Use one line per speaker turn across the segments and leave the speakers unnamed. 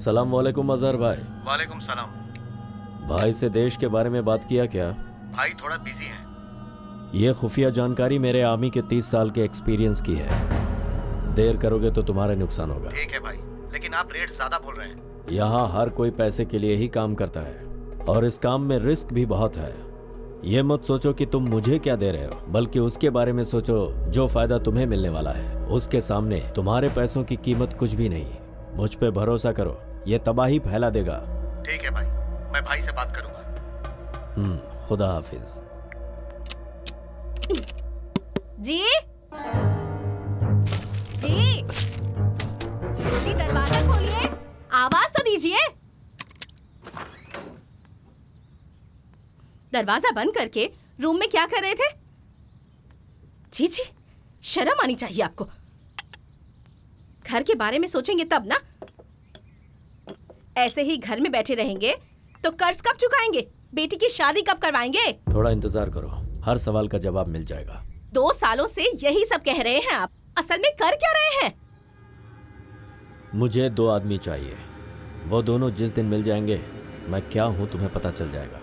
सलाम वालेकुम अजहर भाई।
वालेकुम सलाम।
भाई से देश के बारे में बात किया क्या?
भाई थोड़ा बिजी हैं।
ये खुफिया जानकारी मेरे आर्मी के 30 साल के एक्सपीरियंस की है। देर करोगे तो तुम्हारा नुकसान होगा।
ठीक है भाई, लेकिन आप रेट ज्यादा बोल रहे हैं।
यहाँ हर कोई पैसे के लिए ही काम करता है और इस काम में रिस्क भी बहुत है। ये मत सोचो कि तुम मुझे क्या दे रहे हो, बल्कि उसके बारे में सोचो जो फायदा तुम्हें मिलने वाला है। उसके सामने तुम्हारे पैसों की कीमत कुछ भी नहीं। मुझ पे भरोसा करो, ये तबाही फैला देगा।
ठीक है भाई, मैं भाई से बात करूंगा।
खुदा हाफिज।
जी जी जी, दरवाजा खोलिए, आवाज तो दीजिए। दरवाजा बंद करके रूम में क्या कर रहे थे? जी जी, शर्म आनी चाहिए आपको। घर के बारे में सोचेंगे तब ना। ऐसे ही घर में बैठे रहेंगे तो कर्ज कब चुकाएंगे? बेटी की शादी कब करवाएंगे?
थोड़ा इंतजार करो, हर सवाल का जवाब मिल जाएगा।
2 सालों से यही सब कह रहे हैं आप, असल में कर क्या रहे हैं?
मुझे 2 आदमी चाहिए। वो दोनों जिस दिन मिल जाएंगे, मैं क्या हूं तुम्हें पता चल जाएगा।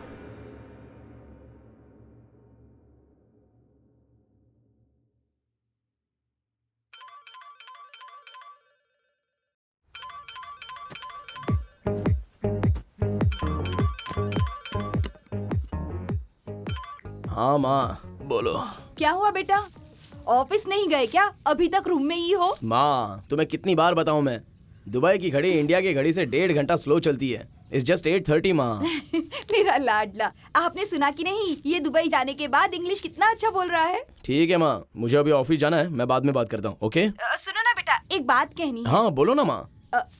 हाँ माँ, बोलो।
क्या हुआ बेटा, ऑफिस नहीं गए क्या? अभी तक रूम में ही हो?
माँ, तुम्हें कितनी बार बताऊं मैं, दुबई की घड़ी इंडिया की घड़ी से 1.5 घंटा स्लो चलती है। इट्स जस्ट 8:30 माँ।
मेरा लाडला, आपने सुना कि नहीं, ये दुबई जाने के बाद इंग्लिश कितना अच्छा बोल रहा है।
ठीक है माँ, मुझे अभी ऑफिस जाना है, मैं बाद में बात करता हूँ। ओके?
सुनो ना बेटा, एक बात कहनी है।
हाँ बोलो ना माँ।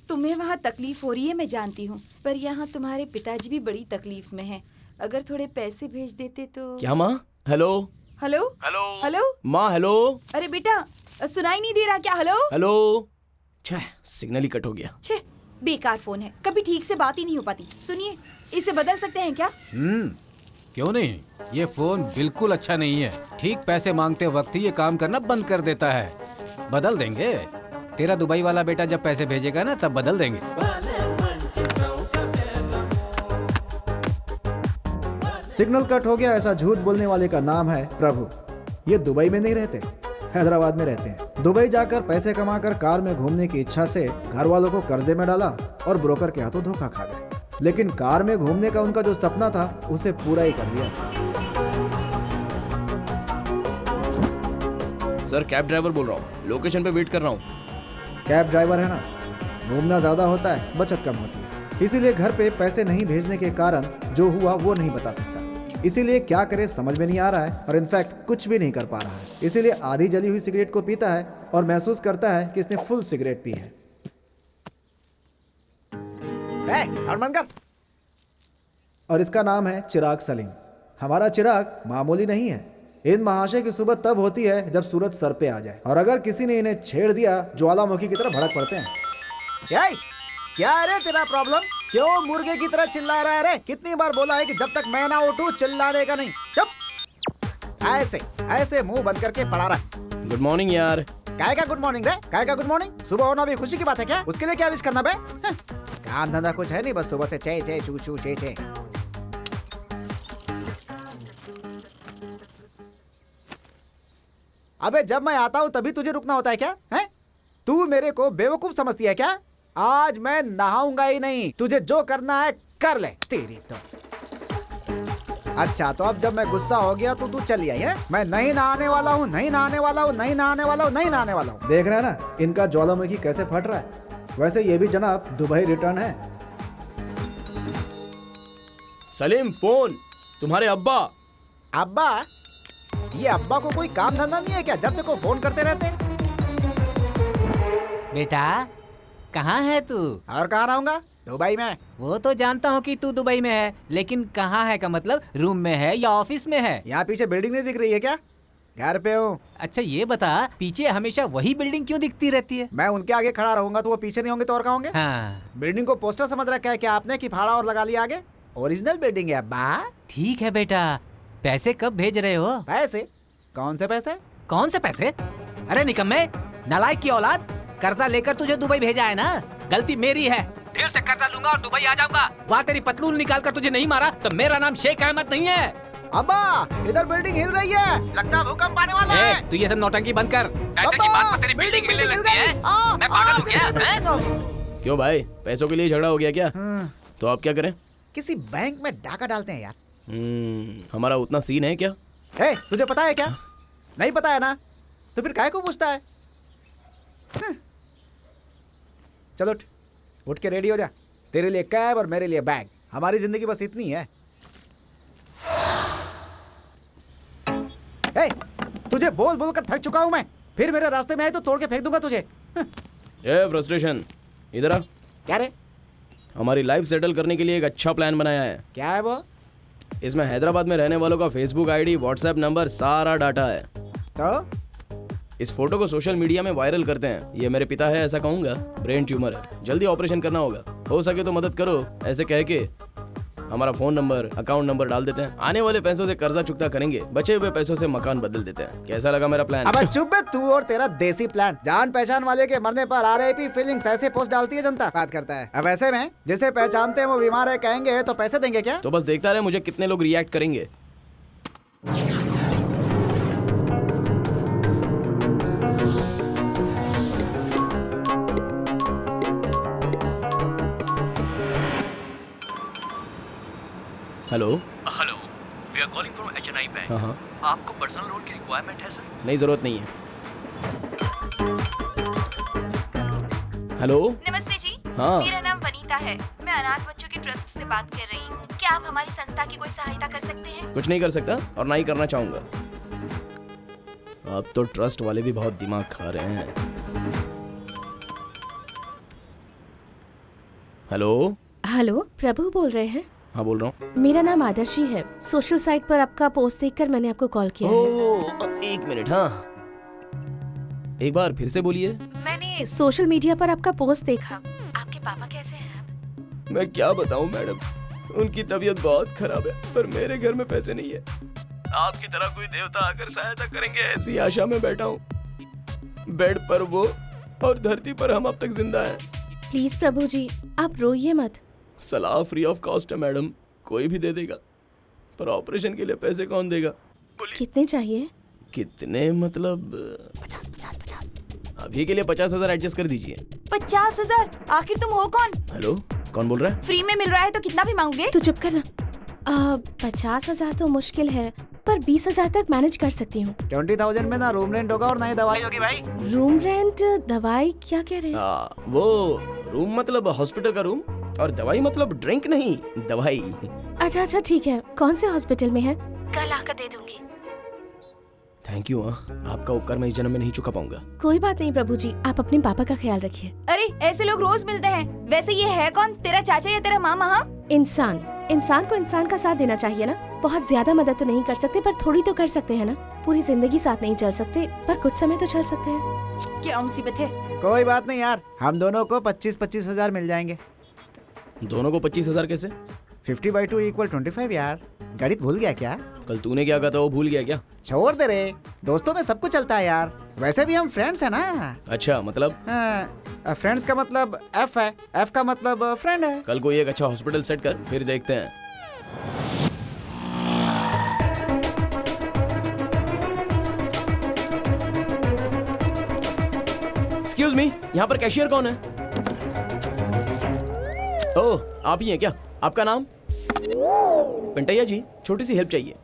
तुम्हें वहाँ तकलीफ हो रही है, मैं जानती हूँ, पर यहाँ तुम्हारे पिताजी भी बड़ी तकलीफ में हैं। अगर थोड़े पैसे भेज देते तो।
क्या माँ? हेलो
हेलो
हेलो
हेलो
माँ, हेलो।
अरे बेटा, सुनाई नहीं दे रहा क्या? Hello
hello. छह, सिग्नल ही कट हो गया।
छे, बेकार फोन है, कभी ठीक से बात ही नहीं हो पाती। सुनिए, इसे बदल सकते हैं क्या?
क्यों नहीं, ये फोन बिल्कुल अच्छा नहीं है। ठीक पैसे मांगते वक्त ही ये काम करना बंद कर देता है। बदल देंगे, तेरा दुबई वाला बेटा जब पैसे भेजेगा ना तब बदल देंगे।
सिग्नल कट हो गया, ऐसा झूठ बोलने वाले का नाम है प्रभु। ये दुबई में नहीं रहते, हैदराबाद में रहते हैं। दुबई जाकर पैसे कमाकर कार में घूमने की इच्छा से घर वालों को कर्जे में डाला और ब्रोकर के हाथों धोखा खा गए। लेकिन कार में घूमने का उनका जो सपना था उसे पूरा ही कर लिया।
सर, कैब ड्राइवर बोल रहा हूँ, लोकेशन पे वेट कर रहा हूँ।
कैब ड्राइवर है ना, घूमना ज्यादा होता है, बचत कम होती है। इसीलिए घर पे पैसे नहीं भेजने के कारण जो हुआ वो नहीं बता सकता। इसीलिए क्या करे समझ में नहीं आ रहा है और इनफैक्ट कुछ भी नहीं कर पा रहा है। इसीलिए आधी जली हुई सिगरेट को पीता है और महसूस करता है कि इसने फुल सिगरेट पी है।
साउंड बंद कर।
और इसका नाम है चिराग सलीम। हमारा चिराग मामूली नहीं है। इन महाशय की सुबह तब होती है जब सूरज सर पे आ जाए, और अगर किसी ने इन्हें छेड़ दिया ज्वालामुखी की तरह भड़क पड़ते हैं।
क्या है रे तेरा प्रॉब्लम? क्यों मुर्गे की तरह चिल्ला रहा है रे? कितनी बार बोला है कि जब तक मैं ना उठूं चिल्लाने का नहीं। चुप। ऐसे ऐसे मुंह बंद करके पड़ा रहा।
गुड मॉर्निंग यार।
काय का गुड मॉर्निंग रे? काय का गुड मॉर्निंग? सुबह होना भी खुशी की बात है क्या? उसके लिए क्या विश करना बे? काम धंधा कुछ है नहीं, बस सुबह से चे चे चू चू चे चे। अबे जब मैं आता हूँ तभी तुझे रुकना होता है क्या? हैं? तू मेरे को बेवकूफ समझती है क्या? आज मैं नहाऊंगा ही नहीं, तुझे जो करना है कर ले। तेरी तो अच्छा, तो अब जब मैं गुस्सा हो गया तो तू चली आई है? मैं नहीं नहाने वाला हूँ, नहीं नहाने वाला हूँ, नहीं नहाने वाला हूँ, नहीं नहाने वाला हूँ।
देख रहे हैं ना इनका ज्वालामुखी कैसे फट रहा है। वैसे ये भी जनाब दुबई रिटर्न है।
सलीम, फोन। तुम्हारे अब्बा।
अब्बा? ये अब्बा को कोई काम धंधा नहीं है क्या? जब देखो फोन करते रहते।
बेटा कहाँ है तू?
और कहाँ रहूंगा? दुबई में।
वो तो जानता हूँ कि तू दुबई में है, लेकिन कहाँ है का मतलब रूम में है या ऑफिस में है?
यहाँ पीछे बिल्डिंग नहीं दिख रही है क्या? घर पे हूँ।
अच्छा ये बता, पीछे हमेशा वही बिल्डिंग क्यों दिखती रहती है?
मैं उनके आगे खड़ा रहूंगा तो वो पीछे नहीं होंगे तो और कहाँ होंगे?
हाँ।
बिल्डिंग को पोस्टर समझ रखा है क्या आपने कि फाड़ा और लगा लिया आगे? ओरिजिनल बिल्डिंग है अब्बा।
ठीक है बेटा, पैसे कब भेज रहे हो?
पैसे? कौन से पैसे?
कौन से पैसे? अरे निकम्मे, नालायक की औलाद, कर्जा लेकर तुझे दुबई भेजा है ना, गलती मेरी है। फिर से कर्जा लूंगा और दुबई आ जाऊंगा। वहाँ तेरी पतलून निकाल कर तुझे नहीं मारा तो मेरा नाम शेख अहमद नहीं है।
अब्बा इधर बिल्डिंग हिल रही है, लगता है भूकंप आने वाला है।
तू ये सब नौटंकी बंद कर। पैसे की बात पर तेरी बिल्डिंग मिलने लगती है। मैं पागल हूँ क्या? हैं?
क्यों भाई, पैसों के लिए झगड़ा हो गया क्या? तो आप क्या करें?
किसी बैंक में डाका डालते हैं यार।
हमारा उतना सीन है क्या?
तुझे पता है क्या? नहीं पता है ना, तो फिर काहे को पूछता है? चलो उठ के रेडी हो जा, तेरे लिए कैब और मेरे लिए बैग। हमारी जिंदगी बस इतनी है। तुझे बोल बोल कर थक चुका हूं मैं, फिर मेरे रास्ते में आए तो तोड़ के फेंक दूंगा तुझे।
फ्रस्ट्रेशन, इधर आ।
क्या रे?
हमारी लाइफ सेटल करने के लिए एक अच्छा प्लान बनाया है।
क्या है वो?
इसमें हैदराबाद में रहने वालों का फेसबुक आईडी, व्हाट्सएप नंबर, सारा डाटा है।
तो
इस फोटो को सोशल मीडिया में वायरल करते हैं। ये मेरे पिता है ऐसा कहूंगा, ब्रेन ट्यूमर है, जल्दी ऑपरेशन करना होगा, हो सके तो मदद करो, ऐसे कह के हमारा फोन नंबर, अकाउंट नंबर डाल देते हैं। आने वाले पैसों से कर्जा चुकता करेंगे, बचे हुए पैसों से मकान बदल देते हैं। कैसा लगा मेरा प्लान?
अब चुप है तू और तेरा देसी प्लान। जान पहचान वाले के मरने पर RIP फीलिंग्स ऐसे पोस्ट डालती है जनता, बात करता है। अब ऐसे में जिसे पहचानते हैं वो बीमार है कहेंगे तो पैसे देंगे क्या?
तो बस देखता रहे मुझे कितने लोग रिएक्ट करेंगे। Hello
hello, we are calling from HNI bank.
हाँ।
आपको पर्सनल लोन की रिक्वायरमेंट है सर?
नहीं, जरूरत नहीं है। हेलो।
नमस्ते जी।
हाँ।
मेरा नाम वनीता है, मैं अनाथ बच्चों के ट्रस्ट से बात कर रही हूँ। क्या आप हमारी संस्था की कोई सहायता कर सकते हैं?
कुछ नहीं कर सकता और ना ही करना चाहूंगा। अब तो ट्रस्ट वाले भी बहुत दिमाग खा रहे हैं। हेलो।
हेलो, प्रभु बोल रहे हैं?
हाँ बोल रहा हूँ।
मेरा नाम आदर्शी है। सोशल साइट पर आपका पोस्ट देखकर मैंने आपको कॉल किया है।
एक मिनट, हाँ एक बार फिर से बोलिए।
मैंने सोशल मीडिया पर आपका पोस्ट देखा। आपके पापा कैसे हैं?
मैं क्या बताऊँ मैडम, उनकी तबीयत बहुत खराब है, पर मेरे घर में पैसे नहीं है। आपकी तरह कोई देवता आकर सहायता करेंगे ऐसी आशा में बैठा हूँ। बेड पर वो और धरती पर हम अब तक जिंदा हैं।
प्लीज प्रभु जी, आप रोइए मत।
सलाह फ्री ऑफ कॉस्ट है मैडम, कोई भी दे देगा, पर ऑपरेशन के लिए पैसे कौन देगा?
कितने चाहिए?
कितने मतलब 50। अभी के लिए 50,000 एडजस्ट कर दीजिए।
50,000? आखिर तुम हो कौन?
हेलो, कौन बोल रहा है?
फ्री में मिल रहा है तो कितना भी मांगोगे?
तू चुप करना। 50,000 तो मुश्किल है, पर 20,000 तक मैनेज कर सकती हूँ।
20,000 में ना रूम रेंट होगा और ना ही दवाई होगी भाई।
रूम रेंट, दवाई क्या कह रहे हैं?
वो रूम मतलब हॉस्पिटल का रूम और दवाई मतलब ड्रिंक नहीं, दवाई।
अच्छा ठीक है। कौन से हॉस्पिटल में है? कल आकर दे दूंगी।
Thank you. आपका उपकार मैं इस जन्म में नहीं चुका पाऊंगा।
कोई बात नहीं प्रभु जी, आप अपने पापा का ख्याल रखिए।
अरे ऐसे लोग रोज मिलते हैं। वैसे ये है कौन, तेरा चाचा या तेरा मामा? हाँ,
इंसान को इंसान का साथ देना चाहिए ना। बहुत ज्यादा मदद तो नहीं कर सकते, पर थोड़ी तो कर सकते हैं ना। पूरी जिंदगी साथ नहीं चल सकते, पर कुछ समय तो चल सकते हैं।
क्या मुसीबत है?
कोई बात नहीं यार, हम दोनों को 25-25 हजार मिल जाएंगे।
दोनों को 25,000 कैसे?
50/2 = 25 यार। गणित भूल गया क्या?
कल तूने क्या कहा था वो भूल गया क्या?
छोड़ दे रे, दोस्तों में सब कुछ चलता है यार। वैसे भी हम फ्रेंड्स हैं ना।
अच्छा मतलब?
फ्रेंड्स का मतलब F है, F का मतलब फ्रेंड है।
कल कोई एक अच्छा हॉस्पिटल सेट कर, फिर देखते हैं। एक्सक्यूज मी, यहाँ पर कैशियर कौन है? ओह, आप ही हैं क्या? आपका नाम? पिंटैया जी, छोटी सी हेल्प चाहिए।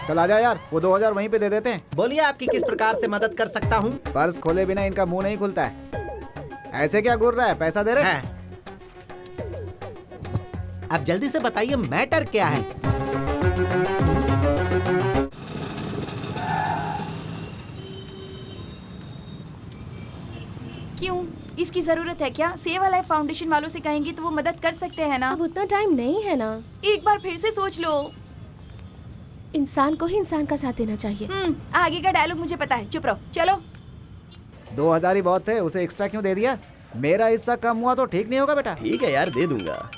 चल आ जा यार, वो 2,000 वहीं पे दे देते हैं।
बोलिए आपकी किस प्रकार से मदद कर सकता हूँ?
पर्स खोले बिना इनका मुंह नहीं खुलता है। ऐसे क्या घूर रहा है, पैसा दे रहे हैं?
अब जल्दी से बताइए मैटर क्या है?
क्यों, इसकी जरूरत है क्या? सेव अ लाइफ फाउंडेशन वालों से कहेंगे तो वो मदद कर सकते हैं ना।
अब उतना टाइम नहीं है ना।
एक बार फिर से सोच लो।
इंसान को ही इंसान का साथ देना चाहिए।
आगे का डायलॉग मुझे पता है, चुप रहो। चलो।
2,000 ही बहुत थे, उसे एक्स्ट्रा क्यों दे दिया? मेरा हिस्सा कम हुआ तो ठीक नहीं होगा बेटा।
ठीक है यार, दे दूंगा।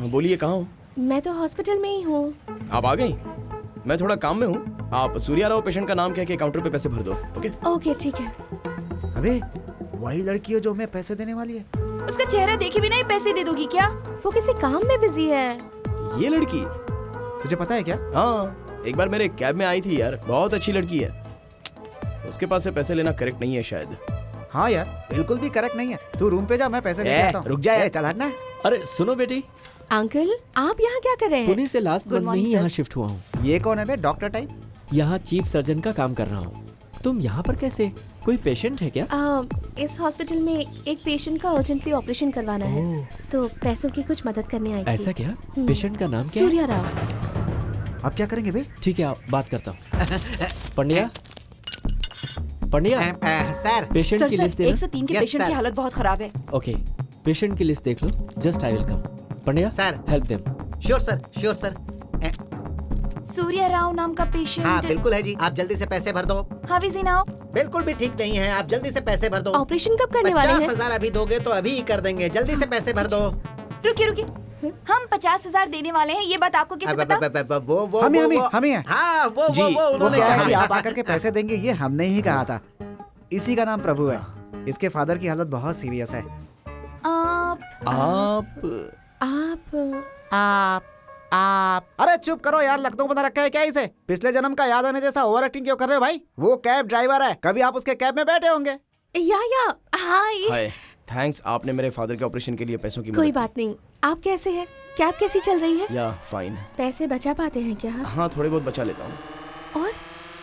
बोलिए कहाँ हो?
मैं तो हॉस्पिटल में ही हूँ।
आप आ गई? मैं थोड़ा काम में हूँ। आप सूर्या राव पेशेंट का नाम कह के काउंटर पे पैसे भर दो। ओके
ओके ठीक है।
अबे वही लड़की है जो हमें पैसे देने वाली है।
उसका चेहरा देखे बिना ही पैसे दे दोगी क्या?
वो किसी काम में बिजी है।
ये लड़की?
तुझे पता है क्या?
हाँ, एक बार मेरे कैब में आई थी यार, बहुत अच्छी लड़की है। उसके पास से पैसे लेना करेक्ट नहीं है शायद।
हाँ यार, बिल्कुल भी करेक्ट नहीं है। तू रूम पे जा, मैं पैसे लेके आता हूँ।
रुक जा यार।
चल हटना।
अरे सुनो बेटी,
अंकल आप यहाँ क्या कर रहे हैं?
पुणे से लास्ट मंथ में ही यहाँ शिफ्ट हुआ हूँ।
ये कौन है बे? Doctor type?
यहाँ चीफ सर्जन का काम कर रहा हूँ। तुम यहाँ पर कैसे? कोई पेशेंट है क्या?
इस हॉस्पिटल में एक पेशेंट का अर्जेंटली ऑपरेशन करवाना है, तो पैसों की कुछ मदद करने आई थी।
ऐसा क्या? पेशेंट का नाम क्या है?
सूर्या राव।
अब क्या करेंगे बे?
ठीक है, आप बात करता हूँ। Pandya, Pandya,
sir
patient
sir
की लिस्ट
सर
देना।
103 के
Yes,
पेशेंट की
sir.
हालत बहुत खराब है।
ओके, पेशेंट की लिस्ट देख लो। Just I will come. Pandya,
Sir.
Help them.
Sure sir.
Surya Rao नाम का पेशेंट।
हाँ बिल्कुल है जी, आप जल्दी से पैसे भर दो।
How is he now?
बिल्कुल भी ठीक नहीं है, आप जल्दी से पैसे भर दो।
ऑपरेशन कब करने वाले हैं?
50,000 अभी दोगे तो अभी ही कर देंगे, जल्दी से पैसे भर दो।
रुकिए, हम 50,000 देने वाले हैं, ये बात आपको कैसे पता?
वो
हम ही हैं।
हाँ वो
जी,
वो
उन्होंने
क्या
कहा
है कि
था।
आप आकर के पैसे देंगे, ये हमने ही कहा था। इसी का नाम प्रभु है। इसके फादर की हालत बहुत सीरियस है।
आप
अरे चुप करो यार, लखनऊ बना रखा है क्या इसे? पिछले जन्म का याद आने जैसा ओवर एक्टिंग क्यों कर रहे हो भाई? वो कैब ड्राइवर है, कभी आप उसके कैब में बैठे होंगे।
हाय।
हाय, थैंक्स, आपने मेरे फादर के ऑपरेशन के लिए पैसों की
कोई
मदद
बात नहीं। आप कैसे हैं? कैब कैसी चल रही है?
या फाइन।
पैसे बचा पाते हैं क्या?
हाँ, थोड़े बहुत बचा लेता हूँ।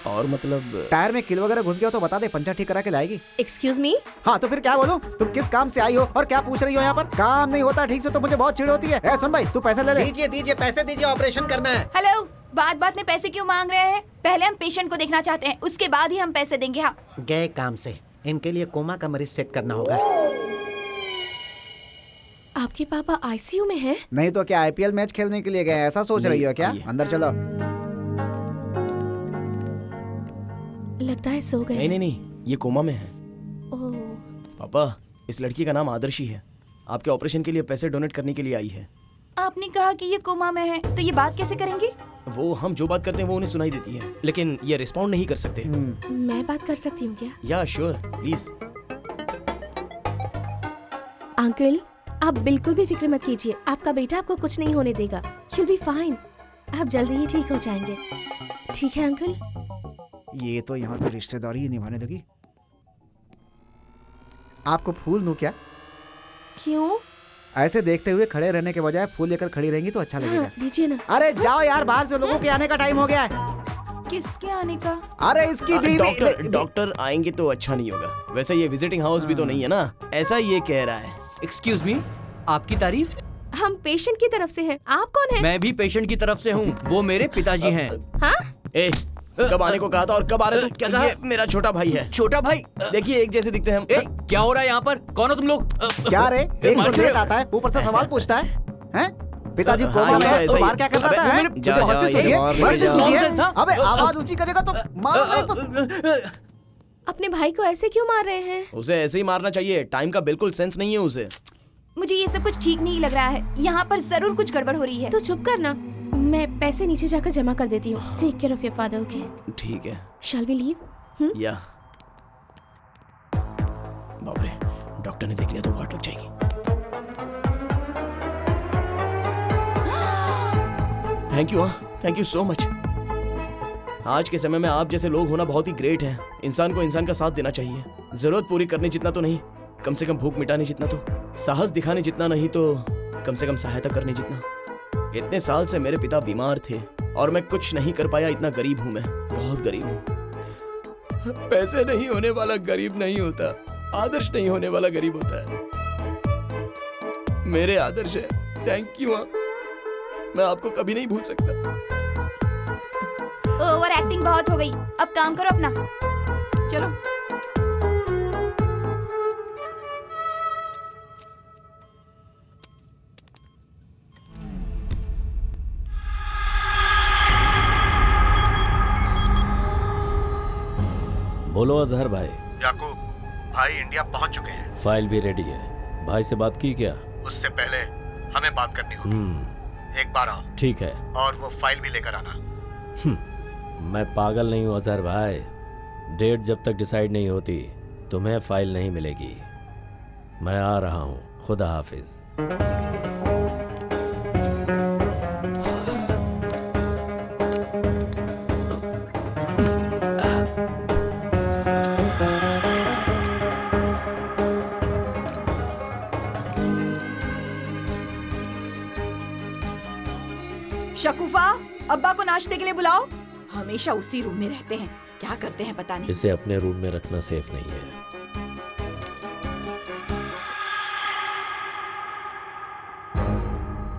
और मतलब
टायर में कील वगैरह घुस गया हो तो बता दे, पंचर ठीक करा के लाएगी।
Excuse me?
हाँ तो फिर क्या बोलूं? तुम किस काम से आई हो और क्या पूछ रही हो यहाँ पर? काम नहीं होता ठीक से तो मुझे बहुत चिढ़ होती है। ए, सुन भाई, तू पैसे ले ले।
दीजिए पैसे दीजिए, ऑपरेशन करना है।
हेलो, बात में पैसे क्यों मांग रहे हैं? पहले हम पेशेंट को देखना चाहते हैं, उसके बाद ही हम पैसे देंगे। हाँ
गए काम से, इनके लिए कोमा का मरीज सेट करना होगा।
आपके पापा आईसीयू में हैं?
नहीं तो क्या आईपीएल मैच खेलने के लिए गए? ऐसा सोच रही हो क्या?
नहीं,
अंदर चलो।
लगता है सो गए।
नहीं, ये कोमा में है।
ओह,
पापा, इस लड़की का नाम आदर्शी है। आपके ऑपरेशन के लिए पैसे डोनेट करने के लिए आई है।
आपने कहा कि ये कोमा में है, तो ये बात कैसे करेंगी?
वो हम जो बात करते हैं वो उन्हें सुनाई देती है, लेकिन ये रिस्पॉन्ड नहीं कर सकते।
मैं बात कर सकती हूँ क्या?
या श्योर, प्लीज।
अंकल, आप बिल्कुल भी फिक्र मत कीजिए। आपका बेटा आपको कुछ नहीं होने देगा। You'll be fine. आप जल्दी ही ठीक हो जाएंगे। ठीक है अंकल?
ये तो यहाँ पे रिश्तेदारी ही निभाने देगी। आपको फूल दूं क्या?
क्यों?
ऐसे देखते हुए खड़े रहने के बजाय फूल लेकर खड़ी रहेंगी तो अच्छा लगेगा।
हाँ, दीजिए ना।
अरे जाओ यार, बाहर से लोगों के आने का टाइम हो गया है।
किसके आने का?
अरे इसकी बीवी।
डॉक्टर आएंगे तो अच्छा नहीं होगा। वैसे ये विजिटिंग हाउस भी तो नहीं है ना, ऐसा ये कह रहा है।
एक्सक्यूज मी, आपकी तारीफ?
हम पेशेंट की तरफ से हैं। आप कौन हैं?
मैं भी पेशेंट की तरफ से हूँ। वो मेरे पिताजी हैं।
हाँ?
ए, कब आने को कहा था और कब आ रहे हो?
क्या कहा?
ये मेरा छोटा भाई है।
छोटा भाई?
देखिए एक जैसे दिखते हैं हम।
ए, क्या हो रहा है यहाँ पर? कौन हो तुम लोग?
क्या रे, एक तो लेट आता है, ऊपर से सवाल पूछता है। हैं? पिताजी कोमा
हाँ,
में
ये
है,
ऐसा
तो
ही
बाहर क्या कर रहा है?
जा,
तुझे मस्ती
जा,
सूझी है?
ये
मस्ती
जा।
सूझी है?
Nonsense, हाँ?
अबे आवाज ऊंची करेगा तो मारूंगा।
अपने भाई को ऐसे क्यों मार रहे हैं?
उसे ऐसे ही मारना चाहिए, टाइम का बिल्कुल सेंस नहीं है उसे।
मुझे ये सब कुछ ठीक नहीं लग रहा है। यहाँ पर जरूर कुछ गड़बड़ हो रही है।
तो चुप करना, मैं पैसे नीचे जाकर जमा कर देती हूँ। Take care of your father, okay?
ठीक है।
Shall we leave?
या बाप रे, डॉक्टर ने देख लिया तो वाट लग जाएगी। Thank you so much. आज के समय में आप जैसे लोग होना बहुत ही ग्रेट है। इंसान को इंसान का साथ देना चाहिए। जरूरत पूरी करने जितना तो नहीं, कम से कम भूख मिटाने जितना तो, साहस दिखाने जितना नहीं तो कम से कम सहायता करने जितना। इतने साल से मेरे पिता बीमार थे और मैं कुछ नहीं कर पाया। इतना गरीब हूं मैं, बहुत गरीब हूं। पैसे नहीं होने वाला गरीब नहीं होता, आदर्श नहीं होने वाला गरीब होता है। मेरे आदर्श है। थैंक यू मां, मैं आपको कभी नहीं भूल सकता।
ओवर एक्टिंग बहुत हो गई, अब काम करो अपना। चलो।
बोलो अजहर भाई।
याकूब भाई इंडिया पहुंच चुके हैं।
फाइल भी रेडी है। भाई से बात की क्या?
उससे पहले हमें बात करनी होगी। एक बार आओ।
ठीक है।
और वो फाइल भी लेकर आना।
मैं पागल नहीं हूँ अजहर भाई। डेट जब तक डिसाइड नहीं होती तुम्हें फाइल नहीं मिलेगी। मैं आ रहा हूं। खुदा हाफिज।
शकुफा, अब्बा को नाश्ते के लिए बुलाओ। हमेशा उसी रूम में रहते हैं, क्या करते हैं पता नहीं।
इसे अपने रूम में रखना सेफ नहीं है।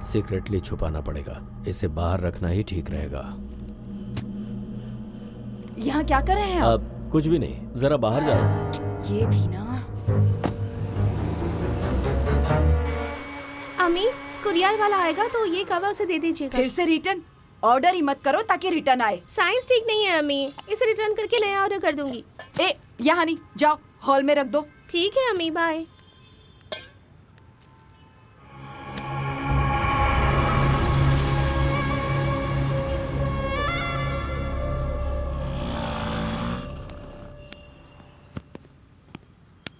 सीक्रेटली छुपाना पड़ेगा। इसे बाहर रखना ही ठीक रहेगा।
यहाँ क्या कर रहे हैं आप?
अब कुछ भी नहीं, जरा बाहर जाओ।
ये भी ना।
अम्मी, कुरियर वाला आएगा तो ये कवर उसे दे दीजिएगा।
फिर से रिटर्न? ऑर्डर ही मत करो ताकि रिटर्न आए।
साइंस ठीक नहीं है अम्मी, इसे रिटर्न करके नया ऑर्डर कर दूंगी।
यहाँ नहीं, जाओ हॉल में रख दो।
ठीक है अम्मी, बाय।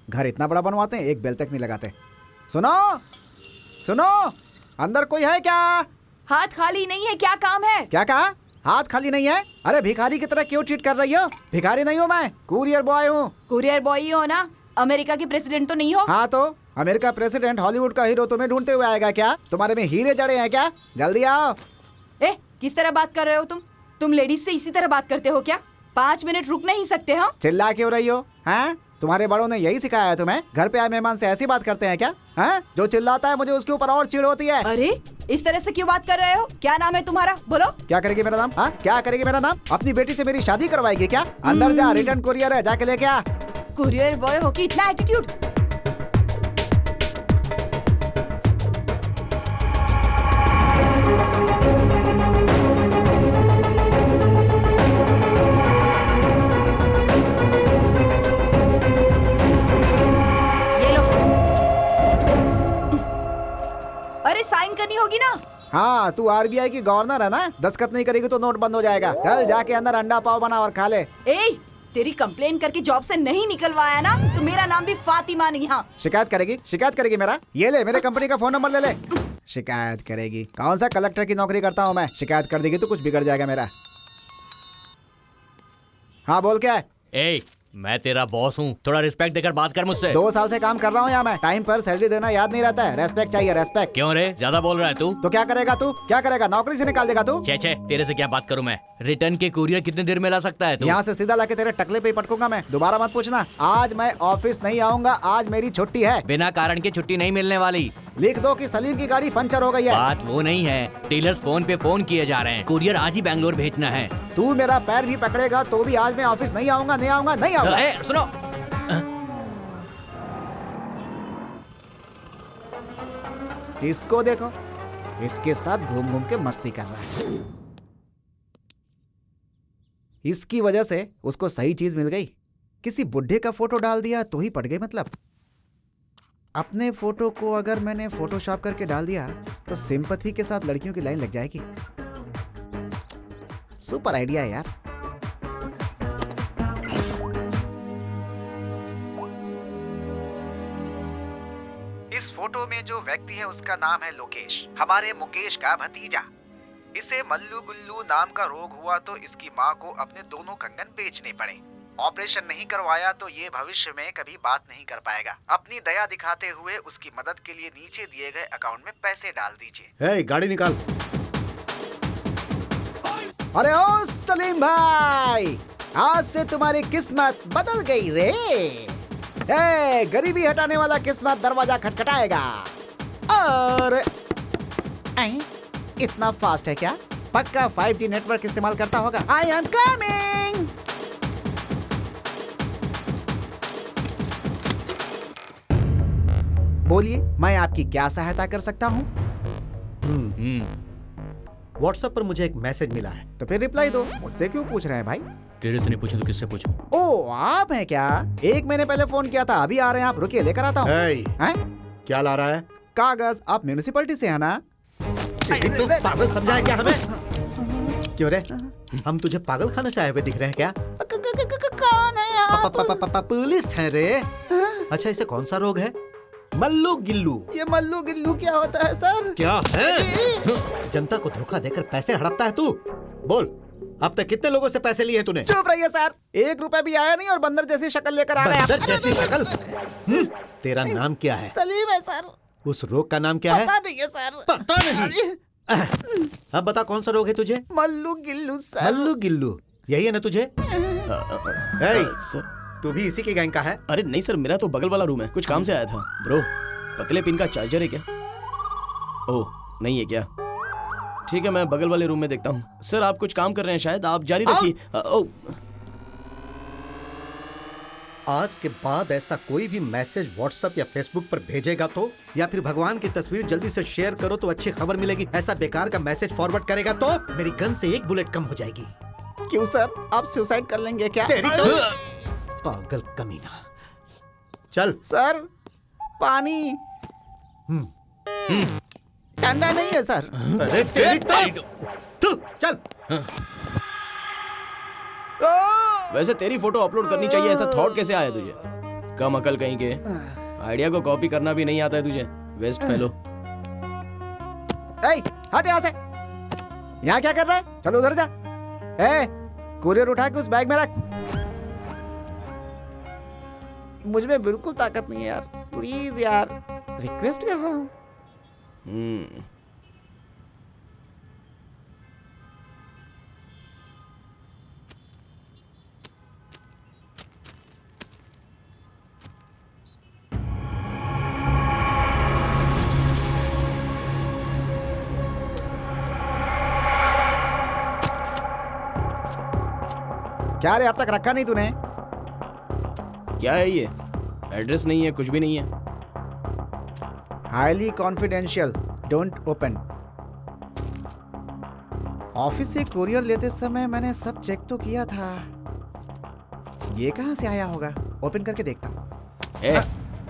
घर इतना बड़ा बनवाते हैं, एक बेल तक नहीं लगाते। सुनो सुनो, अंदर कोई है क्या?
हाथ खाली नहीं है, क्या काम है?
क्या कहा? हाथ खाली नहीं है? अरे भिखारी की तरह क्यों ट्रीट कर रही हो? भिखारी नहीं हूँ मैं, कुरियर बॉय हूँ।
कुरियर बॉय ही हो ना? अमेरिका के प्रेसिडेंट तो नहीं हो?
हाँ तो अमेरिका प्रेसिडेंट हॉलीवुड का हीरो तुम्हें ढूंढते हुए आएगा क्या? तुम्हारे में हीरे जड़े हैं क्या? जल्दी आओ।
किस तरह बात कर रहे हो तुम लेडीज से इसी तरह बात करते हो क्या? 5 मिनट रुक नहीं सकते? हाँ,
चिल्ला क्यों रही हो? हैं? तुम्हारे बड़ों ने यही सिखाया है तुम्हें? घर पे आए मेहमान से ऐसी बात करते हैं क्या? हैं? जो चिल्लाता है मुझे उसके ऊपर और चिढ़ होती है।
अरे इस तरह से क्यों बात कर रहे हो? क्या नाम है तुम्हारा? बोलो।
क्या करेगी मेरा नाम? हाँ, क्या करेगी मेरा नाम? अपनी बेटी से मेरी शादी करवाएगी क्या? अंदर जा, रिटर्न कुरियर है, जाके लेके आ।
कुरियर बॉय हो कि इतना एटीट्यूड? करनी होगी ना?
हाँ, तू आरबीआई की गवर्नर है ना? दस्तखत नहीं करेगी तो नोट बंद हो जाएगा। चल जाके अंदर अंडा पाव बना और खा ले।
तेरी कंप्लेन करके जॉब से नहीं निकलवाया ना तो मेरा नाम भी फातिमा नहीं। हाँ,
शिकायत करेगी मेरा? ये ले, मेरे कंपनी का फोन नंबर ले ले। शिकायत करेगी? कौन सा कलेक्टर की नौकरी करता हूँ मैं? शिकायत कर देगी तो कुछ बिगड़ जाएगा मेरा। हाँ बोल, क्या है?
मैं तेरा बॉस हूँ, थोड़ा रिस्पेक्ट देकर बात कर मुझसे।
2 साल से काम कर रहा हूँ यहाँ मैं। टाइम पर सैलरी देना याद नहीं रहता है। रेस्पेक्ट चाहिए, रेस्पेक्ट।
क्यों रे, ज्यादा बोल रहा है तू?
तो क्या करेगा तू? क्या करेगा? नौकरी से निकाल देगा तू?
छे, तेरे से क्या बात करूँ मैं? रिटर्न के कुरियर कितने देर में ला सकता है तू?
यहाँ से सीधा लाके तेरे टकले पे ही पटकूंगा मैं। दोबारा मत पूछना। आज मैं ऑफिस नहीं आऊंगा, आज मेरी छुट्टी है।
बिना कारण की छुट्टी नहीं मिलने वाली।
लिख दो कि सलीम की गाड़ी पंचर हो गई है।
बात वो नहीं है, टेलर्स फोन पे फोन किए जा रहे हैं, कुरियर आज ही बैंगलोर भेजना है।
तू मेरा पैर भी पकड़ेगा तो भी आज मैं ऑफिस नहीं आऊंगा, नहीं आऊंगा, नहीं आऊंगा।
सुनो,
इसको देखो, इसके साथ घूम घूम के मस्ती कर रहा है। इसकी वजह से उसको सही चीज मिल गई। किसी बुढ़े का फोटो डाल दिया तो ही पड़ गई। मतलब अपने फोटो को अगर मैंने फोटोशॉप करके डाल दिया तो सिंपैथी के साथ लड़कियों की लाइन लग जाएगी। सुपर आइडिया है यार। इस फोटो में जो व्यक्ति है उसका नाम है लोकेश, हमारे मुकेश का भतीजा। इसे मल्लू गुल्लू नाम का रोग हुआ तो इसकी माँ को अपने दोनों कंगन बेचने पड़े। ऑपरेशन नहीं करवाया तो ये भविष्य में कभी बात नहीं कर पाएगा। अपनी दया दिखाते हुए उसकी मदद के लिए नीचे दिए गए अकाउंट में पैसे डाल दीजिए।
गाड़ी निकाल।
अरे ओ सलीम भाई, आज से तुम्हारी किस्मत बदल गई रे। गरीबी हटाने वाला किस्मत दरवाजा खटखटाएगा। और इतना फास्ट है क्या? पक्का 5G नेटवर्क इस्तेमाल करता होगा। I am coming. बोलिए, मैं आपकी क्या सहायता कर सकता हूँ?
व्हाट्सएप पर मुझे एक मैसेज मिला है।
तो फिर रिप्लाई दो। मुझसे क्यों पूछ रहे हैं भाई?
तेरे से नहीं पूछूं तो किससे पूछूं?
ओ, आप हैं क्या? 1 महीने पहले फोन किया था, अभी आ रहे हैं आप? रुकिए, लेकर आता हूँ।
क्या ला रहा है?
कागज। आप म्यूनिसिपैलिटी से है ना?
तू पागल समझा है क्या हमें? क्यों रे, हम तुझे पागल खाने से आए हुए दिख रहे हैं क्या?
कौन है
पुलिस है रे। अच्छा, इसे कौन सा रोग है? मल्लू गिल्लू।
ये मल्लू गिल्लू क्या होता है सर?
क्या है? जनता को धोखा देकर पैसे हड़पता है तू। बोल, अब तक कितने लोगों से पैसे लिए तूने?
चुप रहिए सर, 1 रुपया भी आया नहीं और बंदर जैसी शक्ल लेकर आ गया।
बंदर जैसी शक्ल? तेरा नाम क्या है?
सलीम है सर।
उस रोग का नाम क्या है?
पता नहीं है सर।
पता नहीं? अब बता, कौन सा रोग है तुझे?
मल्लू गिल्लू सर।
मल्लू गिल्लू, यही है ना तुझे?
सर,
तू भी इसी के गैंग का है?
अरे नहीं सर, मेरा तो बगल वाला रूम है, कुछ काम से आया था। ब्रो, पतले पिन का चार्जर है क्या? ओह, नहीं है क्या? ठीक है, मैं बगल वाले रूम में देखता हूँ। सर, आप कुछ काम कर रहे हैं शायद, आप जारी रखिए।
आज के बाद ऐसा कोई भी मैसेज व्हाट्सएप या फेसबुक पर भेजेगा तो, या फिर भगवान की तस्वीर जल्दी से शेयर करो तो अच्छी खबर मिलेगी, ऐसा बेकार का मैसेज फॉरवर्ड करेगा तो मेरी गन से 1 बुलेट कम हो जाएगी।
क्यों सर, आप सुसाइड कर लेंगे क्या?
तेरी तो पागल कमीना। चल
सर, पानी ठंडा नहीं है सर।
अरे तेरी तो चल।
वैसे तेरी फोटो अपलोड करनी चाहिए, ऐसा थॉट कैसे आया तुझे? कम अकल कहीं के, आइडिया को कॉपी करना भी नहीं आता है तुझे, वेस्ट फेलो।
हट यहाँ से। यहाँ क्या कर रहा है? चलो उधर जा। कुरियर उठा के उस बैग में रख। मुझ में बिल्कुल ताकत नहीं है यार, प्लीज यार, रिक्वेस्ट कर रहा हूँ। क्या रे, अब तक रखा नहीं तूने?
क्या है ये? एड्रेस नहीं है, कुछ भी नहीं है।
Highly confidential, don't open. Office से कुरियर लेते समय मैंने सब चेक तो किया था। ये कहां से आया होगा? ओपन करके देखता हूं।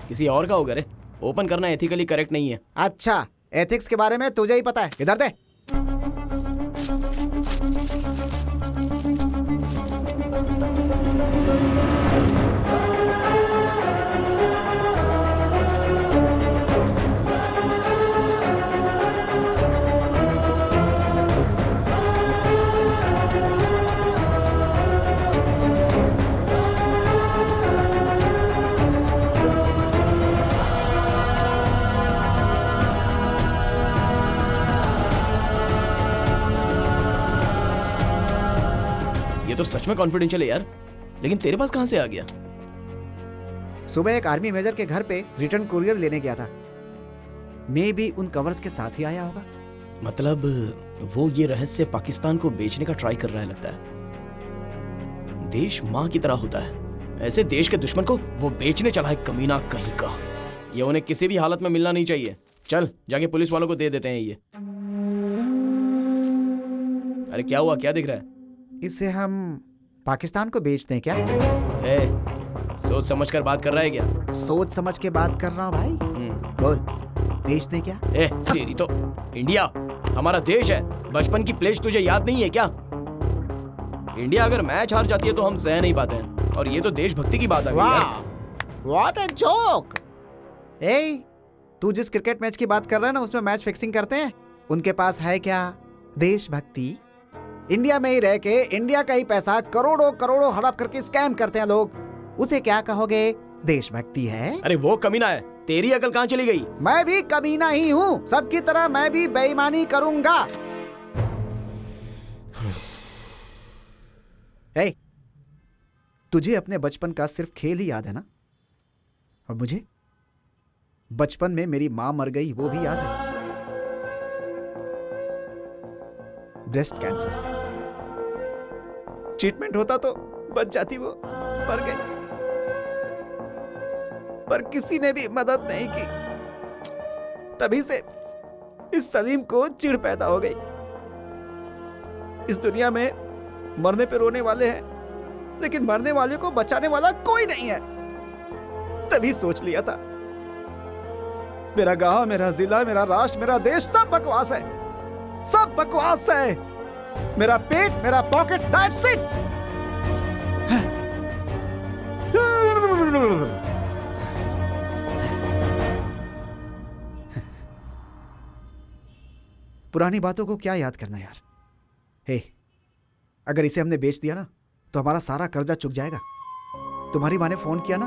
किसी और का होगा रे। ओपन करना एथिकली करेक्ट नहीं है।
अच्छा, एथिक्स के बारे में तुझे ही पता है। इधर दे।
तो सच में कॉन्फिडेंशियल है यार, लेकिन तेरे पास कहां से आ गया?
सुबह एक आर्मी मेजर के घर पे रिटर्न कुरियर लेने गया था। मे भी उन कवर्स के साथ ही आया होगा।
मतलब वो ये रहस्य पाकिस्तान को बेचने का ट्राई कर रहा है लगता है। देश माँ की तरह होता है, ऐसे देश के दुश्मन को वो बेचने चला है, कमीना कहीं का। ये उन्हें किसी भी हालत में मिलना नहीं चाहिए। चल जाके पुलिस वालों को दे देते हैं ये। अरे क्या हुआ, क्या दिख रहा है?
इसे हम पाकिस्तान को बेचते हैं क्या?
सोच समझ कर बात कर रहा है क्या?
सोच समझ के बात कर रहा हूँ भाई। बोल, बेचते क्या?
तेरी तो इंडिया हमारा देश है। बचपन की प्लेज तुझे याद नहीं है क्या? इंडिया अगर मैच हार जाती है तो हम सह नहीं पाते हैं, और ये तो देशभक्ति की बात आ गई यार।
What a joke. तू जिस क्रिकेट मैच की बात कर रहा है ना, उसमें मैच फिक्सिंग करते हैं। उनके पास है क्या देशभक्ति? इंडिया में ही रह के इंडिया का ही पैसा करोड़ों करोड़ों हड़प करके स्कैम करते हैं लोग। उसे क्या कहोगे? देशभक्ति है?
अरे वो कमीना है, तेरी अकल कहाँ चली गई?
मैं भी कमीना ही हूँ, सबकी तरह मैं भी बेईमानी करूंगा। तुझे अपने बचपन का सिर्फ खेल ही याद है ना? और मुझे बचपन में मेरी मां मर गई, वो भी याद है। ब्रेस्ट कैंसर से। ट्रीटमेंट होता तो बच जाती, वो मर गई। पर किसी ने भी मदद नहीं की। तभी से इस सलीम को चिढ़ पैदा हो गई। इस दुनिया में मरने पे रोने वाले हैं, लेकिन मरने वाले को बचाने वाला कोई नहीं है। तभी सोच लिया था, मेरा गांव, मेरा जिला, मेरा राष्ट्र, मेरा देश सब बकवास है, सब बकवास है। मेरा पेट, मेरा पॉकेट, दैट्स इट। पुरानी बातों को क्या याद करना यार। हे, अगर इसे हमने बेच दिया ना तो हमारा सारा कर्जा चुक जाएगा। तुम्हारी माँ ने फोन किया ना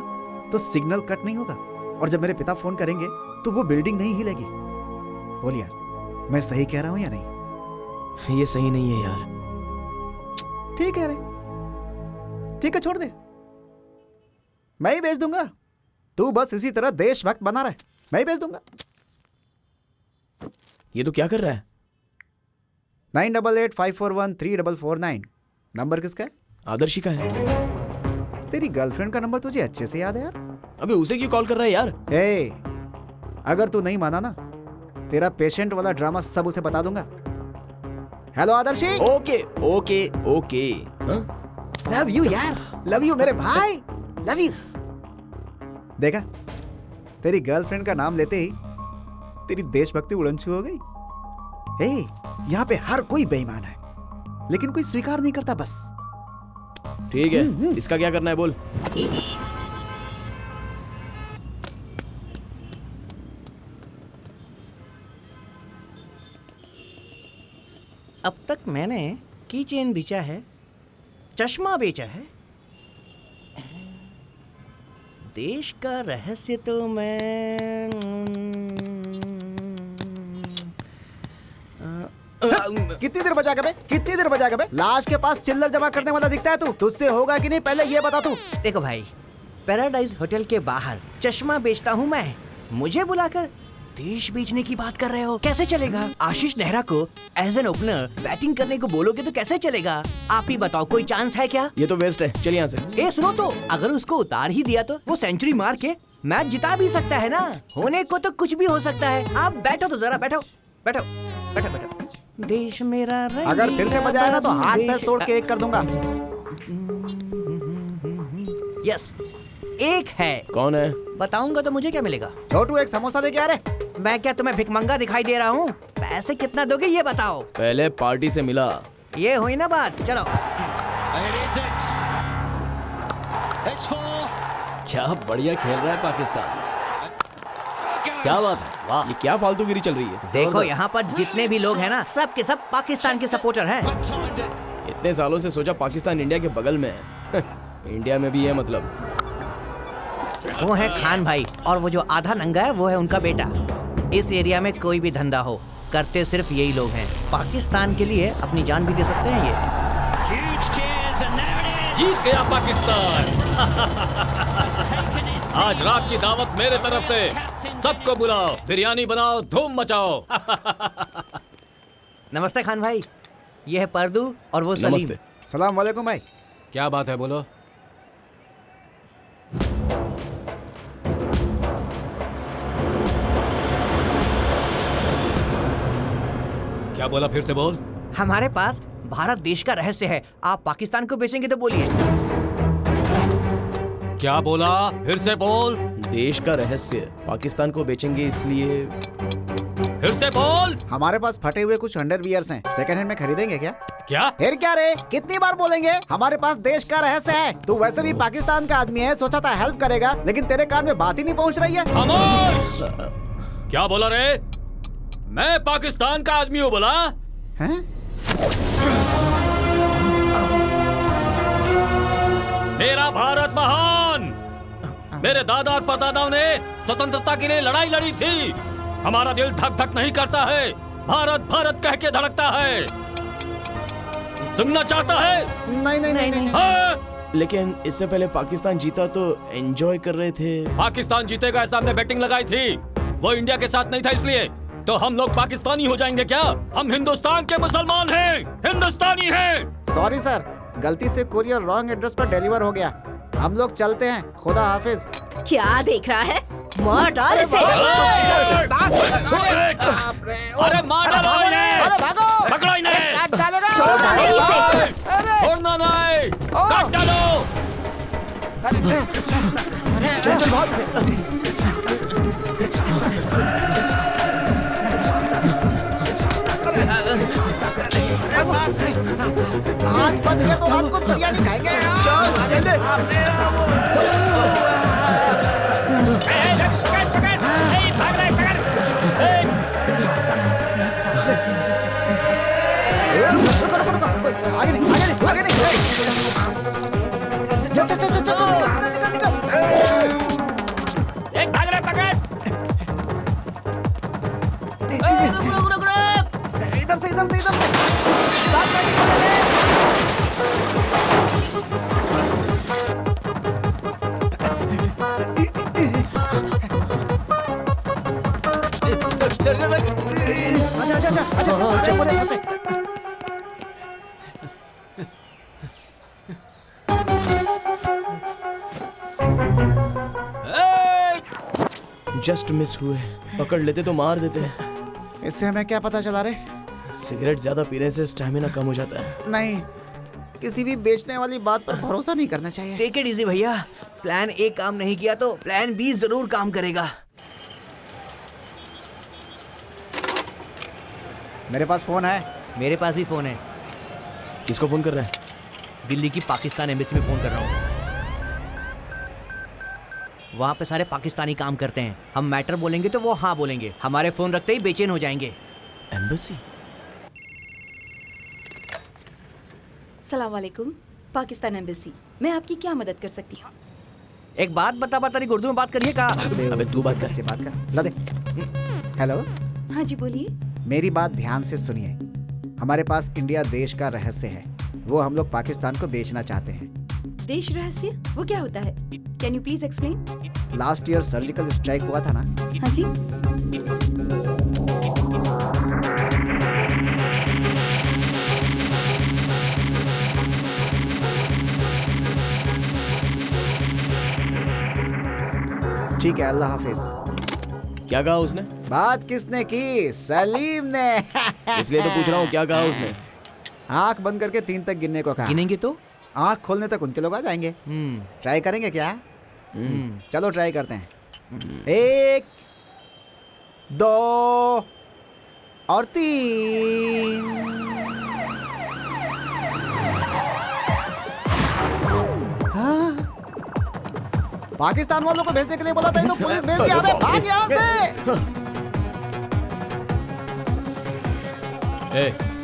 तो सिग्नल कट नहीं होगा, और जब मेरे पिता फोन करेंगे तो वो बिल्डिंग नहीं हिलेगी। बोल यार, मैं सही कह रहा हूं या नहीं?
ये सही नहीं है यार।
ठीक है रे, ठीक है, छोड़ दे, मैं ही बेच दूंगा। तू बस इसी तरह देशभक्त बना रहे, मैं ही बेच दूंगा।
ये तो क्या कर रहा है?
9885413449 नंबर किसका है?
आदर्शी का है।
तेरी गर्लफ्रेंड का नंबर तुझे अच्छे से याद है यार।
अबे उसे क्यों कॉल कर रहा है यार?
ए, अगर तू नहीं माना ना, तेरा पेशेंट वाला ड्रामा सब उसे बता दूंगा। Hello Adarshi.
Okay okay okay.
Love you यार, लव यू मेरे भाई, लव यू। देखा, तेरी गर्लफ्रेंड का नाम लेते ही तेरी देशभक्ति उड़नछू हो गई। ए, यहाँ पे हर कोई बेईमान है, लेकिन कोई स्वीकार नहीं करता बस।
ठीक है, इसका क्या करना है बोल।
अब तक मैंने की चेन बेचा है, चश्मा बेचा है, देश का रहस्य तो मैं
कितनी देर बजाएगा बे? कितनी देर बजाएगा बे? लाश के पास चिल्लर जमा करने वाला दिखता है तू। तुझसे होगा कि नहीं पहले ये बता तू।
देखो भाई, पैराडाइज होटल के बाहर चश्मा बेचता हूँ मैं, मुझे बुलाकर देश बेचने की बात कर रहे हो? कैसे चलेगा? आशीष नेहरा को एज एन ओपनर बैटिंग करने को बोलोगे तो कैसे चलेगा? आप ही बताओ, कोई चांस है क्या?
ये तो वेस्ट है, चल यहाँ से।
ए सुनो तो, अगर उसको उतार ही दिया तो वो सेंचुरी मार के मैच जिता भी सकता है ना। होने को तो कुछ भी हो सकता है। आप बैठो तो जरा, बैठो बैठो बैठो बैठो। देश मेरा
अगर फिर से बजाया ना तो हाथ पैर तोड़ के एक कर दूंगा।
यस, एक है।
कौन है?
बताऊंगा तो मुझे क्या मिलेगा?
छोटू, एक समोसा लेके आ रहे।
मैं क्या तुम्हें भिखमंगा दिखाई दे रहा हूँ? पैसे कितना दोगे ये बताओ।
पहले पार्टी से मिला।
ये हुई ना बात, चलो।
क्या बढ़िया खेल रहा है पाकिस्तान, क्या बात है, वाह।
ये क्या फालतूगिरी चल रही है?
देखो यहाँ पर जितने भी लोग हैं ना, सब के सब पाकिस्तान के सपोर्टर हैं।
इतने सालों से सोचा पाकिस्तान इंडिया के बगल में है। इंडिया में भी है मतलब।
वो है खान भाई, और वो जो आधा नंगा है वो है उनका बेटा। इस एरिया में कोई भी धंधा हो, करते सिर्फ यही लोग हैं। पाकिस्तान के लिए अपनी जान भी दे सकते हैं ये।
जीत गया पाकिस्तान। आज रात की दावत मेरे तरफ से, सबको बुलाओ, बिरयानी बनाओ, धूम मचाओ।
नमस्ते खान भाई, ये है परदू और वो सलीम।
नमस्ते।
सलाम वालेकुम भाई।
क्या बात है, बोलो।
क्या बोला, फिर से बोल।
हमारे पास भारत देश का रहस्य है, आप पाकिस्तान को बेचेंगे तो बोलिए।
क्या बोला, फिर से बोल।
देश का रहस्य, पाकिस्तान को बेचेंगे इसलिए।
फिर से बोल।
हमारे पास फटे हुए कुछ अंडरवियर्स हैं, सेकंड हैंड में खरीदेंगे क्या?
क्या?
फिर क्या रे, कितनी बार बोलेंगे? हमारे पास देश का रहस्य है। तू वैसे भी पाकिस्तान का आदमी है, सोचा था हेल्प करेगा, लेकिन तेरे कान में बात ही नहीं पहुंच रही है।
खामोश! क्या बोला रे? मैं पाकिस्तान का आदमी हूँ बोला?
हैं?
मेरा भारत महान। मेरे दादा और परदादाओं ने स्वतंत्रता के लिए लड़ाई लड़ी थी। हमारा दिल धक धक नहीं करता है, भारत भारत कह के धड़कता है। सुनना चाहता है?
नहीं नहीं नहीं, नहीं।
हाँ?
लेकिन इससे पहले पाकिस्तान जीता तो एंजॉय कर रहे थे।
पाकिस्तान जीतेगा ऐसा हमने बैटिंग लगाई थी। वो इंडिया के साथ नहीं था, इसलिए तो हम लोग पाकिस्तानी हो जाएंगे क्या? हम हिंदुस्तान के मुसलमान हैं, हिंदुस्तानी हैं।
सॉरी सर, गलती से कुरियर रॉन्ग एड्रेस पर डिलीवर हो गया। हम लोग चलते हैं, खुदा हाफिज।
क्या देख रहा है? मार डाल इसे।
अरे मार डालो इन्हें। पकड़ो इन्हें। छोड़ना नहीं, काट डालो।
आज बच गए तो रात को बिरयानी खाएंगे।
एक भाग रहे पकड़।
इधर से इधर से इधर से।
जस्ट मिस हुए, पकड़ लेते तो मार देते।
इससे हमें क्या पता चला रे?
सिगरेट ज्यादा पीने से स्टैमिना कम हो जाता है।
नहीं, किसी भी बेचने वाली बात पर भरोसा नहीं करना चाहिए।
टेक इट इजी भैया, प्लान ए काम नहीं किया तो प्लान बी जरूर काम करेगा।
मेरे पास फोन है।
मेरे पास भी फोन है।
किसको फोन कर रहा है?
दिल्ली की पाकिस्तान एम्बेसी में फोन कर रहा हूँ। वहाँ पे सारे पाकिस्तानी काम करते हैं। हम मैटर बोलेंगे तो वो हाँ बोलेंगे, हमारे फोन रखते ही बेचैन हो जाएंगे।
एम्बेसी?
सलाम वालेकुम, पाकिस्तान एम्बेसी, मैं आपकी क्या मदद कर सकती हूँ?
एक बात बता बता रही, उर्दू में बात करिए।
अबे तू बात कर।
बात कर, ला दे। हेलो।
हाँ जी बोलिए।
मेरी बात ध्यान से सुनिए। हमारे पास इंडिया देश का रहस्य है, वो हम लोग पाकिस्तान को बेचना चाहते हैं।
देश रहस्य? वो क्या होता है? Can you please explain?
Last year surgical strike हुआ था ना?
हाँ जी।
ठीक है, अल्लाह हाफिज।
क्या कहा उसने?
बात किसने की? सलीम ने।
इसलिए तो पूछ रहा हूँ, क्या कहा उसने?
आंख बंद करके 3 तक गिनने को कहा।
गिनेंगे तो?
आंख खोलने तक उनके लोग आ जाएंगे। ट्राई करेंगे क्या? चलो ट्राई करते हैं। 1 2 और 3। हाँ? पाकिस्तान वालों को भेजने के लिए बोला था, तो पुलिस भेज दिया हमें। भाग यहाँ से।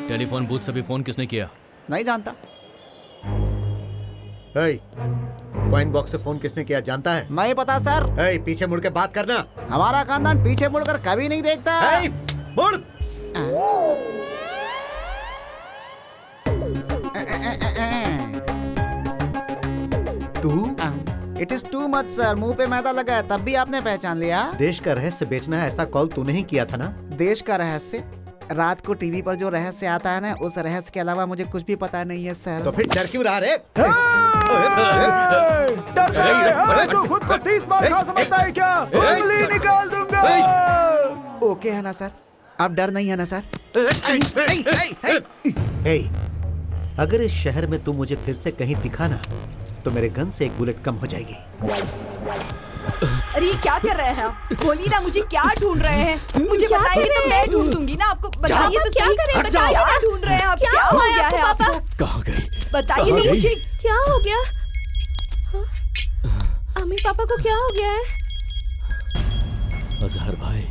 टेलीफोन बूथ से भी फोन किसने किया?
नहीं जानता।
कॉइन बॉक्स से फोन किसने किया जानता है?
नहीं पता सर।
पीछे मुड़ के बात करना।
हमारा खानदान पीछे मुड़कर कभी नहीं देखता।
मुड़। तू?
It is too much sir. मुंह पे मैदा लगा है तब भी आपने पहचान लिया।
देश का रहस्य बेचना है, ऐसा कॉल तूने ही किया था ना?
देश का रहस्य? रात को टीवी पर जो रहस्य आता है ना, उस रहस्य के अलावा मुझे कुछ भी पता नहीं है सर।
तो फिर डर क्यों रहा रे?
तू खुद को 30 बार खा समझता है क्या? उंगली निकाल दूंगा। ओके है ना सर? अब डर नहीं है ना सर?
अगर इस शहर में तू मुझे फिर से कहीं दिखा ना, तो मेरे गन से 1 बुलेट कम हो जाएगी।
अरे ये क्या कर रहे हैं आप? बोलिए ना, मुझे क्या ढूंढ रहे हैं? मुझे बताइए तो मैं ढूंढ दूंगी ना आपको। बताइए तो सही, क्या ढूंढ रहे हैं आप? क्या हो गया है आपको?
कहाँ गई?
बताइए तो मुझे।
क्या हो गया? अम्मी पापा को क्या हो गया है?
अजहर भाई,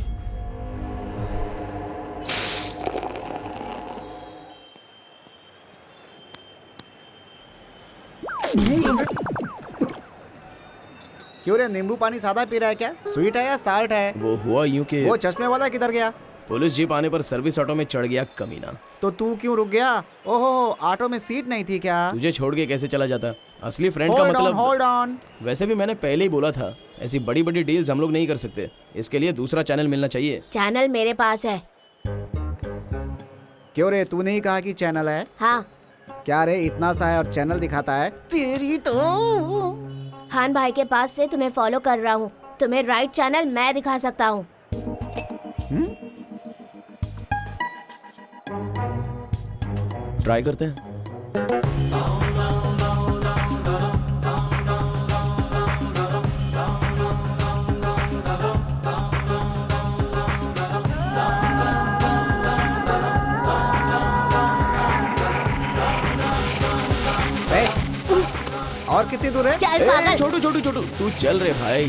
क्यों रे, नींबू पानी सादा पी रहा है क्या? स्वीट है या साल्ट है?
वो हुआ यूं कि
वो चश्मे वाला किधर गया?
पुलिस जीप आने पर सर्विस ऑटो में चढ़ गया कमीना।
तो तू क्यों रुक गया? ओहो, ऑटो में सीट नहीं थी क्या?
तुझे छोड़ के कैसे चला जाता? असली फ्रेंड का मतलब।
Hold on.
वैसे भी मैंने पहले ही बोला था, ऐसी बड़ी बड़ी डील्स हम लोग नहीं कर सकते। इसके लिए दूसरा चैनल मिलना चाहिए।
चैनल मेरे पास है।
क्यों रे, तू नहीं कहा कि चैनल है?
हाँ।
क्या रे, इतना सा है और चैनल दिखाता है? तेरी तो।
खान भाई के पास से तुम्हें फॉलो कर रहा हूँ। तुम्हें राइट चैनल मैं दिखा सकता हूँ।
ट्राई करते हैं।
और कितनी दूर है?
चल पागल।
छोटू छोटू छोटू, तू चल रे भाई।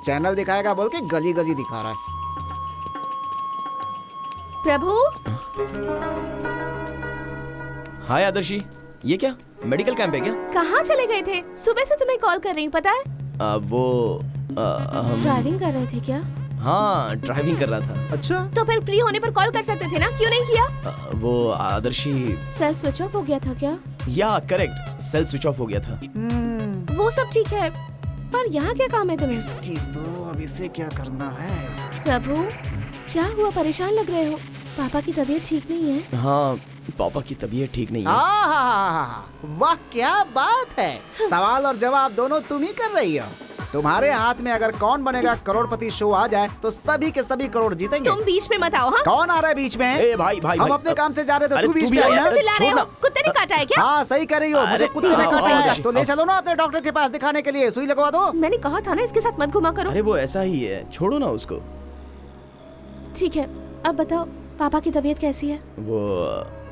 चैनल दिखाएगा बोल के गली गली दिखा रहा है।
प्रभु,
हाय आदर्शी, ये क्या मेडिकल कैंप है क्या?
कहाँ चले गए थे? सुबह से तुम्हें कॉल कर रही हूँ, पता है?
हम
ड्राइविंग कर रहे थे क्या?
हाँ, ड्राइविंग कर रहा था।
अच्छा,
तो फिर फ्री होने पर कॉल कर सकते थे ना, क्यों नहीं किया?
वो आदर्शी,
सेल स्विच ऑफ हो गया था क्या?
या करेक्ट, सेल स्विच ऑफ हो गया था।
वो सब ठीक है, पर यहाँ क्या काम है तुम्हें?
इसकी तो अब इसे क्या करना है?
प्रभु, क्या हुआ? परेशान लग रहे हो। पापा की तबीयत ठीक नहीं है?
हाँ, पापा की तबीयत ठीक नहीं है।
वाह, क्या बात है। सवाल और जवाब दोनों तुम ही कर रही हो। तुम्हारे हाथ में अगर कौन बनेगा करोड़पति शो आ जाए तो सभी के सभी करोड़ जीतेंगे।
तुम बीच में मत आओ। हाँ?
कौन आ रहा है बीच में?
ए भाई भाई,
हम अपने काम से जा रहे थे,
अरे
तू बीच
तू भी
में
आ
आई
यार।
ना?
चिल्ला रहे हो? कुत्ते ने काटा है क्या?
हाँ, सही कर रही हो। मुझे कुत्ते ने काटा है तो ले चलो ना अपने डॉक्टर के पास दिखाने के लिए, सुई लगवा दो।
मैंने कहा था ना इसके साथ मत घुमा करो।
अरे वो ऐसा ही है, छोड़ो ना उसको।
ठीक है, अब बताओ पापा की तबीयत कैसी है?
वो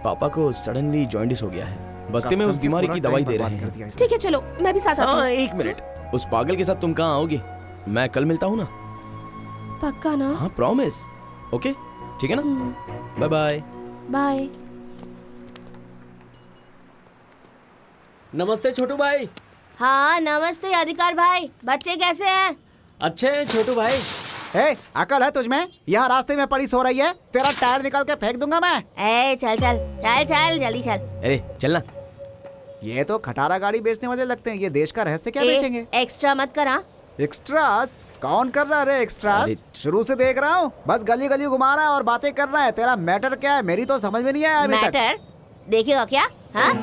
पापा को सडनली जॉइंटिस हो गया है, बस्ती में उस बीमारी की दवाई दे रहे हैं।
ठीक है, चलो मैं भी साथ आती हूँ।
एक मिनट, उस पागल के साथ तुम कहाँ आओगी? मैं कल मिलता हूँ ना।
पक्का ना?
हाँ, प्रॉमिस। ओके, ठीक है ना? Bye bye.
बाय।
नमस्ते छोटू भाई।
हाँ नमस्ते अधिकार भाई, बच्चे कैसे हैं?
अच्छे हैं छोटू भाई।
ए, अकल है तुझमें? यहाँ रास्ते में पड़ी सो रही है, तेरा टायर निकाल के फेंक दूंगा मैं।
ए चल चल चल चल जल्दी चल।
अरे चलना।
ये तो खटारा गाड़ी बेचने वाले लगते हैं, ये देश का रहस्य क्या बेचेंगे?
एक्स्ट्रा मत करा।
एक्स्ट्रास? कौन कर रहा है एक्स्ट्रास? शुरू से देख रहा हूँ, बस गली गली घुमा रहा है और बातें कर रहा है। तेरा मैटर क्या है? मेरी तो समझ में नहीं आया अभी तक।
मैटर देखेगा क्या? हाँ?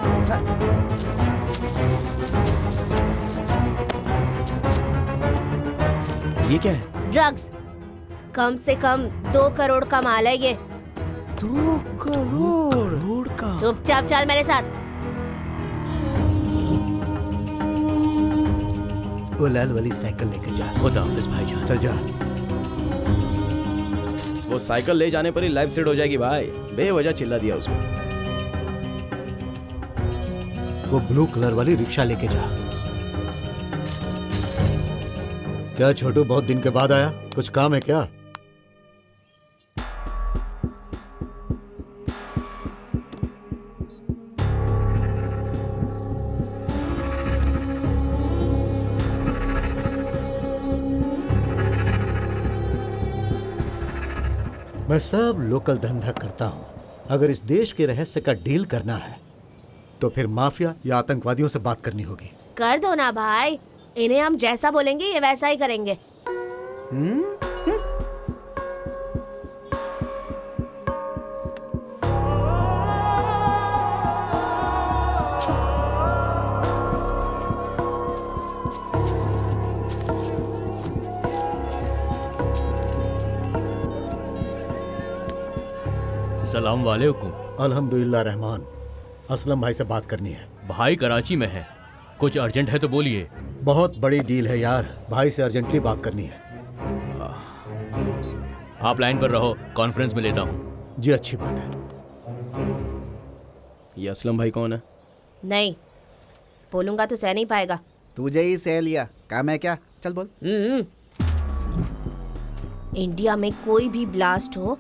ये क्या है?
ड्रग्स। कम से कम 2 करोड़ का माल है ये।
2 करोड़ का?
चुपचाप चल मेरे साथ।
वो लाल वाली साइकिल लेके जा।
खुदा हाफिज भाईजान।
चल जा।
वो साइकिल ले जाने पर ही लाइफ सेट हो जाएगी भाई, बेवजह चिल्ला दिया उसको।
वो ब्लू कलर वाली रिक्शा लेके जा। क्या छोटू, बहुत दिन के बाद आया? कुछ काम है क्या? मैं सब लोकल धंधा करता हूं। अगर इस देश के रहस्य का डील करना है तो फिर माफिया या आतंकवादियों से बात करनी होगी।
कर दो ना भाई, इन्हें हम जैसा बोलेंगे ये वैसा ही करेंगे।
सलाम वालेकुम।
अल्हम्दुलिल्लाह रहमान। असलम भाई से बात करनी है।
भाई कराची में है, कुछ अर्जेंट है तो बोलिए।
बहुत बड़ी डील है यार, भाई से अर्जेंटली बात करनी है।
आप लाइन पर रहो, कॉन्फ्रेंस में लेता हूँ।
जी अच्छी बात है।
ये असलम भाई कौन है?
नहीं बोलूंगा तो सह नहीं पाएगा।
तुझे ही सह लिया। काम है क्या? चल बोल।
इंडिया में कोई भी ब्लास्ट हो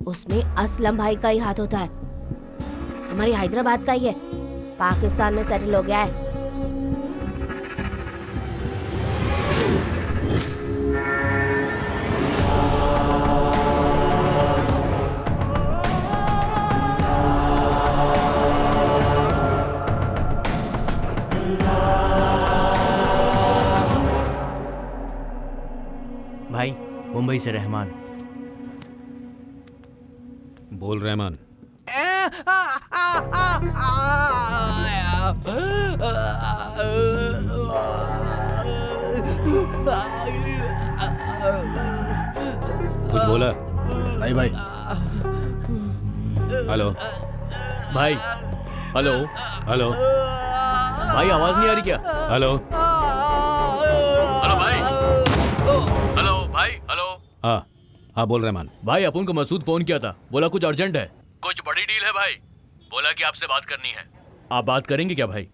उसमें असलम भाई का ही हाथ होता है। हमारी हैदराबाद का ही है, पाकिस्तान में सेटल हो गया है।
भाई मुंबई से रहमान।
बोल रहमान। कुछ बोला?
भाई भाई।
हेलो
भाई। हेलो
हेलो
भाई, आवाज नहीं आ रही क्या?
हेलो
हेलो भाई। हेलो भाई। हेलो।
हाँ हाँ बोल रहमान।
भाई अपन को मसूद फोन किया था, बोला कुछ अर्जेंट है, कुछ बड़ी डील है भाई, बोला कि आपसे बात करनी है। आप बात करेंगे क्या भाई?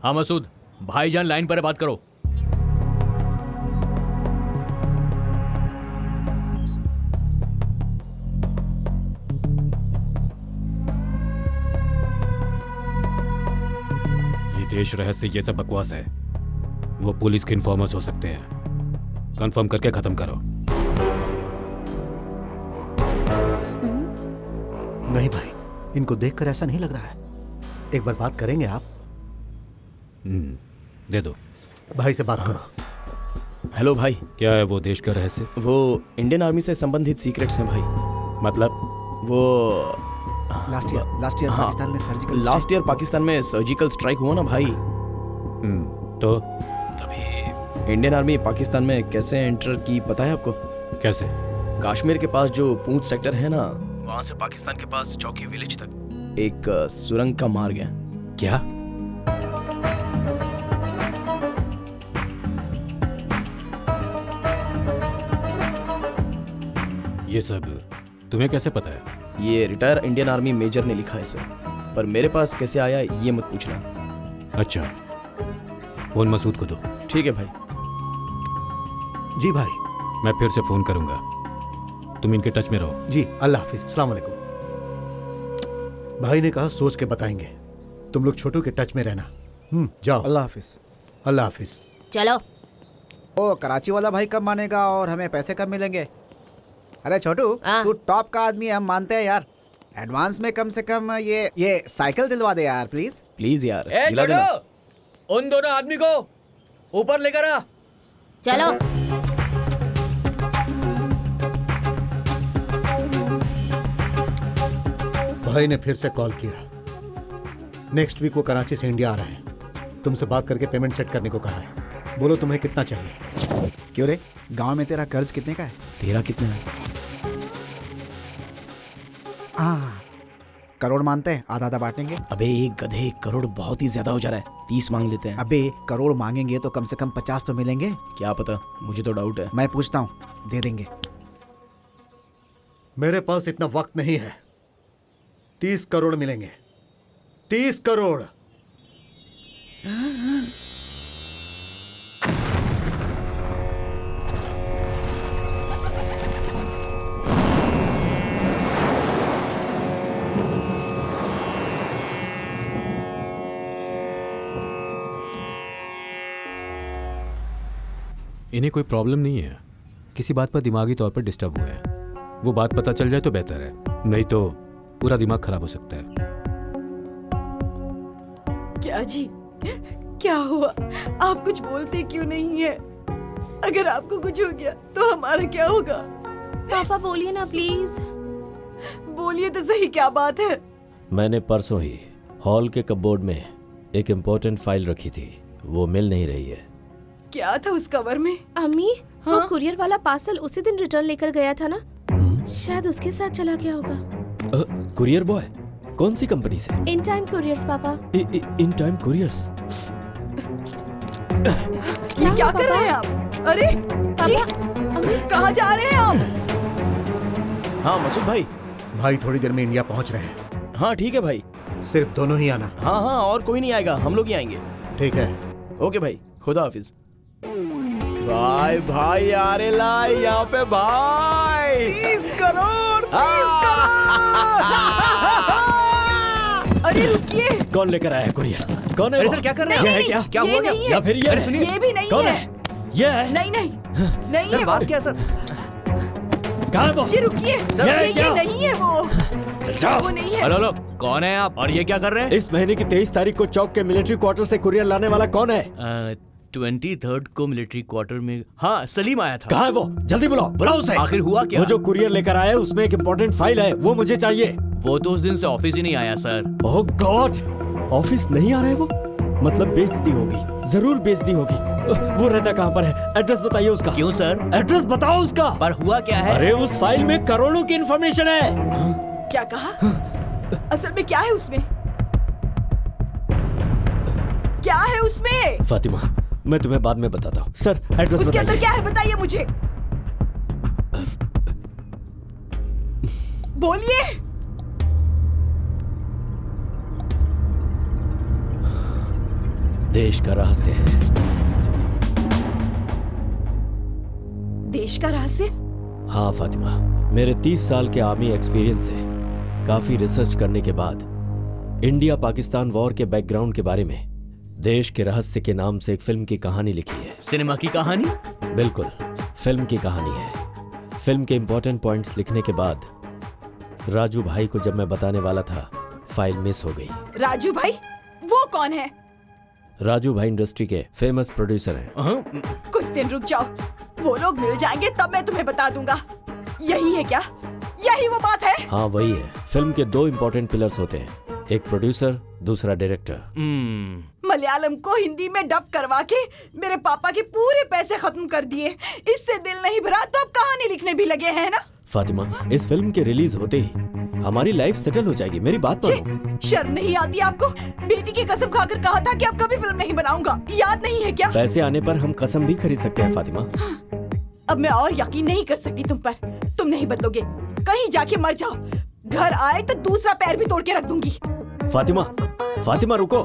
हाँ मसूद, भाईजान लाइन पर है, बात करो।
देश रहस्य ये सब बकवास है। वो पुलिस के इन्फॉर्मर्स हो सकते हैं। कंफर्म करके खत्म करो।
नहीं भाई, इनको देखकर ऐसा नहीं लग रहा है। एक बार बात करेंगे आप?
दे दो।
भाई से बात करो।
हेलो भाई।
क्या है वो देश का रहस्य?
वो इंडियन आर्मी से संबंधित सीक्रेट्स हैं भाई।
मतलब?
वो
लास्ट ईयर पाकिस्तान में सर्जिकल
लास्ट ईयर पाकिस्तान में सर्जिकल स्ट्राइक हुआ ना भाई।
तो
तभी इंडियन आर्मी पाकिस्तान में कैसे एंटर की पता है आपको?
कैसे?
कश्मीर के पास जो पूंछ सेक्टर है ना, वहां से पाकिस्तान के पास चौकी विलेज तक एक सुरंग का मार्ग है।
क्या? ये सब तुम्हें कैसे पता है?
ये रिटायर इंडियन आर्मी मेजर ने लिखा है सर, पर मेरे पास कैसे आया ये मत पूछना।
अच्छा, फोन मसूद को दो।
ठीक है भाई।
जी भाई।
मैं फिर से फोन करूंगा, तुम इनके टच में रहो।
जी, अल्लाह हाफिज। अस्सलाम वालेकुम। भाई ने कहा सोच के बताएंगे। तुम लोग छोटू के टच में रहना। जाओ।
अल्लाह हाफिज।
अल्लाह हाफिज।
चलो।
ओ, कराची वाला भाई कब मानेगा और हमें पैसे कब मिलेंगे? अरे छोटू, तू टॉप का आदमी है, हम मानते हैं यार। एडवांस में कम से कम ये साइकिल दिलवा दे यार, प्लीज।
प्लीज यार।
उन दोनों आदमी को ऊपर लेकर आ।
चलो।
भाई ने फिर से कॉल किया। नेक्स्ट वीक वो कराची से इंडिया आ रहे हैं। तुमसे बात करके पेमेंट सेट करने को कहा है। बोलो तुम्हें कितना चाहिए?
क्यों रे, गांव में तेरा कर्ज कितने का है?
तेरा कितना है?
करोड़ मानते हैं, आधा आधा बांटेंगे।
अबे एक गधे, करोड़ बहुत ही ज्यादा हो जा रहा है। 30 मांग लेते हैं।
अबे करोड़ मांगेंगे तो कम से कम 50 तो मिलेंगे।
क्या पता, मुझे तो डाउट है।
मैं पूछता हूँ, दे देंगे?
मेरे पास इतना वक्त नहीं है। 30 करोड़ मिलेंगे। 30 करोड़।
इन्हें कोई प्रॉब्लम नहीं है, किसी बात पर दिमागी तौर पर डिस्टर्ब हुए हैं। वो बात पता चल जाए तो बेहतर है, नहीं तो पूरा दिमाग खराब हो सकता है।
क्या जी, क्या हुआ? आप कुछ बोलते क्यों नहीं है? अगर आपको कुछ हो गया तो हमारा क्या होगा?
पापा बोलिए ना प्लीज।
बोलिए तो सही, क्या बात है?
मैंने परसों ही हॉल के कपबोर्ड में एक इम्पोर्टेंट फाइल रखी थी, वो मिल नहीं रही है।
क्या था उस कवर में?
अम्मी, वो कुरियर वाला पार्सल उसी दिन रिटर्न लेकर गया था ना, शायद उसके साथ चला गया होगा।
Courier boy? कौन सी कंपनी से?
इन टाइम कुरियर्स पापा।
In time couriers?
ये क्या कर रहे हैं आप? अरे जी, कहाँ जा रहे हैं आप?
हाँ मसूद भाई।
भाई थोड़ी देर में इंडिया पहुंच रहे हैं।
हाँ ठीक है भाई।
सिर्फ दोनों ही आना।
हाँ हाँ, और कोई नहीं आएगा, हम लोग ही आएंगे।
ठीक है।
ओके भाई, खुदा हाफिज। भाई भाई आ रहे लाई यहाँ पे भाई।
30 करोड़। 30 करोड़। अरे रुकिए।
कौन लेकर आया कुरियर? कौन है?
अरे सर क्या कर रहे हैं?
ये है क्या?
क्या हुआ?
या फिर ये?
ये भी नहीं
कौन
है।
ये है?
नहीं नहीं नहीं
सर
है
बात
वो।
क्या सर?
कहाँ है वो?
जी रुकिए, ये नहीं है वो। वो नहीं है।
हेलो कौन है आप और ये क्या कर रहे हैं?
इस महीने की 23 तारीख को चौक के मिलिट्री क्वार्टर से कुरियर लाने वाला कौन है?
23 को मिलिट्री क्वार्टर में। हाँ सलीम आया था।
कहाँ है वो? जल्दी बुलाओ उसे।
आखिर हुआ क्या?
वो जो कुरियर लेकर आया है उसमें एक इम्पोर्टेंट फाइल है, वो मुझे चाहिए।
वो तो उस दिन से ऑफिस ही नहीं आया सर।
ओह गॉड, ऑफिस नहीं आ रहा है वो? मतलब बेच दी होगी, जरूर बेच दी होगी। वो रहता कहाँ पर है? एड्रेस बताइए उसका।
क्यों सर?
एड्रेस बताओ उसका।
पर हुआ क्या है?
अरे उस फाइल में करोड़ों की इंफॉर्मेशन है।
क्या कहा? असल में क्या है उसमें? क्या है उसमें?
फातिमा, मैं तुम्हें बाद में बताता हूँ। सर एड्रेस
उसके अंदर
बताइए।
क्या है बताइए मुझे। बोलिए।
देश का रहस्य है।
देश का रहस्य?
हाँ फातिमा, मेरे 30 साल के आर्मी एक्सपीरियंस से काफी रिसर्च करने के बाद इंडिया पाकिस्तान वॉर के बैकग्राउंड के बारे में देश के रहस्य के नाम से एक फिल्म की कहानी लिखी है।
सिनेमा की कहानी?
बिल्कुल, फिल्म की कहानी है। फिल्म के इंपॉर्टेंट पॉइंट्स लिखने के बाद राजू भाई को जब मैं बताने वाला था, फाइल मिस हो गई।
राजू भाई? वो कौन है?
राजू भाई इंडस्ट्री के फेमस प्रोड्यूसर हैं।
कुछ दिन रुक जाओ, वो लोग मिल जाएंगे तब मैं तुम्हें बता दूंगा। यही है क्या? यही वो बात है?
हाँ वही है। फिल्म के 2 इम्पोर्टेंट पिलर्स होते हैं, एक प्रोड्यूसर, दूसरा डायरेक्टर।
मलयालम को हिंदी में डब करवा के मेरे पापा के पूरे पैसे खत्म कर दिए। इससे दिल नहीं भरा तो अब कहानी लिखने भी लगे हैं ना?
फातिमा, इस फिल्म के रिलीज होते ही हमारी लाइफ सेटल हो जाएगी। मेरी बात मानो।
शर्म नहीं आती आपको? बेटी की कसम खाकर कहा था कि अब कभी फिल्म नहीं बनाऊंगा, याद नहीं है क्या?
पैसे आने पर हम कसम भी खरीद सकते हैं फातिमा।
अब मैं और यकीन नहीं कर सकती तुम पर। तुम नहीं बदलोगे, कहीं जाके मर जाओ। घर आए तो दूसरा पैर भी तोड़ के रख दूंगी।
फातिमा, फातिमा रुको।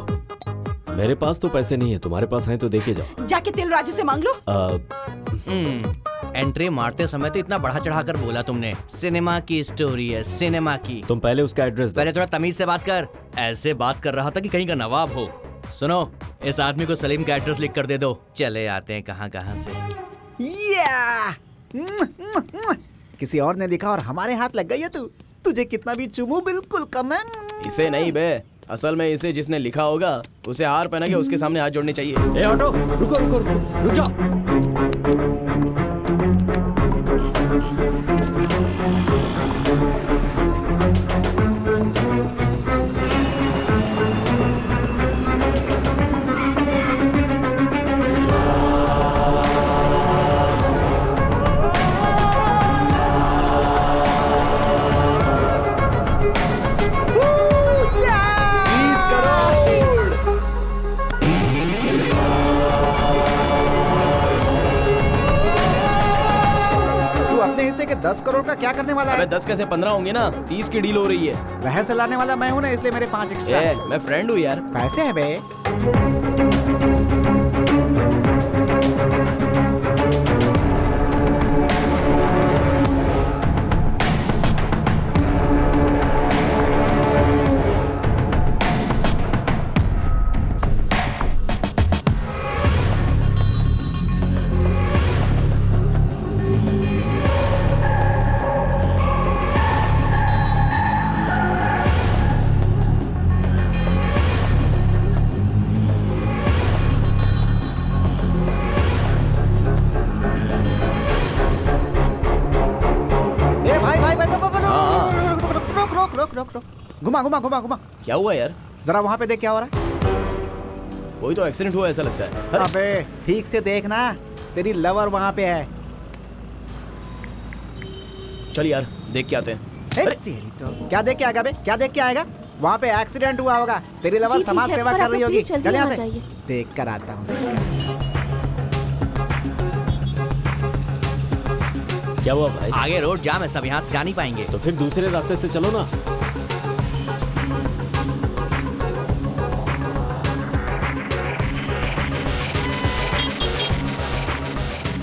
मेरे पास तो पैसे नहीं है, तुम्हारे पास हैं तो देके जाओ।
जाके तिल राजू से मांग लो।
एंट्री मारते समय तो इतना बढ़ा चढ़ा कर बोला तुमने। सिनेमा की स्टोरी है, सिनेमा की।
तुम पहले उसका एड्रेस दो।
पहले थोड़ा तमीज से बात कर। ऐसे बात कर रहा था कि कहीं का नवाब हो। सुनो, इस आदमी को सलीम का एड्रेस लिख कर दे दो। चले आते हैं कहाँ कहाँ से।
किसी और ने लिखा और हमारे हाथ लग गई है तू। तुझे कितना भी चुमू बिल्कुल कम है।
इसे नहीं बे, असल में इसे जिसने लिखा होगा उसे हार पहना के उसके सामने हाथ जोड़ने चाहिए।
ए ऑटो, रुको रुको रुको, रुक जाओ।
तू अपने हिस्से के 10 करोड़ का क्या करने वाला है?
अबे 10 कैसे 15 होंगे ना, 30 की डील हो रही है।
वह से लाने वाला मैं हूँ ना, इसलिए मेरे 5 एक्स्ट्रा।
मैं फ्रेंड हूँ यार।
पैसे है बे। घुमा घुमा घुमा घुमा।
क्या हुआ यार?
जरा वहाँ पे देख क्या हो रहा है।
कोई तो एक्सीडेंट हुआ ऐसा लगता है।
अबे ठीक से देखना, तेरी लवर वहाँ पे है।
चल यार देख के आते हैं।
तेरी तो क्या देख के आएगा बे? क्या देख के आएगा? वहाँ पे एक्सीडेंट हुआ होगा, तेरी लवर समाज सेवा कर रही होगी। चल यहाँ से देख कर आता हूँ।
क्या हुआ भाई?
आगे रोड जाम है, सब यहाँ से जा नहीं पाएंगे।
तो फिर दूसरे रास्ते से चलो ना।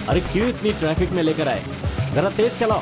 अरे क्यों इतनी ट्रैफिक में लेकर आए? जरा तेज चलाओ।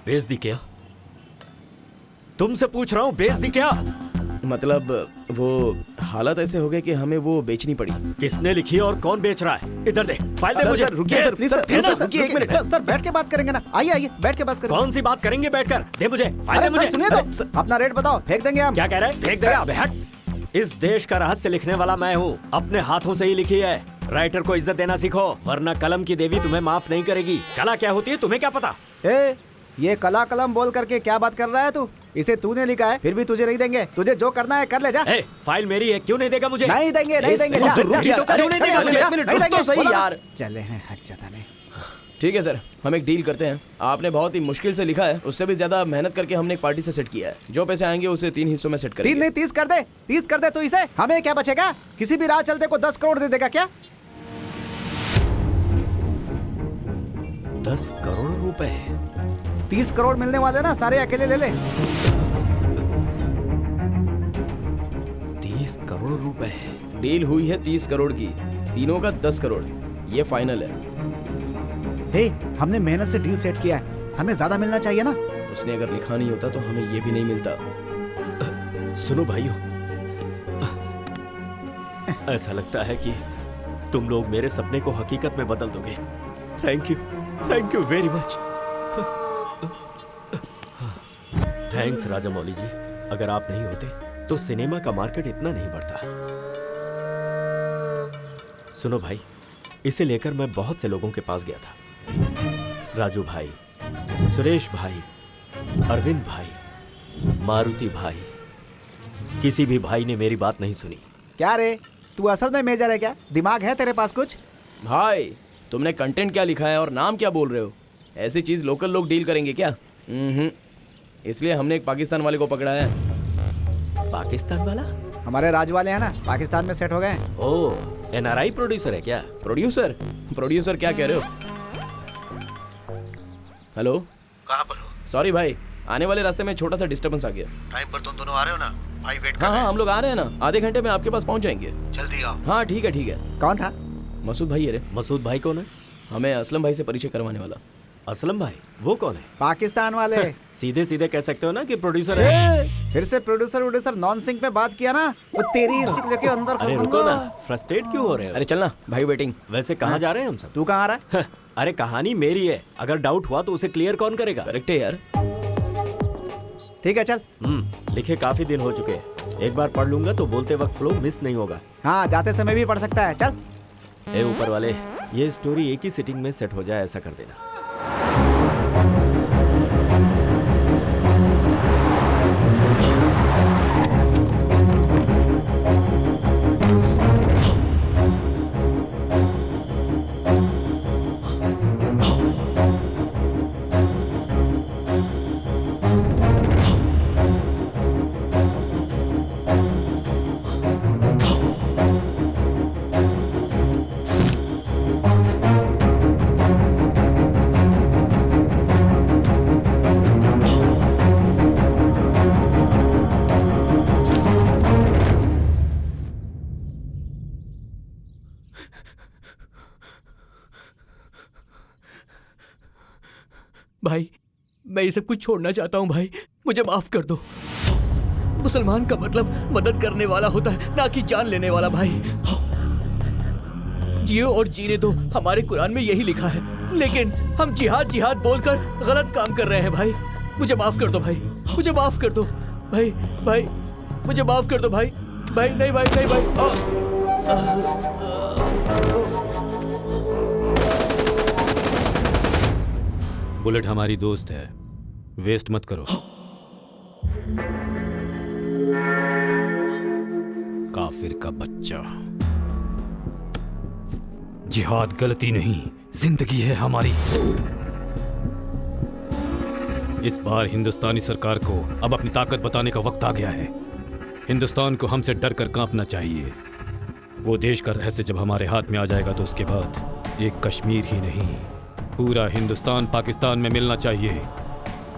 बेच दी क्या? तुमसे पूछ रहा हूं, बेच दी क्या?
मतलब वो हालत ऐसे हो गए कि हमें वो बेचनी पड़ी।
किसने लिखी और कौन बेच रहा है? इधर दे, फाइल दे मुझे।
रुकिए सर, प्लीज सर, रुकिए एक मिनट।
सर बैठ के बात करेंगे ना, आइए आइए बैठ के बात करेंगे।
कौन सी बात करेंगे बैठकर? दे मुझे फाइल, दे
अरे
मुझे।
सर सुनिए तो, अपना रेट बताओ, फेंक देंगे हम।
क्या कह रहे हैं? फेंक देगा? अबे हट। इस देश का रहस्य लिखने वाला मैं हूँ, अपने हाथों से ही लिखी है। राइटर को इज्जत देना सीखो, वरना कलम की देवी तुम्हें माफ नहीं करेगी। कला क्या होती है तुम्हें क्या पता?
ये कला कलम बोल करके क्या बात कर रहा है तू? इसे तूने लिखा है, फिर भी तुझे नहीं देंगे। तुझे जो करना है कर ले जा।
फाइल मेरी है, क्यों नहीं देगा मुझे?
नहीं देंगे, नहीं देंगे। जा,
क्यों नहीं देगा मुझे?
एक मिनट रुक तो सही यार।
चले हैं हक जताने।
ठीक है सर, हम एक डील करते हैं। आपने बहुत ही मुश्किल से लिखा है, उससे भी ज्यादा मेहनत करके हमने एक पार्टी से सेट किया है। जो पैसे आएंगे उसे 3 हिस्सों में सेट करेंगे।
3 नहीं 30 कर दे, 30 कर दे। तो इसे हमें क्या बचेगा? किसी भी राह चलते को 10 करोड़ दे देगा क्या?
10 करोड़ रुपए?
30 करोड़ मिलने वाले ना, सारे अकेले ले ले।
30 करोड़ रुपए?
डील हुई है 30 करोड़ की, तीनों का 10 करोड़, ये फाइनल है।
हे, हमने मेहनत से डील सेट किया है, हमें ज्यादा मिलना चाहिए ना।
उसने अगर लिखा नहीं होता तो हमें ये भी नहीं मिलता।
सुनो भाइयों, ऐसा लगता है कि तुम लोग मेरे सपने को हकीकत में बदल दोगे। Thank you very much. Thanks Rajamouli ji, अगर आप नहीं होते तो सिनेमा का मार्केट इतना नहीं बढ़ता। सुनो भाई, इसे लेकर मैं बहुत से लोगों के पास गया था। राजू भाई, सुरेश भाई, अरविंद भाई, मारुति भाई, किसी भी भाई ने मेरी बात नहीं सुनी।
क्या रे, तू असल में मेजर है क्या? दिमाग है तेरे पास कुछ?
भाई तुमने कंटेंट क्या लिखा है और नाम क्या बोल रहे हो? ऐसी चीज लोकल लोग डील करेंगे क्या? इसलिए हमने एक पाकिस्तान वाले को पकड़ा है।
पाकिस्तान वाला?
हमारे राज वाले हैं ना, पाकिस्तान में सेट हो गए।
ओह, NRI प्रोड्यूसर है क्या?
प्रोड्यूसर क्या कह रहे हो? हेलो,
कहाँ पर हो?
सॉरी भाई, आने वाले रास्ते में छोटा सा डिस्टर्बेंस आ गया।
टाइम पर तुम दोनों आ रहे हो ना? भाई वेट कर रहे
हाँ
हैं।
हम लोग आ रहे हैं ना, आधे घंटे में आपके पास पहुंच जाएंगे।
जल्दी आओ।
हाँ ठीक है।
कौन था?
मसूद भाई है रे।
मसूद भाई कौन है?
हमें असलम भाई से परिचय करवाने वाला।
असलम भाई वो कौन है?
पाकिस्तान वाले।
सीधे सीधे कह सकते हो ना कि प्रोड्यूसर है।
फिर से प्रोड्यूसर नॉन सिंक में बात किया ना, वो तेरी स्टिक लेके अंदर कर
अरे
दूंगा।
रुको ना, फ्रस्ट्रेट क्यों हो रहे हो?
अरे चलना भाई, वेटिंग।
वैसे कहाँ जा रहे हैं हम सब?
तू कहाँ आ रहा है?
अरे कहानी मेरी है, अगर डाउट हुआ तो उसे क्लियर कौन करेगा?
करेक्ट है यार।
ठीक है चल।
लिखे काफी दिन हो चुके हैं, एक बार पढ़ लूंगा तो बोलते वक्त फ्लो मिस नहीं होगा।
हाँ, जाते समय भी पढ़ सकता है। चल।
ए ऊपर वाले, ये स्टोरी एक ही सिटिंग में सेट हो जाए ऐसा कर देना।
भाई मैं ये सब कुछ छोड़ना चाहता हूँ भाई, मुझे माफ कर दो। मुसलमान का मतलब मदद करने वाला होता है, ना कि जान लेने वाला। भाई जियो और जीने दो, हमारे कुरान में यही लिखा है, लेकिन हम जिहाद जिहाद बोलकर गलत काम कर रहे हैं। भाई मुझे माफ कर दो, भाई मुझे माफ कर दो, भाई भाई मुझे माफ कर दो भाई। भाई नहीं भाई, नहीं भाई।
बुलेट हमारी दोस्त है, वेस्ट मत करो। काफिर का बच्चा। जिहाद गलती नहीं, जिंदगी है हमारी। इस बार हिंदुस्तानी सरकार को अब अपनी ताकत बताने का वक्त आ गया है। हिंदुस्तान को हमसे डर कर कांपना चाहिए। वो देश का रहस्य जब हमारे हाथ में आ जाएगा तो उसके बाद एक कश्मीर ही नहीं, पूरा हिंदुस्तान पाकिस्तान में मिलना चाहिए।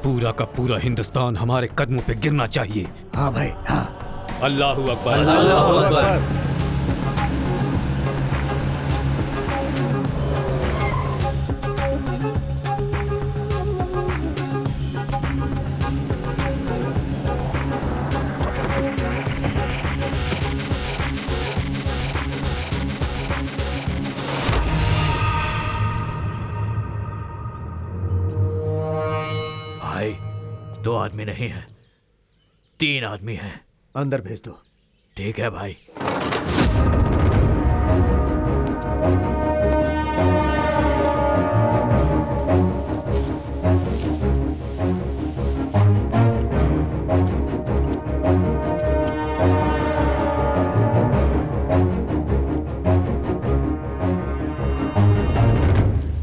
पूरा का पूरा हिंदुस्तान हमारे कदमों पे गिरना चाहिए।
हाँ भाई, हाँ।
अल्लाहू अकबर,
अल्लाहू अकबर।
आदमी नहीं है, 3 आदमी हैं।
अंदर भेज दो।
ठीक है भाई।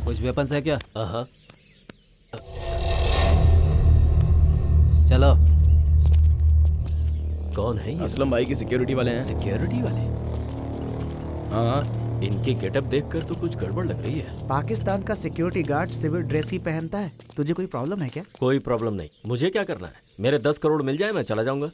कुछ वेपन्स है क्या?
हाँ।
चलो।
कौन है ये?
असलम भाई की सिक्योरिटी वाले हैं।
सिक्योरिटी वाले?
हाँ।
इनकी गेटअप देखकर तो कुछ गड़बड़ लग रही है।
पाकिस्तान का सिक्योरिटी गार्ड सिविल ड्रेस ही पहनता है। तुझे कोई प्रॉब्लम है क्या?
कोई प्रॉब्लम नहीं। मुझे क्या करना है? मेरे 10 करोड़ मिल जाए मैं चला जाऊंगा।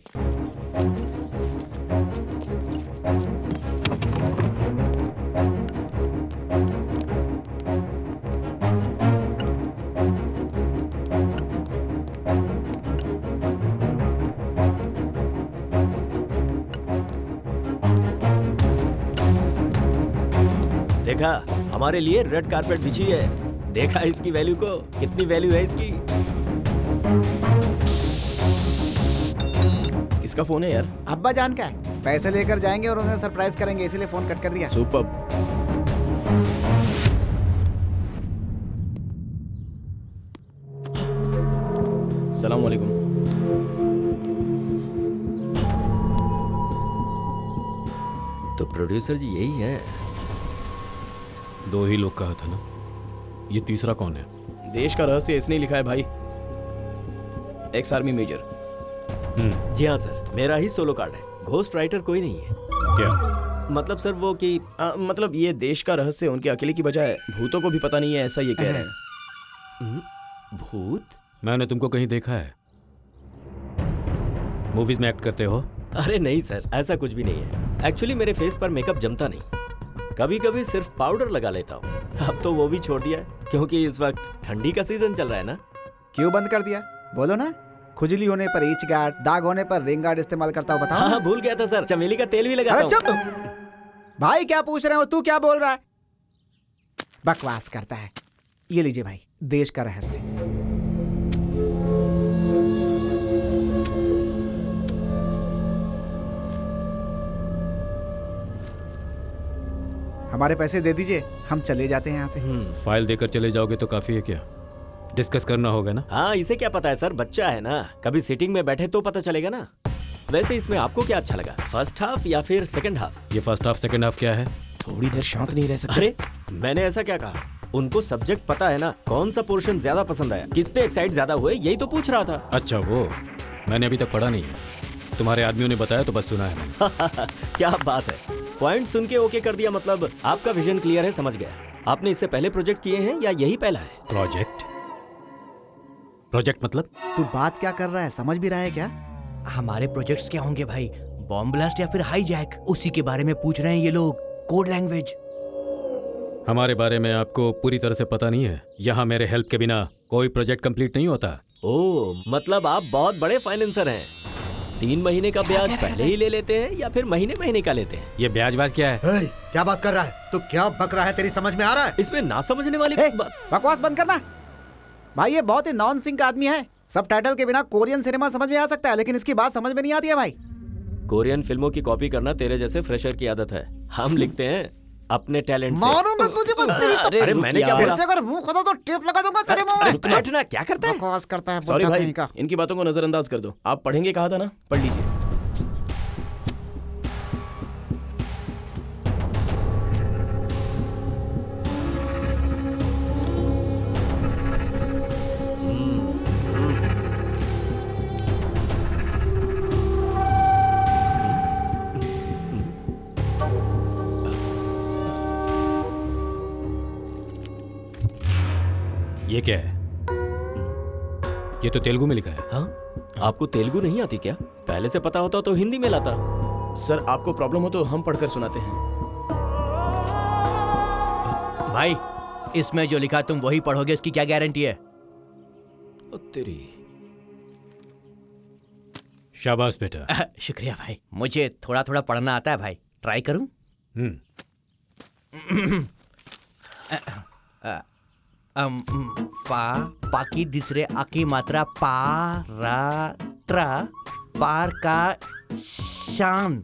देखा, हमारे लिए रेड कारपेट बिछी है। देखा इसकी वैल्यू को, कितनी वैल्यू है इसकी।
किसका फोन है यार?
अब्बा जान का है। पैसे लेकर जाएंगे और उन्हें सरप्राइज करेंगे, इसीलिए फोन कट कर दिया।
सुपर। सलाम वालेकुम।
तो प्रोड्यूसर जी यही है।
2 ही लोग कहा था ना, ये तीसरा कौन है?
देश का रहस्य इसने लिखा है भाई, एक्स आर्मी मेजर।
जी हाँ सर, मेरा ही सोलो कार्ड है। घोस्ट राइटर कोई नहीं है।
क्या
मतलब सर वो कि
मतलब ये देश का रहस्य उनके अकेले की बजाय भूतों को भी पता नहीं है, ऐसा ये कह रहे हैं।
भूत?
मैंने तुमको कहीं देखा है? मूवीज में एक्ट करते हो?
अरे नहीं सर, ऐसा कुछ भी नहीं है। एक्चुअली मेरे फेस पर मेकअप जमता नहीं, कभी कभी सिर्फ पाउडर लगा लेता हूँ। अब तो वो भी छोड़ दिया है, क्योंकि इस वक्त ठंडी का सीजन चल रहा है ना।
क्यों बंद कर दिया? बोलो ना। खुजली होने पर ईच गार्ड, दाग होने पर रिंग गार्ड इस्तेमाल करता हूँ। बताओ।
हाँ, भूल गया था सर, चमेली का तेल भी लगाता हूँ।
चुप भाई, क्या पूछ रहे हो? तू क्या बोल रहा है? बकवास करता है। ये लीजिए भाई, देश का रहस्य। हमारे पैसे दे दीजिए, हम चले जाते हैं यहाँ से।
फाइल देकर चले जाओगे तो काफी है क्या? डिस्कस करना होगा ना।
हाँ, इसे क्या पता है सर, बच्चा है ना। कभी सीटिंग में बैठे तो पता चलेगा ना। वैसे इसमें आपको क्या अच्छा लगा, फर्स्ट हाफ या फिर सेकंड हाफ?
ये फर्स्ट हाफ सेकंड हाफ क्या है?
थोड़ी देर शांत नहीं रह सकते?
अरे मैंने ऐसा क्या कहा? उनको सब्जेक्ट पता है ना, कौन सा पोर्शन ज्यादा पसंद आया, किस पे एक्साइट ज्यादा हुए, यही तो पूछ रहा था।
अच्छा, वो मैंने अभी तक पढ़ा नहीं है। तुम्हारे आदमियों ने बताया तो बस सुना है मैंने।
क्या बात है, पॉइंट सुन के ओके कर दिया। मतलब आपका विजन क्लियर है, समझ गया। आपने इससे पहले प्रोजेक्ट किए हैं या यही पहला है?
प्रोजेक्ट मतलब?
तू बात क्या कर रहा है, समझ भी रहा है क्या?
हमारे प्रोजेक्ट्स क्या होंगे भाई? बॉम्ब ब्लास्ट या फिर हाईजैक? उसी के बारे में पूछ रहे हैं ये लोग। Code language.
हमारे बारे में आपको पूरी तरह से पता नहीं है। यहाँ मेरे हेल्प के बिना कोई प्रोजेक्ट कंप्लीट नहीं होता।
ओह, मतलब आप बहुत बड़े फाइनेंसर हैं। 3 महीने का ब्याज पहले ही ले लेते हैं या फिर महीने महीने का लेते हैं?
ये ब्याज क्या है?
क्या बात कर रहा है? तो क्या बक रहा है? तेरी समझ में आ रहा है?
इसमें ना समझने वाली
बकवास बंद करना भाई। ये बहुत ही नॉन सिंक आदमी है। सब टाइटल के बिना कोरियन सिनेमा समझ में आ सकता है, लेकिन इसकी बात समझ में नहीं आती है भाई।
कोरियन फिल्मों की कॉपी करना तेरे जैसे फ्रेशर की आदत है। हम लिखते हैं अपने टैलेंट से।
मारो मैं तुझे बस तेरी तो।
अरे मैंने क्या बोला?
अगर मुंह खोदा तो टेप लगा दूंगा तेरे मुंह में।
बैठना, क्या करता है?
बकवास करता है।
सॉरी भाई, इनकी बातों को नजरअंदाज कर दो। आप पढ़ेंगे कहा था ना, पढ़ लीजिए।
ये क्या है? ये तो तेलुगु में लिखा है।
हाँ, आपको तेलुगु नहीं आती क्या? पहले से पता होता तो हिंदी में लाता।
सर, आपको प्रॉब्लम हो तो हम पढ़कर सुनाते हैं।
भाई, इसमें जो लिखा तुम वही पढ़ोगे, इसकी क्या गारंटी है?
तेरी
शाबाश बेटा।
शुक्रिया भाई, मुझे थोड़ा थोड़ा पढ़ना आता है भाई। ट्राई करूं? पा की दूसरे आकी मात्रा पा रा ट्रा पार का शान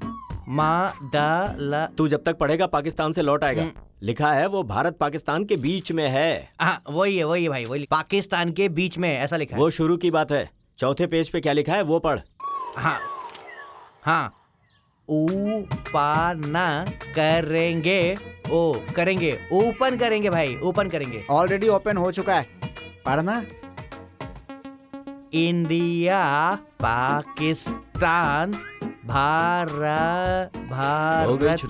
मा दा ला।
तू जब तक पढ़ेगा पाकिस्तान से लौट आएगा। लिखा है वो भारत पाकिस्तान के बीच में है।
हाँ वही है भाई, वही पाकिस्तान के बीच में ऐसा लिखा है।
वो शुरू की बात है। चौथे पेज पे क्या लिखा है वो पढ़।
हाँ ऊपाना करेंगे, ओ करेंगे, ओपन करेंगे भाई, ओपन करेंगे।
ऑलरेडी ओपन हो चुका है, पढ़ना।
इंडिया पाकिस्तान भारत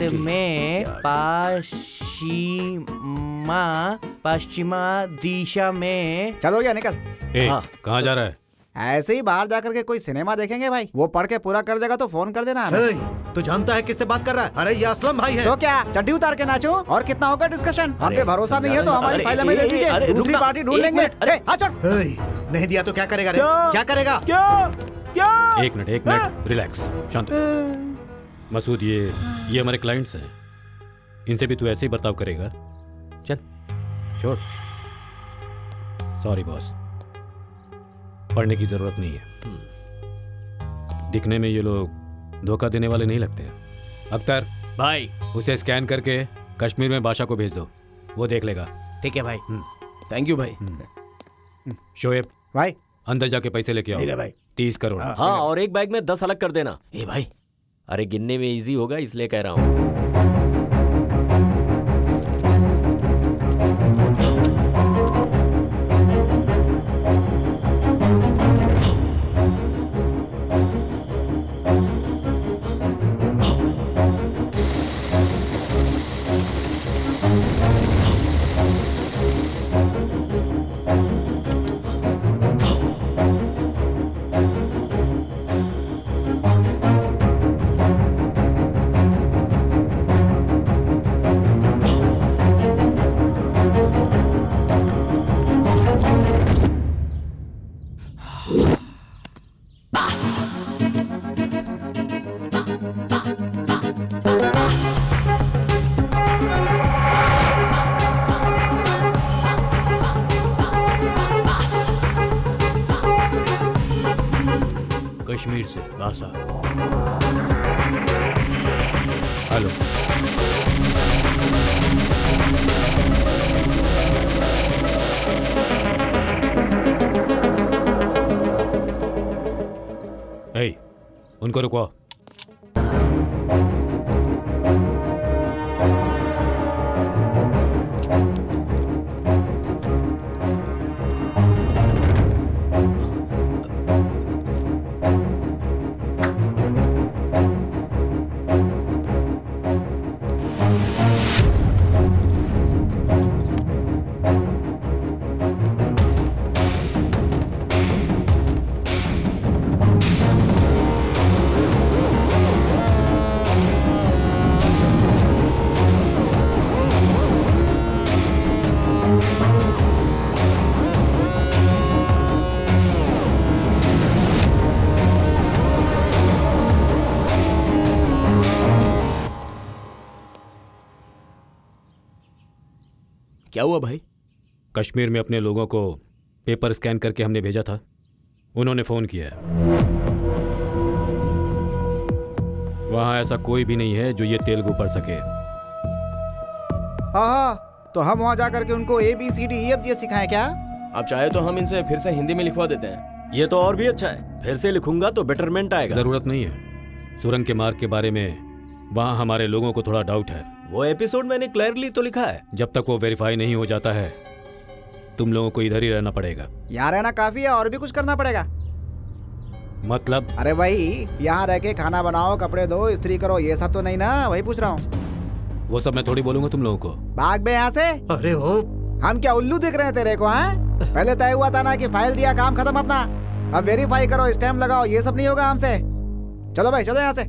में पश्चिमा दिशा में।
चलो गया निकल।
कहाँ जा रहा है?
ऐसे ही बाहर जाकर के कोई सिनेमा देखेंगे भाई। वो पढ़ के पूरा कर देगा तो फोन कर देना हमें।
तू जानता है किससे बात कर रहा है? अरे ये असलम भाई है।
तो क्या चड्डी उतार के नाचो? और कितना होगा डिस्कशन? हम पे भरोसा नहीं है तो हमारी फाइल में दे दीजिए, दूसरी पार्टी ढूंढ लेंगे।
नहीं दिया तो क्या करेगा? क्या करेगा?
एक मिनट रिलैक्स, शांत। मसूद ये हमारे क्लाइंट्स हैं, इनसे भी तू ऐसे ही बर्ताव करेगा? चल छोड़। सॉरी बॉस, पढ़ने की जरूरत नहीं है। दिखने में ये लोग धोखा देने वाले नहीं लगते। अख्तर
भाई
उसे स्कैन करके कश्मीर में बादशाह को भेज दो, वो देख लेगा।
ठीक है भाई।
थैंक यू भाई।
शोएब
भाई
अंदर जाके पैसे लेके आओ।
भाई
30 करोड़।
हाँ और एक बैग में 10 अलग कर देना।
ए भाई,
अरे गिनने में इजी होगा इसलिए कह रहा हूँ।
कश्मीर से बासा।
हेलो। ए, उनको रुकवाओ।
क्या हुआ भाई?
कश्मीर में अपने लोगों को पेपर स्कैन करके हमने भेजा था, उन्होंने फोन किया है। वहां ऐसा कोई भी नहीं है जो ये तेलुगु पढ़ सके।
हाँ, तो हम वहाँ जाकर के उनको ABCDEFG सिखाएं क्या?
आप चाहे तो हम इनसे फिर से हिंदी में लिखवा देते हैं।
ये तो और भी अच्छा है, फिर से लिखूंगा तो बेटरमेंट आएगा।
जरूरत नहीं है। सुरंग के मार्ग के बारे में वहाँ हमारे लोगों को थोड़ा डाउट है।
वो एपिसोड मैंने क्लियरली तो लिखा है।
जब तक वो वेरीफाई नहीं हो जाता है तुम लोगों को इधर ही रहना पड़ेगा।
यहाँ रहना काफी है और भी कुछ करना पड़ेगा?
मतलब?
अरे वही, यहाँ रह के खाना बनाओ, कपड़े धो, इस्त्री करो, ये सब तो नहीं ना? वही पूछ रहा हूँ।
वो सब मैं थोड़ी बोलूंगा तुम लोगों को।
भाग बे यहाँ से।
अरे हो,
हम क्या उल्लू दिख रहे हैं तेरे को? हैं? पहले तय हुआ था ना कि फाइल दिया, काम खत्म अपना। अब वेरीफाई करो, स्टैम्प लगाओ, ये सब नहीं होगा हमसे। चलो भाई, चलो यहाँ से।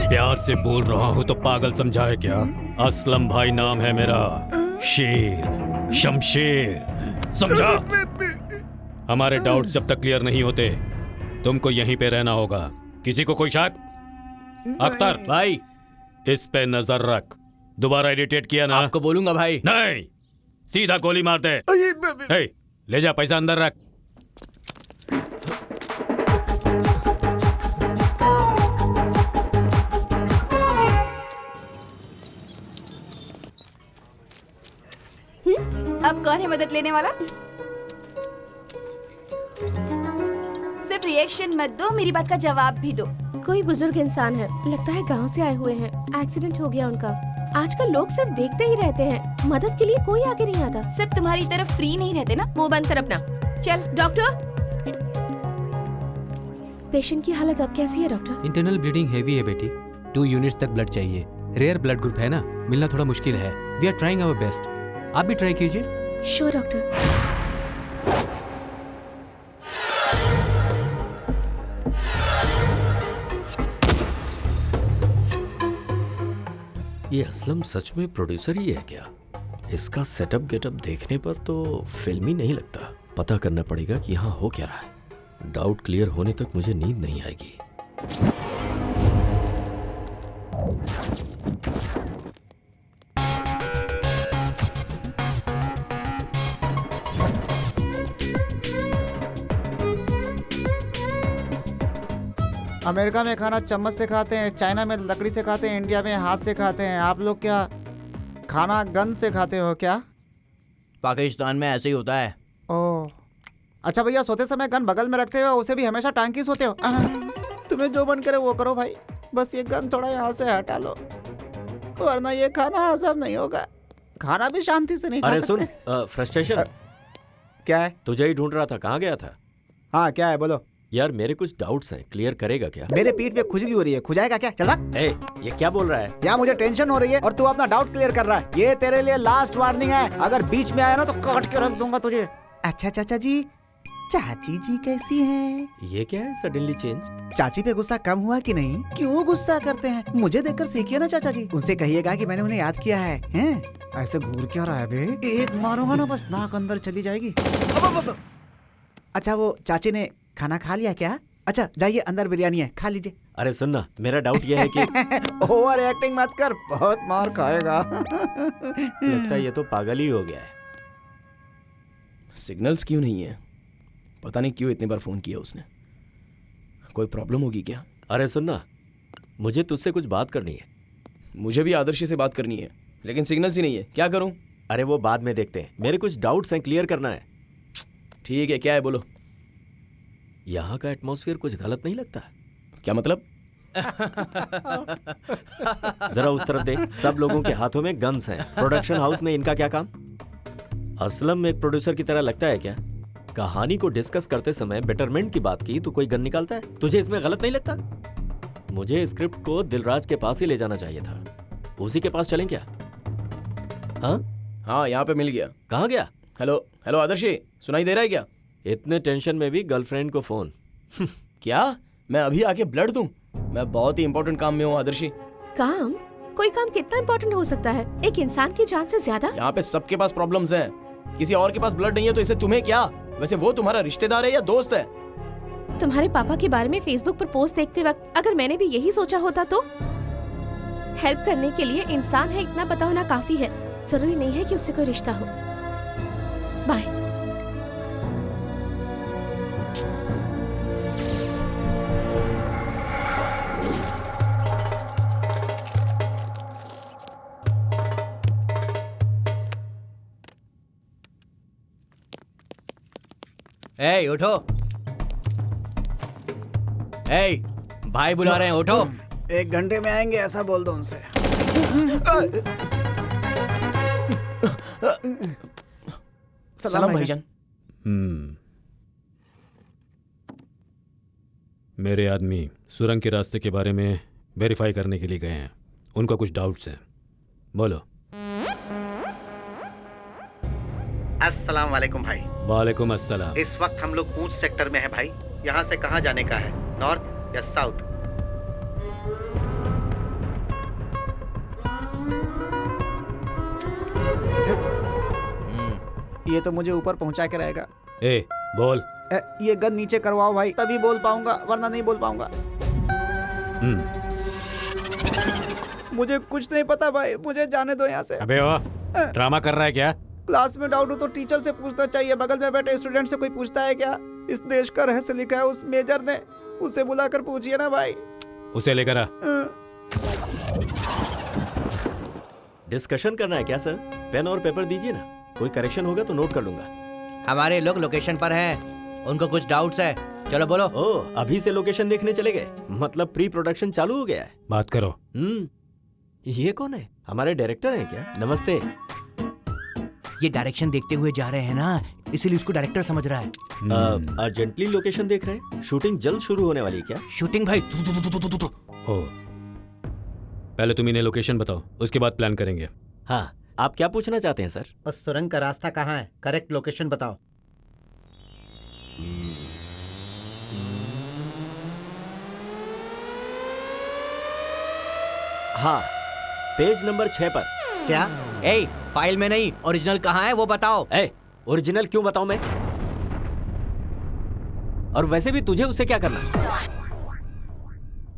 प्यार से बोल रहा हूँ तो पागल समझा है क्या? असलम भाई नाम है मेरा, शेर, शमशेर, समझा? हमारे डाउट्स जब तक क्लियर नहीं होते तुमको यहीं पे रहना होगा। किसी को कोई शक? अख्तर
भाई
इस पे नजर रख, दोबारा इरिटेट किया ना
आपको बोलूंगा भाई।
नहीं, सीधा गोली मार दे। हे, ले जा पैसा अंदर रख।
अब कौन है मदद लेने वाला? सिर्फ रिएक्शन मत दो, मेरी बात का जवाब भी दो।
कोई बुजुर्ग इंसान है, लगता है गांव से आए हुए हैं। एक्सीडेंट हो गया उनका। आजकल लोग सिर्फ देखते ही रहते हैं, मदद के लिए कोई आगे नहीं आता।
सिर्फ तुम्हारी तरफ फ्री नहीं रहते ना।
मुंह बंद कर अपना।
चल
डॉक्टर, पेशेंट की हालत अब कैसी है डॉक्टर?
इंटरनल ब्लीडिंग हेवी है बेटी, 2 यूनिट्स तक ब्लड चाहिए। रेयर ब्लड ग्रुप है ना, मिलना थोड़ा मुश्किल है। We are trying our best, आप भी ट्राई कीजिए।
Sure doctor.
ये असलम सच में प्रोड्यूसर ही है क्या? इसका सेटअप गेटअप देखने पर तो फिल्मी नहीं लगता। पता करना पड़ेगा कि यहाँ हो क्या रहा है। डाउट क्लियर होने तक मुझे नींद नहीं आएगी।
अमेरिका में खाना चम्मच से खाते हैं, चाइना में लकड़ी से खाते हैं, इंडिया में हाथ से खाते हैं। आप लोग क्या खाना गन से खाते हो क्या?
पाकिस्तान में ऐसे ही होता है।
ओह अच्छा भैया, सोते समय गन बगल में रखते हो, उसे भी हमेशा टांग के सोते हो? तुम्हें जो मन करे वो करो भाई, बस ये गन थोड़ा यहाँ से हटा लो, वरना ये खाना हजम नहीं होगा। खाना भी शांति से नहीं खा
अरे
सकते।
सुन, फ्रस्ट्रेशन
क्या है?
तुझे ही ढूंढ रहा था, कहाँ गया था?
हाँ क्या है बोलो।
यार मेरे कुछ डाउट्स हैं, क्लियर करेगा क्या?
मेरे पीठ पे खुजली हो रही है, खुजाएगा क्या? चल भाग।
ये क्या बोल रहा है?
यहाँ मुझे टेंशन हो रही है और तू अपना डाउट क्लियर कर रहा है। ये तेरे लिए लास्ट वार्निंग है, अगर बीच में आया ना तो काट के रख दूंगा तुझे। अच्छा चाचा जी, चाची जी कैसी हैं?
ये क्या है सडनली चेंज?
चाची पे गुस्सा कम हुआ कि नहीं? क्यों गुस्सा करते हैं? मुझे देखकर सीखिए ना चाचा जी। उनसे कहिएगा कि मैंने उन्हें याद किया है। हैं? ऐसे घूर क्या रहा है बे? एक मारूंगा ना बस नाक अंदर चली जाएगी। अच्छा वो चाची ने खाना खा लिया क्या? अच्छा जाइए, अंदर बिरयानी है, खा लीजिए।
अरे सुनना, मेरा डाउट ये है कि
ओवर एक्टिंग मत कर, बहुत मार खाएगा।
लगता है ये तो पागल ही हो गया है।
सिग्नल्स क्यों नहीं है? पता नहीं क्यों इतनी बार फोन किया उसने। कोई प्रॉब्लम होगी क्या?
अरे सुनना, मुझे तुझसे कुछ बात करनी है।
मुझे भी आदर्श से बात करनी है, लेकिन सिग्नल्स ही नहीं है। क्या करूं?
अरे वो बाद में देखते हैं, मेरे कुछ डाउट्स हैं, क्लियर करना है।
ठीक है, क्या है बोलो।
यहाँ का एटमॉस्फेयर कुछ गलत नहीं लगता?
क्या मतलब?
जरा उस तरफ देख, सब लोगों के हाथों में गन्स हैं। प्रोडक्शन हाउस में इनका क्या काम? असलम एक प्रोड्यूसर की तरह लगता है क्या? कहानी को डिस्कस करते समय बेटरमेंट की बात की तो कोई गन निकालता है? तुझे इसमें गलत नहीं लगता? मुझे स्क्रिप्ट को दिलराज के पास ही ले जाना चाहिए था। उसी के पास चलें क्या?
हाँ यहाँ पे मिल गया।
कहाँ गया?
हेलो हेलो आदर्शी, सुनाई दे रहा है क्या?
इतने टेंशन में भी गर्लफ्रेंड को फोन?
क्या मैं अभी आके ब्लड दूं? मैं बहुत ही इंपॉर्टेंट काम में हूँ आदर्शी।
काम? कोई काम कितना इम्पोर्टेंट हो सकता है एक इंसान की जान से ज्यादा?
यहाँ पे सबके पास प्रॉब्लम्स हैं। किसी और के पास ब्लड नहीं है तो इसे तुम्हें क्या? वैसे वो तुम्हारा रिश्तेदार है या दोस्त है?
तुम्हारे पापा के बारे में फेसबुक पर पोस्ट देखते वक्त अगर मैंने भी यही सोचा होता तो? हेल्प करने के लिए इंसान है इतना पता होना काफी है, जरूरी नहीं है कि उससे कोई रिश्ता हो। बाय।
ए उठो। ए भाई बुला रहे हैं, उठो।
1 घंटे में आएंगे ऐसा बोल दो उनसे।
सलाम भाईजान।
मेरे आदमी सुरंग के रास्ते के बारे में वेरीफाई करने के लिए गए हैं। उनका कुछ डाउट्स हैं, बोलो।
अस्सलाम वालेकुम भाई।
वालेकुम अस्सलाम।
इस वक्त हम लोग पूंछ सेक्टर में हैं भाई। यहाँ से कहाँ जाने का है, नॉर्थ या साउथ?
ये तो मुझे ऊपर पहुंचा के रहेगा।
ए बोल।
ये गन नीचे करवाओ भाई, तभी बोल पाऊंगा, वरना नहीं बोल पाऊंगा। मुझे कुछ नहीं पता भाई, मुझे जाने दो यहाँ से।
अबे ओ, ड्रामा कर रहा है क्या?
क्लास में डाउट हो तो टीचर से पूछना चाहिए, बगल में बैठे स्टूडेंट से कोई पूछता है क्या? इस देश का रहस्य लिखा है उस मेजर ने, उसे बुलाकर पूछिए ना भाई।
उसे लेकर आ।
डिस्कशन करना है क्या सर? पेन और पेपर दीजिए ना, कोई करेक्शन होगा तो नोट कर लूंगा।
हमारे लोग लोकेशन पर हैं, उनको कुछ डाउट्स है, चलो बोलो।
ओ, अभी से लोकेशन देखने चले गए? मतलब प्री प्रोडक्शन चालू हो गया है?
बात करो।
ये कौन है? हमारे डायरेक्टर हैं क्या? नमस्ते।
ये डायरेक्शन देखते हुए जा रहे हैं ना, इसीलिए उसको डायरेक्टर समझ रहा है।
अर्जेंटली लोकेशन देख रहे हैं? शूटिंग जल्द शुरू होने वाली है क्या?
शूटिंग भाई
हो, पहले तुम इन्हें लोकेशन बताओ, उसके बाद प्लान करेंगे।
हाँ, आप क्या पूछना चाहते हैं सर?
उस सुरंग का रास्ता कहाँ है? करेक्ट लोकेशन बताओ।
हाँ, पेज नंबर 6 पर।
क्या?
ए, फाइल में नहीं, ओरिजिनल कहाँ है वो बताओ।
ए, ओरिजिनल क्यों बताऊं मैं? और वैसे भी तुझे उसे क्या करना?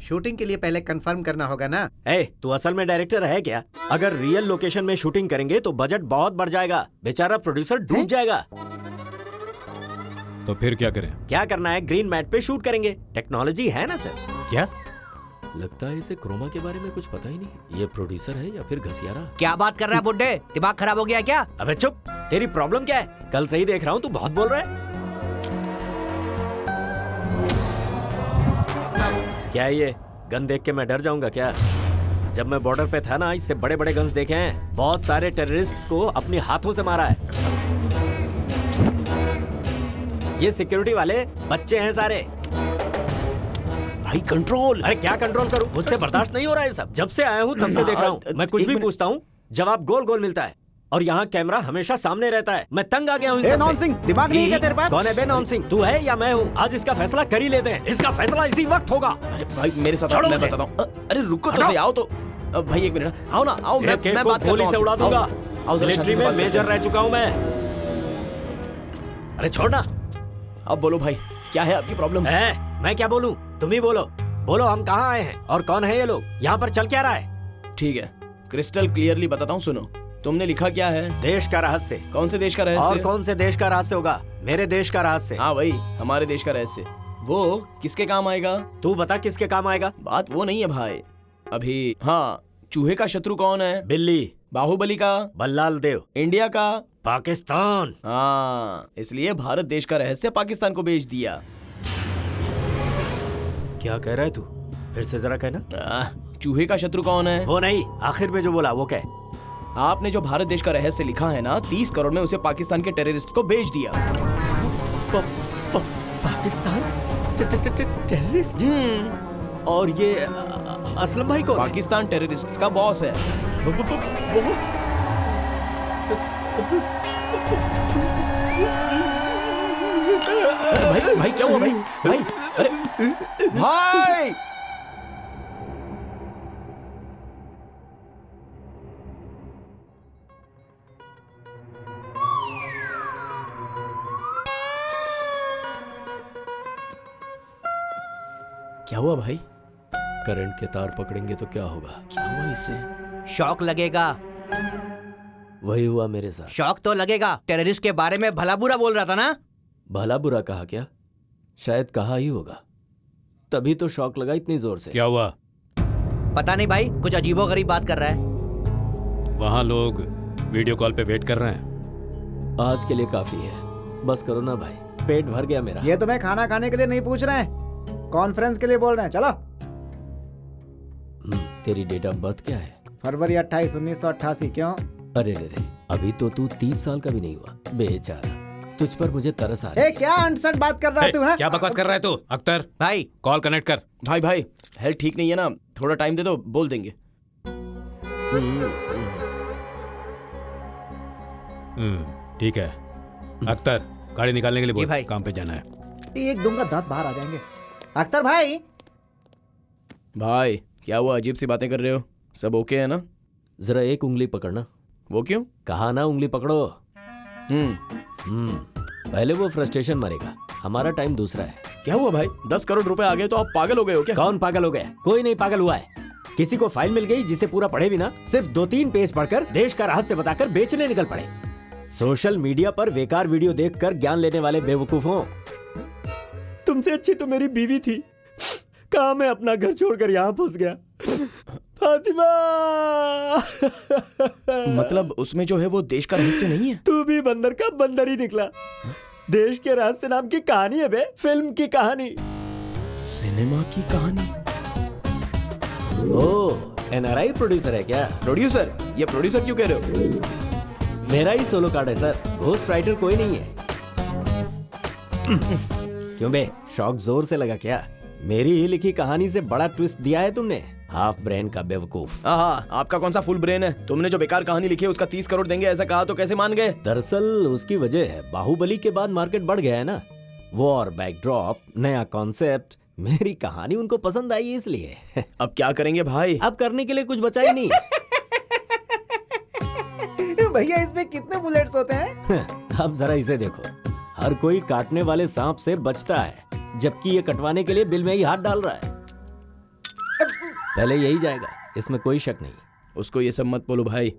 शूटिंग के लिए पहले कंफर्म करना होगा ना।
ए, तू असल में डायरेक्टर है क्या? अगर रियल लोकेशन में शूटिंग करेंगे तो बजट बहुत बढ़ जाएगा, बेचारा प्रोड्यूसर डूब जाएगा।
तो फिर क्या करें?
क्या करना है, ग्रीन मैट पे शूट करेंगे, टेक्नोलॉजी है ना सर।
क्या?
लगता है इसे क्रोमा के बारे में कुछ पता ही नहीं। ये प्रोड्यूसर है या फिर घसियारा?
क्या बात कर रहा है बुड्ढे, दिमाग खराब हो गया क्या?
अबे चुप, तेरी प्रॉब्लम क्या है? कल से ही देख रहा हूँ तू बहुत बोल रहा है। क्या है ये? गन देख के मैं डर जाऊंगा क्या? जब मैं बॉर्डर पे था ना, इससे बड़े बड़े गन्स देखे हैं। बहुत सारे टेररिस्ट को अपने हाथों से मारा है। ये सिक्योरिटी वाले बच्चे हैं सारे। भाई कंट्रोल। अरे क्या कंट्रोल करूं? मुझसे बर्दाश्त नहीं हो रहा है सब। जब से आया हूं तब से देख रहा हूं। मैं कुछ भी पूछता हूं, जवाब गोल गोल मिलता है, और यहाँ कैमरा हमेशा सामने रहता है। मैं तंग आ गया हूँ।
नॉन सिंह, दिमाग नहीं है तेरे पास?
कौन है बे नॉन सिंह? तू है या मैं हूँ? आज इसका फैसला कर ही लेते हैं। इसका फैसला इसी वक्त होगा।
अरे भाई मेरे साथ मैं बताता हूँ। अरे रुको तो सही, आओ तो। भाई एक मिनट, आओ ना, आओ। मैं बात
गोली से उड़ा दूंगा। मिलिट्री में मेजर रह चुका हूँ मैं। अरे छोड़ना।
अब बोलो भाई, क्या है आपकी प्रॉब्लम?
मैं क्या बोलूं? तुम ही बोलो। बोलो, हम कहाँ आए हैं और कौन है ये लोग? यहाँ पर चल क्या रहा है?
ठीक है, क्रिस्टल क्लियरली बताता हूँ, सुनो। तुमने लिखा क्या है?
देश का रहस्य।
कौन से देश का रहस्य?
और कौन से देश का रहस्य होगा? मेरे देश का रहस्य।
हाँ भाई, हमारे देश का रहस्य। वो किसके काम आएगा?
तू बता किसके काम आएगा?
बात वो नहीं है भाई अभी। हाँ, चूहे का शत्रु कौन है?
बिल्ली।
बाहुबली का?
बल्लाल देव।
इंडिया का?
पाकिस्तान।
हाँ, इसलिए भारत देश का रहस्य पाकिस्तान को बेच दिया।
क्या कह रहा है तू? फिर से जरा कहना।
चूहे का शत्रु कौन है?
वो नहीं, आखिर में जो बोला वो कह।
आपने जो भारत देश का रहस्य लिखा है ना, 30 करोड़ में उसे पाकिस्तान के टेररिस्ट को बेच दिया।
पाकिस्तान टेररिस्ट? और ये असलम भाई को?
पाकिस्तान टेररिस्ट का बॉस है।
बॉस?
भाई भाई क्या हुआ भाई? भाई अरे भाई क्या हुआ भाई?
करंट के तार पकड़ेंगे तो क्या होगा?
क्या हुआ इससे?
शॉक लगेगा।
वही हुआ मेरे साथ।
शॉक तो लगेगा। टेररिस्ट के बारे में भला बुरा बोल रहा था ना?
भला बुरा कहा क्या? शायद कहा ही होगा, तभी तो शॉक लगा इतनी जोर से।
क्या हुआ?
पता नहीं भाई, कुछ अजीबोगरीब बात कर रहा है।
वहाँ लोग वीडियो कॉल पे वेट कर रहे हैं।
आज के लिए काफी है, बस करो ना भाई, पेट भर गया मेरा।
ये तुम्हें खाना खाने के लिए नहीं पूछ रहे हैं, कॉन्फ्रेंस के लिए बोल रहे हैं। चलो।
तेरी डेट ऑफ बर्थ क्या है?
फरवरी 28, 1988। क्यों?
अरे रे, अभी तो तू 30 साल का भी नहीं हुआ। बेचारा, तुझ पर मुझे तरस आ रहा है।
क्या अनसट बात कर रहा है तू?
क्या बकवास कर रहा है तू? अख्तर
भाई
कॉल कनेक्ट कर।
भाई हेल्थ ठीक नहीं है ना, थोड़ा टाइम दे दो, बोल देंगे।
ठीक है अख्तर, गाड़ी निकालने के लिए बोल,
भाई।
काम पे जाना है।
एक दूंगा दांत बाहर आ जाएंगे। अख्तर भाई।
भाई क्या हुआ, अजीब सी बातें कर रहे हो? सब ओके है ना?
जरा एक उंगली पकड़ना।
वो क्यों?
कहा ना उंगली पकड़ो। पहले वो फ्रस्ट्रेशन मरेगा, हमारा टाइम दूसरा है।
क्या हुआ भाई? 10 करोड़ रुपए आ गए तो आप पागल हो गए हो क्या?
कौन पागल हो गया? कोई नहीं पागल हुआ है। किसी को फाइल मिल गई जिसे पूरा पढ़े बिना सिर्फ 2-3 पेज पढ़कर देश का रहस्य बताकर बेचने निकल पड़े। सोशल मीडिया पर बेकार वीडियो देखकर ज्ञान लेने वाले बेवकूफों। तुमसे अच्छी तो मेरी बीवी थी, कहाँ मैं अपना घर छोड़कर यहाँ फंस गया। फातिमा
मतलब उसमें जो है वो देश का रहस्य नहीं है।
तू भी बंदर का बंदर ही निकला। देश के रहस्य नाम की कहानी है बे, फिल्म की कहानी,
सिनेमा की कहानी।
ओह, एनआरआई प्रोड्यूसर है क्या?
प्रोड्यूसर? ये प्रोड्यूसर क्यों कह रहे हो?
मेरा ही सोलो कार्ड है सर, घोस्ट राइटर कोई नहीं है। क्यों बे, शौक जोर से लगा क्या? मेरी ही लिखी कहानी से बड़ा ट्विस्ट दिया है तुमने, हाफ ब्रेन का बेवकूफ।
हाँ, आपका कौन सा फुल ब्रेन है? तुमने जो बेकार कहानी लिखी है उसका 30 करोड़ देंगे ऐसा कहा तो कैसे मान गए?
दरअसल उसकी वजह है बाहुबली के बाद मार्केट बढ़ गया है ना, वॉर बैकड्रॉप, नया कॉन्सेप्ट, मेरी कहानी उनको पसंद आई इसलिए।
अब क्या करेंगे भाई?
अब करने के लिए कुछ बचा ही नहीं।
भैया इसमें कितने बुलेट्स होते हैं?
अब जरा इसे देखो, हर कोई काटने वाले सांप से बचता है, जबकि ये कटवाने के लिए बिल में ही हाथ डाल रहा है। पहले यही जाएगा, इसमें कोई शक नहीं।
उसको ये सब मत बोलो भाई,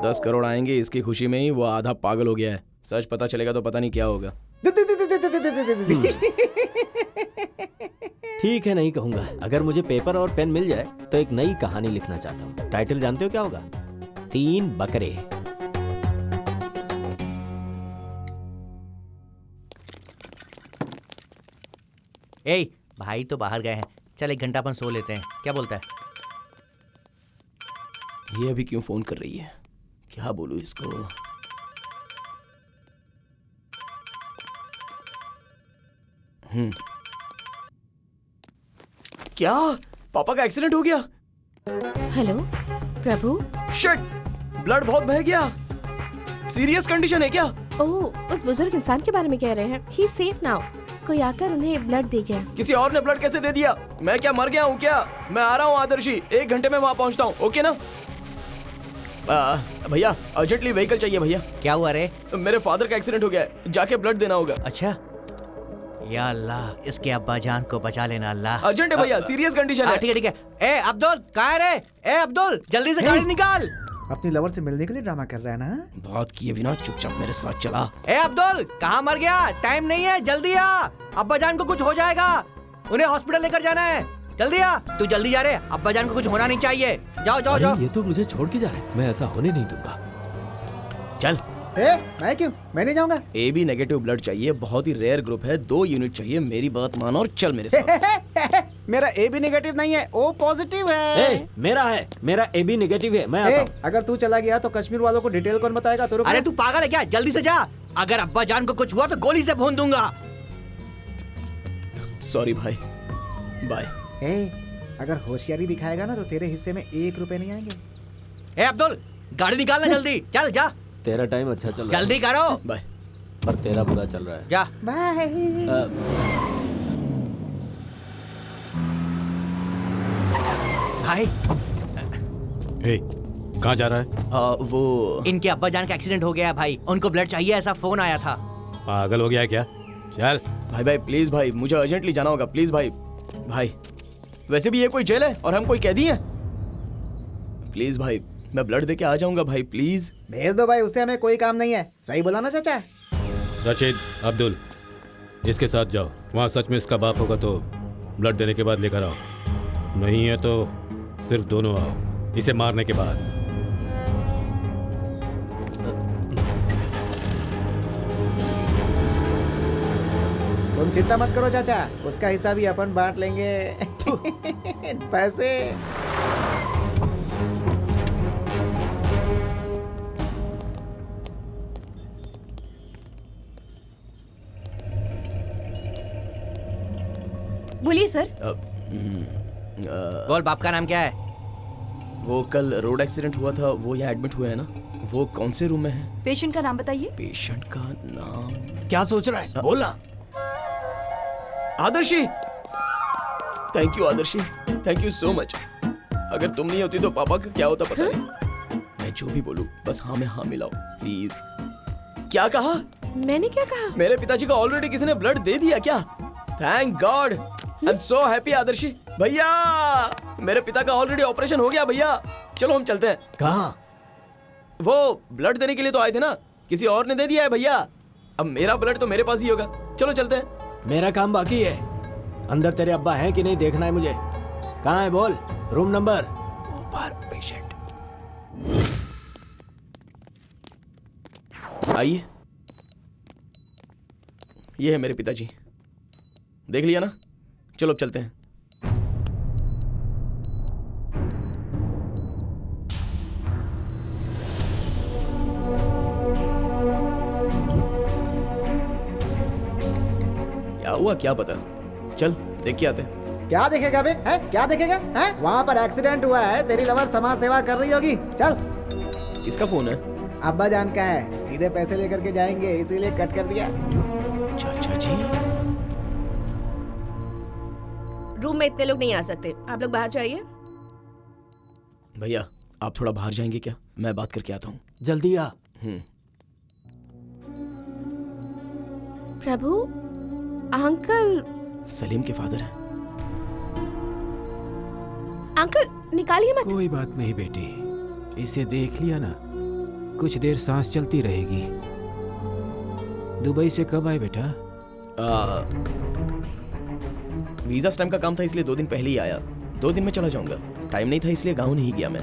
10 करोड़ आएंगे इसकी खुशी में ही वो आधा पागल हो गया है। सच पता चलेगा तो पता नहीं क्या होगा।
ठीक है, नहीं कहूंगा। अगर मुझे पेपर और पेन मिल जाए तो एक नई कहानी लिखना चाहता हूँ। टाइटल जानते हो क्या होगा? 3 बकरे।
ए भाई तो बाहर गए हैं, चल 1 घंटा अपन सो लेते हैं, क्या बोलता है?
ये अभी क्यों फोन कर रही है? क्या बोलूं इसको? क्या पापा का एक्सीडेंट हो गया?
हेलो प्रभु।
शिट, ब्लड बहुत बह गया। सीरियस कंडीशन है क्या?
ओह, उस बुजुर्ग इंसान के बारे में कह रहे हैं। ही सेफ नाउ। कोई आकर उन्हें ब्लड दे गया।
किसी और ने ब्लड कैसे दे दिया? मैं क्या मर गया हूँ क्या? मैं आ रहा हूँ आदर्शी, 1 घंटे में वहाँ पहुँचता हूँ, ओके ना? भैया अर्जेंटली व्हीकल चाहिए भैया।
क्या हुआ रे?
मेरे फादर का एक्सीडेंट हो गया है, जाके ब्लड देना होगा।
अच्छा, या अल्लाह, इसके अब्बा जान को बचा लेना अल्लाह।
अर्जेंट है भैया, सीरियस कंडीशन है।
ठीक है ठीक है। ए अब्दुल, कहाँ है रे? ए अब्दुल, जल्दी से गाड़ी निकाल।
अपनी लवर से मिलने के लिए ड्रामा कर रहा है ना?
बात किए बिना चुपचाप मेरे साथ चला।
ए अब्दुल, कहाँ मर गया? टाइम नहीं है, जल्दी आ। अब्बा जान को कुछ हो जाएगा, उन्हें हॉस्पिटल लेकर जाना है। जल्दी आ, तू जल्दी जा रे, अब्बा जान को कुछ होना नहीं चाहिए। जाओ जाओ जाओ।
ये तो मुझे छोड़ के जा रहे हैं, मैं ऐसा होने नहीं दूंगा। चल।
मैं क्यों? मैं नहीं जाऊंगा।
AB नेगेटिव ब्लड चाहिए, बहुत ही रेयर ग्रुप है, 2 यूनिट चाहिए। मेरी बात मानो और चल मेरे साथ।
मेरा AB नेगेटिव नहीं है, O पॉजिटिव है।
मेरा है, मेरा AB नेगेटिव है, मैं आता हूं।
अगर तू चला गया तो कश्मीर वालों को डिटेल कौन बताएगा? तो
अरे तू पागल है क्या? जल्दी से जा, अगर अब्बा जान को कुछ हुआ तो गोली से भून दूंगा।
सॉरी भाई, बाय।
अगर होशियारी दिखाएगा ना तो तेरे हिस्से में 1 रुपए नहीं आएंगे।
ए अब्दुल, गाड़ी निकालना जल्दी, चल जा।
तेरा टाइम अच्छा चल रहा है,
जल्दी करो।
बाय।
पर तेरा बुरा चल रहा है।
जा
बाय।
भाई
कहाँ जा रहा है?
वो
इनके अब्बा जान का एक्सीडेंट हो गया है भाई, उनको ब्लड चाहिए, ऐसा फोन आया था।
पागल हो गया है क्या? चल
भाई प्लीज भाई, मुझे अर्जेंटली जाना होगा, प्लीज भाई। भाई वैसे भी ये कोई जेल है और हम कोई कैदी हैं। प्लीज भाई, मैं ब्लड दे के आ जाऊंगा भाई, प्लीज
भेज दो भाई, उससे हमें कोई काम नहीं है। सही बोला ना चाचा?
रशीद, अब्दुल, इसके साथ जाओ, वहाँ सच में इसका बाप होगा तो ब्लड देने के बाद लेकर आओ, नहीं है तो सिर्फ दोनों आओ, इसे मारने के बाद।
तुम चिंता मत करो चाचा, उसका हिस्सा भी अपन बांट लेंगे। पैसे
बोलिए सर।
बोल, बाप का नाम क्या है?
वो कल रोड एक्सीडेंट हुआ था, वो यहाँ एडमिट हुए हैं ना, वो कौन से रूम में है?
पेशेंट का नाम बताइए।
पेशेंट का नाम
क्या सोच रहा है? बोलना।
Adarshi. Thank you Adarshi, thank you so much. अगर तुम नहीं होती तो पापा का क्या होता पता नहीं। मैं जो भी बोलूं बस हाँ में हाँ मिलाओ प्लीज। क्या कहा?
मैंने क्या कहा?
मेरे पिताजी को ऑलरेडी किसी ने ब्लड दे दिया क्या? Thank God, I am so happy Adarshi. भैया मेरे पिता का ऑलरेडी ऑपरेशन हो गया भैया, चलो हम चलते हैं।
कहाँ?
वो ब्लड देने के लिए तो आए थे ना, किसी और ने दे दिया है भैया। अब मेरा ब्लड तो मेरे पास ही होगा, चलो चलते हैं।
मेरा काम बाकी है। अंदर तेरे अब्बा हैं कि नहीं देखना है मुझे। कहाँ है बोल? Room number.
ऊपर पेशेंट। आइए, ये है मेरे पिताजी, देख लिया ना, चलो अब चलते हैं। क्या हुआ क्या पता, चल देख के आते हैं।
क्या देखेगा बे? हैं? क्या देखेगा? हैं? वहाँ पर एक्सीडेंट हुआ है, तेरी लवर समाज सेवा कर रही होगी। चल।
किसका फोन है?
अब्बा जान का है, सीधे पैसे लेकर के जाएंगे, इसीलिए कट कर दिया।
चाचा जी,
रूम में इतने लोग नहीं आ सकते, आप लोग बाहर जाइए।
भैया आप थोड़ा बाहर जाएंगे क्या? मैं बात करके आता हूँ।
जल्दी आ।
प्रभु, अंकल।
सलीम के फादर हैं।
अंकल निकालिए मत।
कोई बात नहीं बेटी, इसे देख लिया ना, कुछ देर सांस चलती रहेगी। दुबई से कब आए बेटा?
वीजा स्टैम्प का काम था इसलिए 2 दिन पहले ही आया। 2 दिन में चला जाऊंगा, टाइम नहीं था इसलिए गाँव नहीं गया मैं।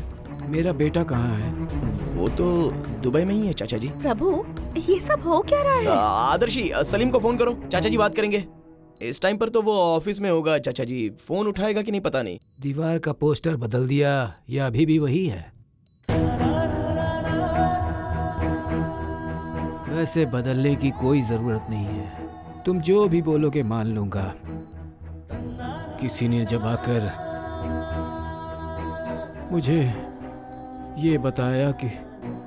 मेरा बेटा कहाँ है?
वो तो दुबई में ही है चाचा जी।
प्रभु, ये सब हो क्या रहा है?
आदर्शी, सलीम को फोन करो, चाचा जी बात करेंगे। इस टाइम पर तो वो ऑफिस में होगा चाचा जी, फोन उठाएगा कि नहीं पता नहीं।
दीवार का पोस्टर बदल दिया या अभी भी वही है? वैसे बदलने की कोई जरूरत नहीं है, तुम जो भी बोलोगे मान लूंगा। किसी ने जब आकर मुझे ये बताया कि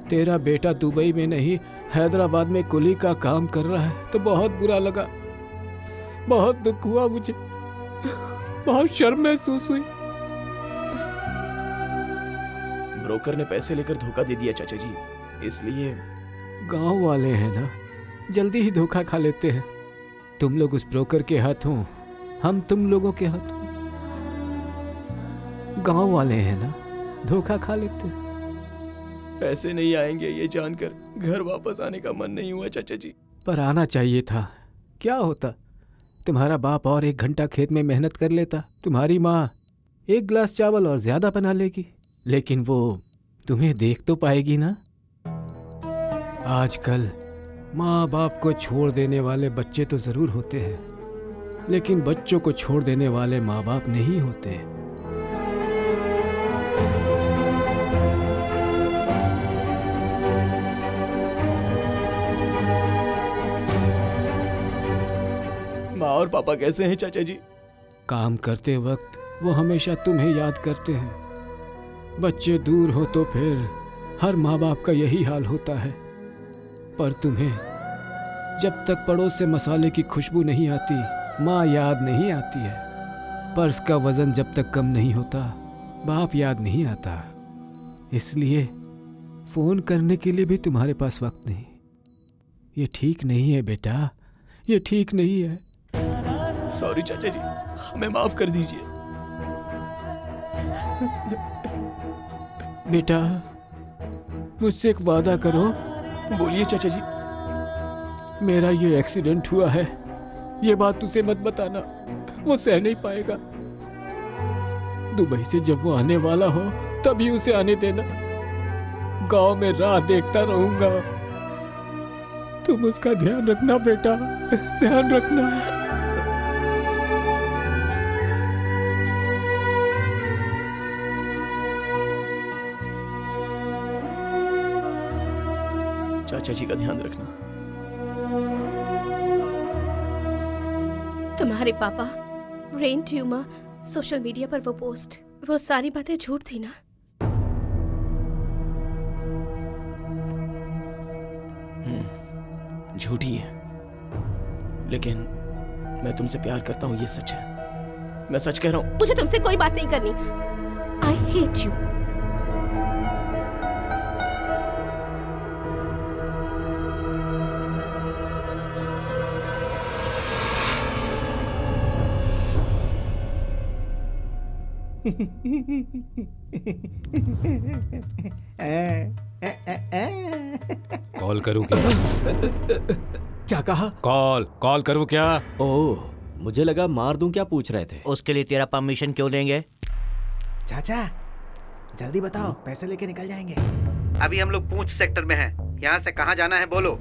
तेरा बेटा दुबई में नहीं हैदराबाद में कुली का काम कर रहा है तो बहुत बुरा लगा, बहुत दुख हुआ मुझे, बहुत शर्म महसूस हुई।
ब्रोकर ने पैसे लेकर धोखा दे दिया चाचा जी, इसलिए।
गांव वाले हैं ना, जल्दी ही धोखा खा लेते हैं। तुम लोग उस ब्रोकर के हाथों, हम तुम लोगों के हाथों। गांव वाले हैं ना, धोखा खा लेते हैं।
पैसे नहीं आएंगे ये जानकर घर वापस आने का मन नहीं हुआ चाचा जी।
पर आना चाहिए था, क्या होता तुम्हारा बाप और 1 घंटा खेत में मेहनत कर लेता, तुम्हारी माँ 1 गिलास चावल और ज्यादा बना लेगी, लेकिन वो तुम्हें देख तो पाएगी ना। आजकल माँ बाप को छोड़ देने वाले बच्चे तो जरूर होते हैं, लेकिन बच्चों को छोड़ देने वाले माँ बाप नहीं होते।
माँ और पापा कैसे हैं चाचा जी?
काम करते वक्त वो हमेशा तुम्हें याद करते हैं। बच्चे दूर हो तो फिर हर माँ बाप का यही हाल होता है। पर तुम्हें जब तक पड़ोस से मसाले की खुशबू नहीं आती, माँ याद नहीं आती है। पर्स का वजन जब तक कम नहीं होता, बाप याद नहीं आता। इसलिए फोन करने के लिए भी तुम्हारे पास वक्त नहीं। ये ठीक नहीं है बेटा, ये ठीक नहीं है।
सॉरी चाचा जी, हमें माफ कर दीजिए।
बेटा मुझसे एक वादा करो।
बोलिए चाचा जी।
मेरा ये एक्सीडेंट हुआ है, ये बात उसे मत बताना, वो सह नहीं पाएगा। दुबई से जब वो आने वाला हो तभी उसे आने देना। गांव में राह देखता रहूंगा। तुम उसका ध्यान रखना बेटा, ध्यान रखना।
चाचा जी का ध्यान रखना।
तुम्हारे पापा, ब्रेन ट्यूमर, सोशल मीडिया पर वो पोस्ट, वो सारी बातें झूठ थी ना?
झूठी है, लेकिन मैं तुमसे प्यार करता हूँ, ये सच है। मैं सच कह रहा हूँ।
मुझे तुमसे कोई बात नहीं करनी। I hate you.
कॉल करूं क्या?
क्या कहा?
कॉल करूं क्या?
ओह, मुझे लगा मार दूं क्या पूछ रहे थे।
उसके लिए तेरा परमिशन क्यों लेंगे?
चाचा जल्दी बताओ, पैसे लेके निकल जाएंगे।
अभी हम लोग पूंछ सेक्टर में हैं। यहाँ से कहाँ जाना है बोलो।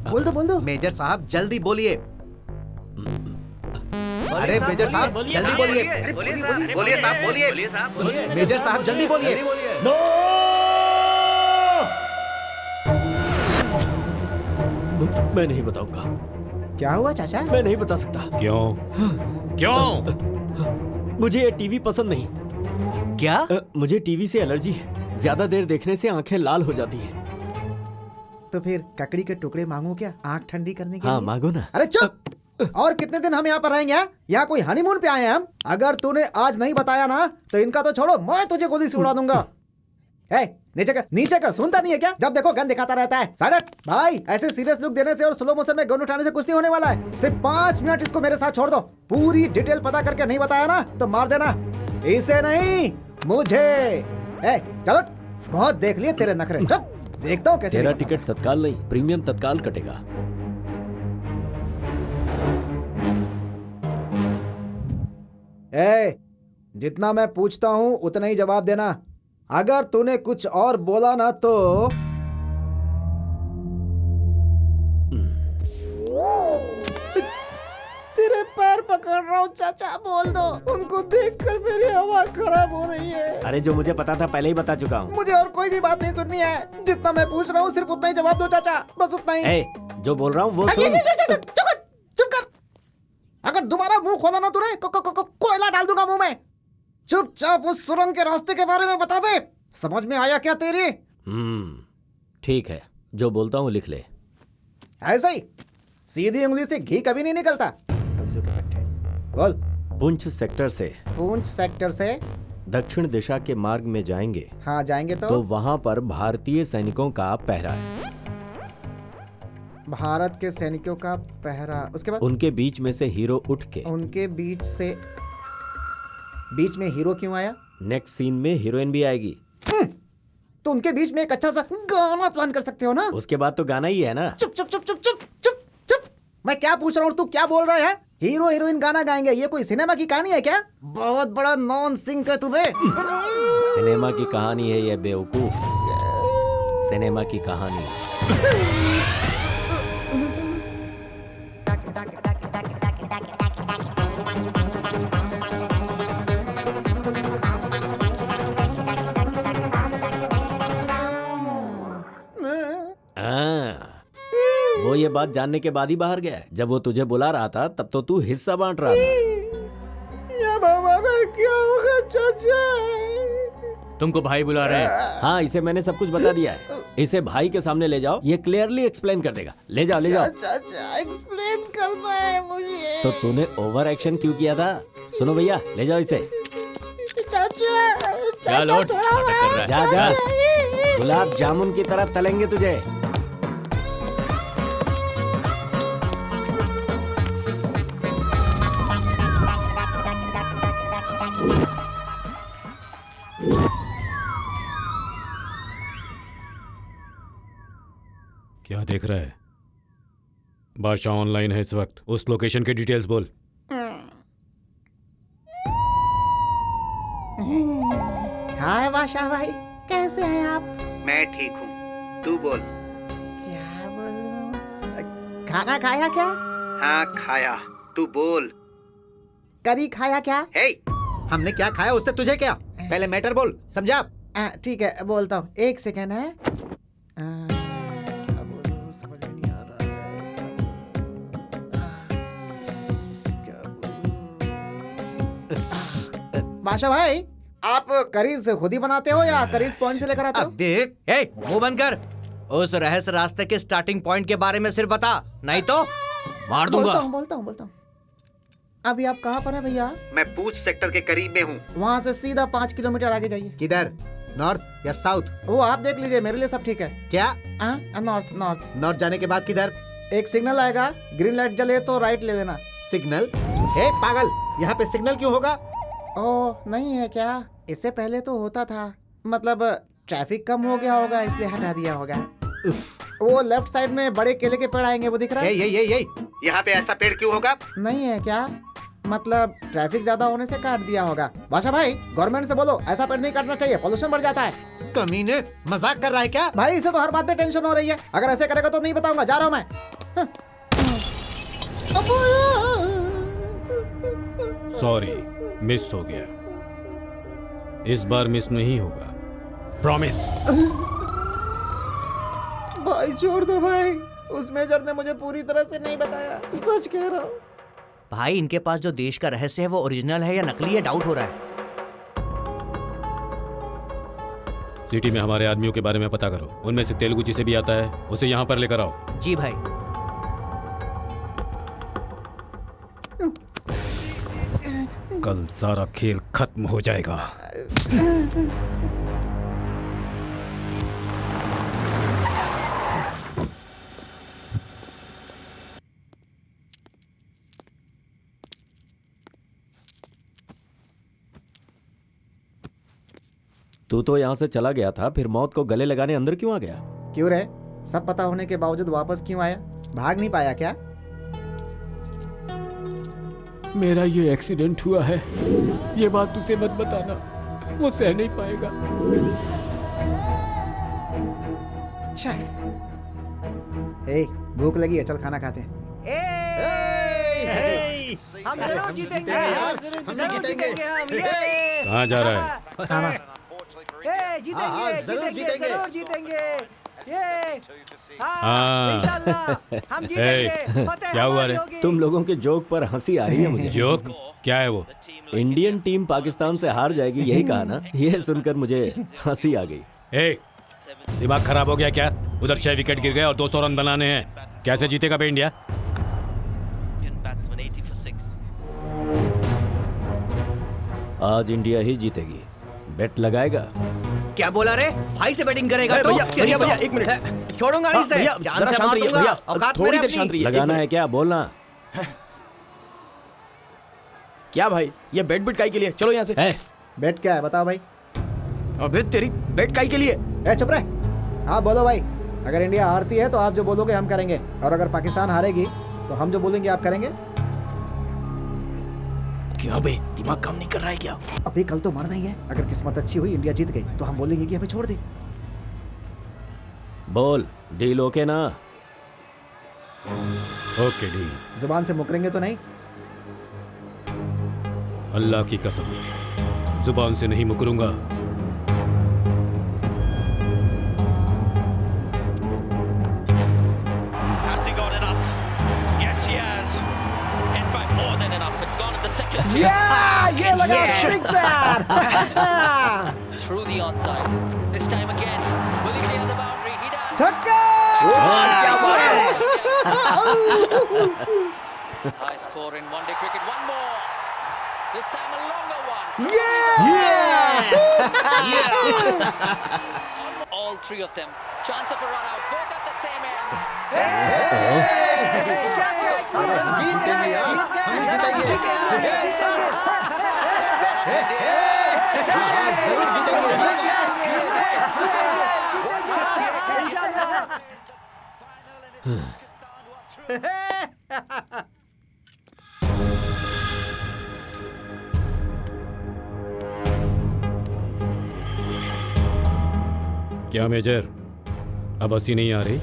बोल दो।
मेजर साहब जल्दी बोलिए। अरे मेजर साहब जल्दी बोलिए। बोलिए साहब, बोलिए। मेजर साहब जल्दी बोलिए।
मैं नहीं बताऊंगा।
क्या हुआ चाचा?
मैं नहीं बता सकता।
क्यों?
मुझे ये टीवी पसंद नहीं।
क्या?
मुझे टीवी से एलर्जी है। ज्यादा देर देखने से आंखें लाल हो जाती हैं।
तो फिर ककड़ी के टुकड़े मांगू क्या, आंख ठंडी करने के
हाँ
लिए?
मांगो ना।
अरे चुप। और कितने दिन हम यहाँ पर रहेंगे? यहाँ कोई हनीमून पे आए हैं हम? अगर तूने आज नहीं बताया ना तो इनका तो छोड़ो, मैं तुझे गोली से उड़ा दूंगा। नीचे कर, सुनता नहीं है क्या? जब देखो गन दिखाता रहता है। साइलेंट भाई, ऐसे सीरियस लुक देने से और स्लो मोशन में गन उठाने से कुछ नहीं होने वाला है। सिर्फ 5 मिनट इसको मेरे साथ छोड़ दो। पूरी डिटेल पता करके नहीं बताया ना तो मार देना। इसे नहीं, मुझे। चलो, बहुत देख लिए तेरे नखरे। चल देखता हूँ कैसे।
तेरा टिकट तत्काल नहीं, प्रीमियम तत्काल कटेगा।
जितना मैं पूछता हूँ उतना ही जवाब देना। अगर तूने कुछ और बोला ना तो तेरे पैर पकड़ रहा हूँ चाचा, बोल दो। उनको देखकर मेरी हवा खराब हो रही है।
अरे जो मुझे पता था पहले ही बता चुका हूँ।
मुझे और कोई भी बात नहीं सुननी है। जितना मैं पूछ रहा हूँ सिर्फ उतना ही जवाब दो चाचा, बस उतना ही।
जो बोल रहा हूँ वो सुन।
चुप कर। अगर दोबारा मुंह खोला ना तूने कोयला डाल दूंगा मुंह में। चुपचाप उस सुरंग के रास्ते के बारे में बता दे। समझ में आया क्या तेरी?
ठीक है, जो बोलता हूँ लिख ले।
ऐसा ही सीधी उंगली से घी कभी नहीं निकलता। उल्लू के पट्टे। बोल।
पुंछ सेक्टर से।
पुंछ सेक्टर से
दक्षिण दिशा के मार्ग में जाएंगे।
हाँ जाएंगे तो
वहाँ पर भारतीय सैनिकों का पहरा है।
भारत के सैनिकों का पहरा। उसके बाद
उनके बीच में से हीरो उठ के।
उनके बीच में हीरो क्यों आया?
नेक्स्ट सीन में हीरोइन भी आएगी।
तो उनके बीच में एक अच्छा सा गाना प्लान कर सकते हो ना?
उसके बाद तो गाना ही है ना।
चुप चुप चुप चुप चुप चुप चुप। मैं क्या पूछ रहा हूँ, तू क्या बोल रहा है? हीरो हीरोइन गाना गाएंगे, ये कोई सिनेमा की कहानी है क्या? बहुत बड़ा नॉन सिंक है तुम्हें।
सिनेमा की कहानी है ये बेवकूफ। सिनेमा की कहानी। वो ये बात जानने के बाद ही बाहर गया। जब वो तुझे बुला रहा था तब तो तू हिस्सा बांट रहा था।
अब हमारा क्या होगा चाचा?
तुमको भाई बुला रहे हैं।
हाँ, इसे मैंने सब कुछ बता दिया है। इसे भाई के सामने ले जाओ, ये क्लियरली एक्सप्लेन कर देगा। ले जाओ ले जाओ।
चाचा एक्सप्लेन करना है मुझे।
तो तूने ओवर एक्शन क्यों किया था? सुनो भैया, ले जाओ इसे।
चलो
जा जा, गुलाब जामुन की तरफ तलेंगे तुझे।
क्या देख रहा है? बादशाह ऑनलाइन है इस वक्त। उस लोकेशन के डिटेल्स बोल।
हाय बादशाह भाई, कैसे हैं आप?
मैं ठीक हूँ, तू बोल।
क्या बोलूं? खाना खाया क्या?
हाँ खाया, तू बोल।
करी खाया क्या?
हे, हमने क्या खाया उससे तुझे क्या? पहले मैटर बोल, समझा?
ठीक है बोलता हूँ, 1 सेकेंड है। क्या बोलूं, समझ में नहीं आ रहा है। क्या बोलूं? बादशाह भाई, आप करीज खुद ही बनाते हो या करीज पॉइंट से लेकर आते हो?
देख,
मुंह बंद कर। उस रहस्य रास्ते के स्टार्टिंग पॉइंट के बारे में सिर्फ बता, नहीं तो मार दूंगा।
बोलता हूँ। अभी आप कहाँ पर हैं भैया?
मैं पूंछ सेक्टर के करीब में हूँ।
वहाँ से सीधा 5 किलोमीटर आगे जाइए।
किधर? नॉर्थ या साउथ?
वो आप देख लीजिए, मेरे लिए सब ठीक है।
क्या?
नॉर्थ।
नॉर्थ जाने के बाद किधर?
एक सिग्नल आएगा, ग्रीन लाइट जले तो राइट ले लेना।
सिग्नल? हे पागल, यहाँ पे सिग्नल क्यों होगा?
ओह नहीं है क्या? इससे पहले तो होता था, मतलब ट्रैफिक कम हो गया होगा इसलिए हटा दिया होगा। वो लेफ्ट साइड में बड़े केले के पेड़ आएंगे, वो दिख रहा है?
ये यहाँ पे ऐसा पेड़ क्यों होगा?
नहीं है क्या? मतलब ट्रैफिक ज्यादा होने से काट दिया होगा। बादशाह भाई, गवर्नमेंट से बोलो ऐसा पेड़ नहीं काटना चाहिए, पोल्यूशन बढ़ जाता है।
कमीने, मजाक कर रहा है क्या?
भाई इसे तो हर बात पे टेंशन हो रही है, अगर ऐसे करेगा तो नहीं बताऊंगा, जा रहा हूँ मैं।
सॉरी, मिस हो गया। इस बार मिस नहीं होगा, प्रॉमिस।
भाई छोड़ दो भाई, उस मेजर ने मुझे पूरी तरह से नहीं बताया, सच कह रहा हूँ।
भाई इनके पास जो देश का रहस्य है वो ओरिजिनल है या नकली है, डाउट हो रहा है।
सिटी में हमारे आदमियों के बारे में पता करो, उनमें से तेलुगु जिसे भी आता है उसे यहाँ पर लेकर आओ।
जी भाई।
कल सारा खेल खत्म हो जाएगा।
तू तो यहाँ से चला गया था, फिर मौत को गले लगाने अंदर क्यों आ गया?
क्यों रे, सब पता होने के बावजूद वापस क्यों आया? भाग नहीं पाया क्या?
मेरा ये एक्सीडेंट हुआ है, ये बात तुझे मत बताना, वो सह नहीं पाएगा।
अच्छा, भूख लगी है, चल खाना खाते हैं।
हम जरूर जीतेंगे यार, हम जरूर जीतेंगे हम। ये
कहाँ जा रहा है?
खाना।
जरूर जीतेंगे ये।
हाँ।
इंशाल्लाह हम जीतेंगे।
क्या हुआ रे? तुम लोगों के जोक पर हंसी आ रही है मुझे।
जोक क्या है वो?
इंडियन टीम पाकिस्तान से हार जाएगी, यही कहा ना? ये सुनकर मुझे हंसी आ गई।
दिमाग खराब हो गया क्या? उधर 6 विकेट गिर गए और 200 रन बनाने हैं, कैसे जीतेगा बे इंडिया?
आज इंडिया ही जीतेगी, बेट लगाएगा?
क्या बोला रे? भाई से बैटिंग करेगा तो?
भैया एक मिनट,
छोड़ूंगा नहीं से, जान से मार दूंगा। औकात
थोड़ी
मेरे
देर शांत
अपनी।
रहिए।
लगाना है क्या? बोलना।
क्या भाई, ये बेट बिट काई के लिए? चलो यहाँ से।
बेट क्या है बताओ भाई?
अबे तेरी बेट काई के लिए?
चुप रहे। हाँ बोलो भाई, अगर इंडिया हारती है तो आप जो बोलोगे हम करेंगे, और अगर पाकिस्तान हारेगी तो हम जो बोलेंगे आप करेंगे।
क्या बे, दिमाग काम नहीं कर रहा है क्या?
अभी कल तो मरना ही है, अगर किस्मत अच्छी हुई इंडिया जीत गई तो हम बोलेंगे कि हमें छोड़ दे।
बोल, डील ओके ना?
Okay deal.
जुबान से मुकरेंगे तो नहीं?
अल्लाह की कसम, जुबान से नहीं मुकरूंगा।
ये लगा sixer.
Through the onside. This time again. Will he clear the boundary? He does.
छक्का!
क्या बात है? High score in one-day cricket. One more. This time a longer one. All three of them. Chance of a run out. Both at the same end.
क्या major, अब हंसी नहीं आ रही?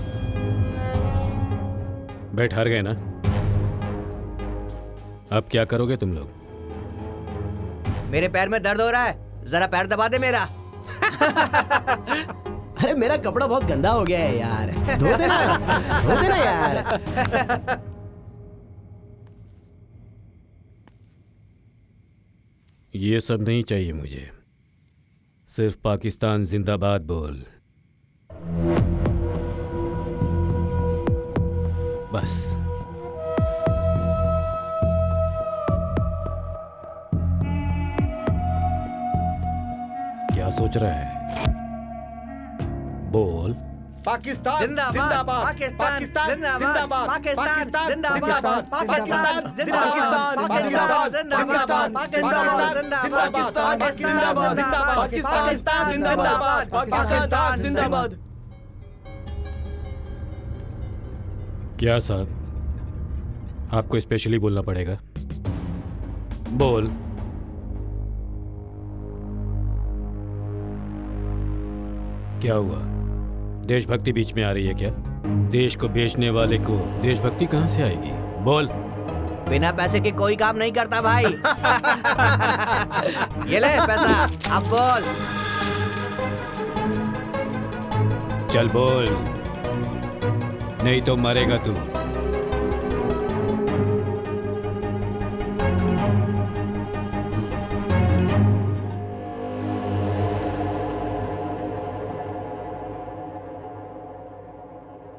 बैठ हार गए ना? अब क्या करोगे तुम लोग?
मेरे पैर में दर्द हो रहा है, जरा पैर दबा दे मेरा।
अरे मेरा कपड़ा बहुत गंदा हो गया है यार, धो देना यार।
ये सब नहीं चाहिए मुझे, सिर्फ पाकिस्तान जिंदाबाद बोल, बस। क्या सोच रहा है? बोल।
पाकिस्तान
जिंदाबाद,
जिंदाबाद,
पाकिस्तान
पाकिस्तान
जिंदाबाद,
जिंदाबाद,
पाकिस्तान
पाकिस्तान
जिंदाबाद,
पाकिस्तान
पाकिस्तान जिंदाबाद,
पाकिस्तान जिंदाबाद, पाकिस्तान जिंदाबाद।
क्या साहब, आपको स्पेशली बोलना पड़ेगा? बोल। क्या हुआ? देशभक्ति बीच में आ रही है क्या? देश को बेचने वाले को देशभक्ति कहां से आएगी? बोल।
बिना पैसे के कोई काम नहीं करता भाई। ये ले पैसा, अब बोल।
चल बोल, नहीं तो मरेगा तू।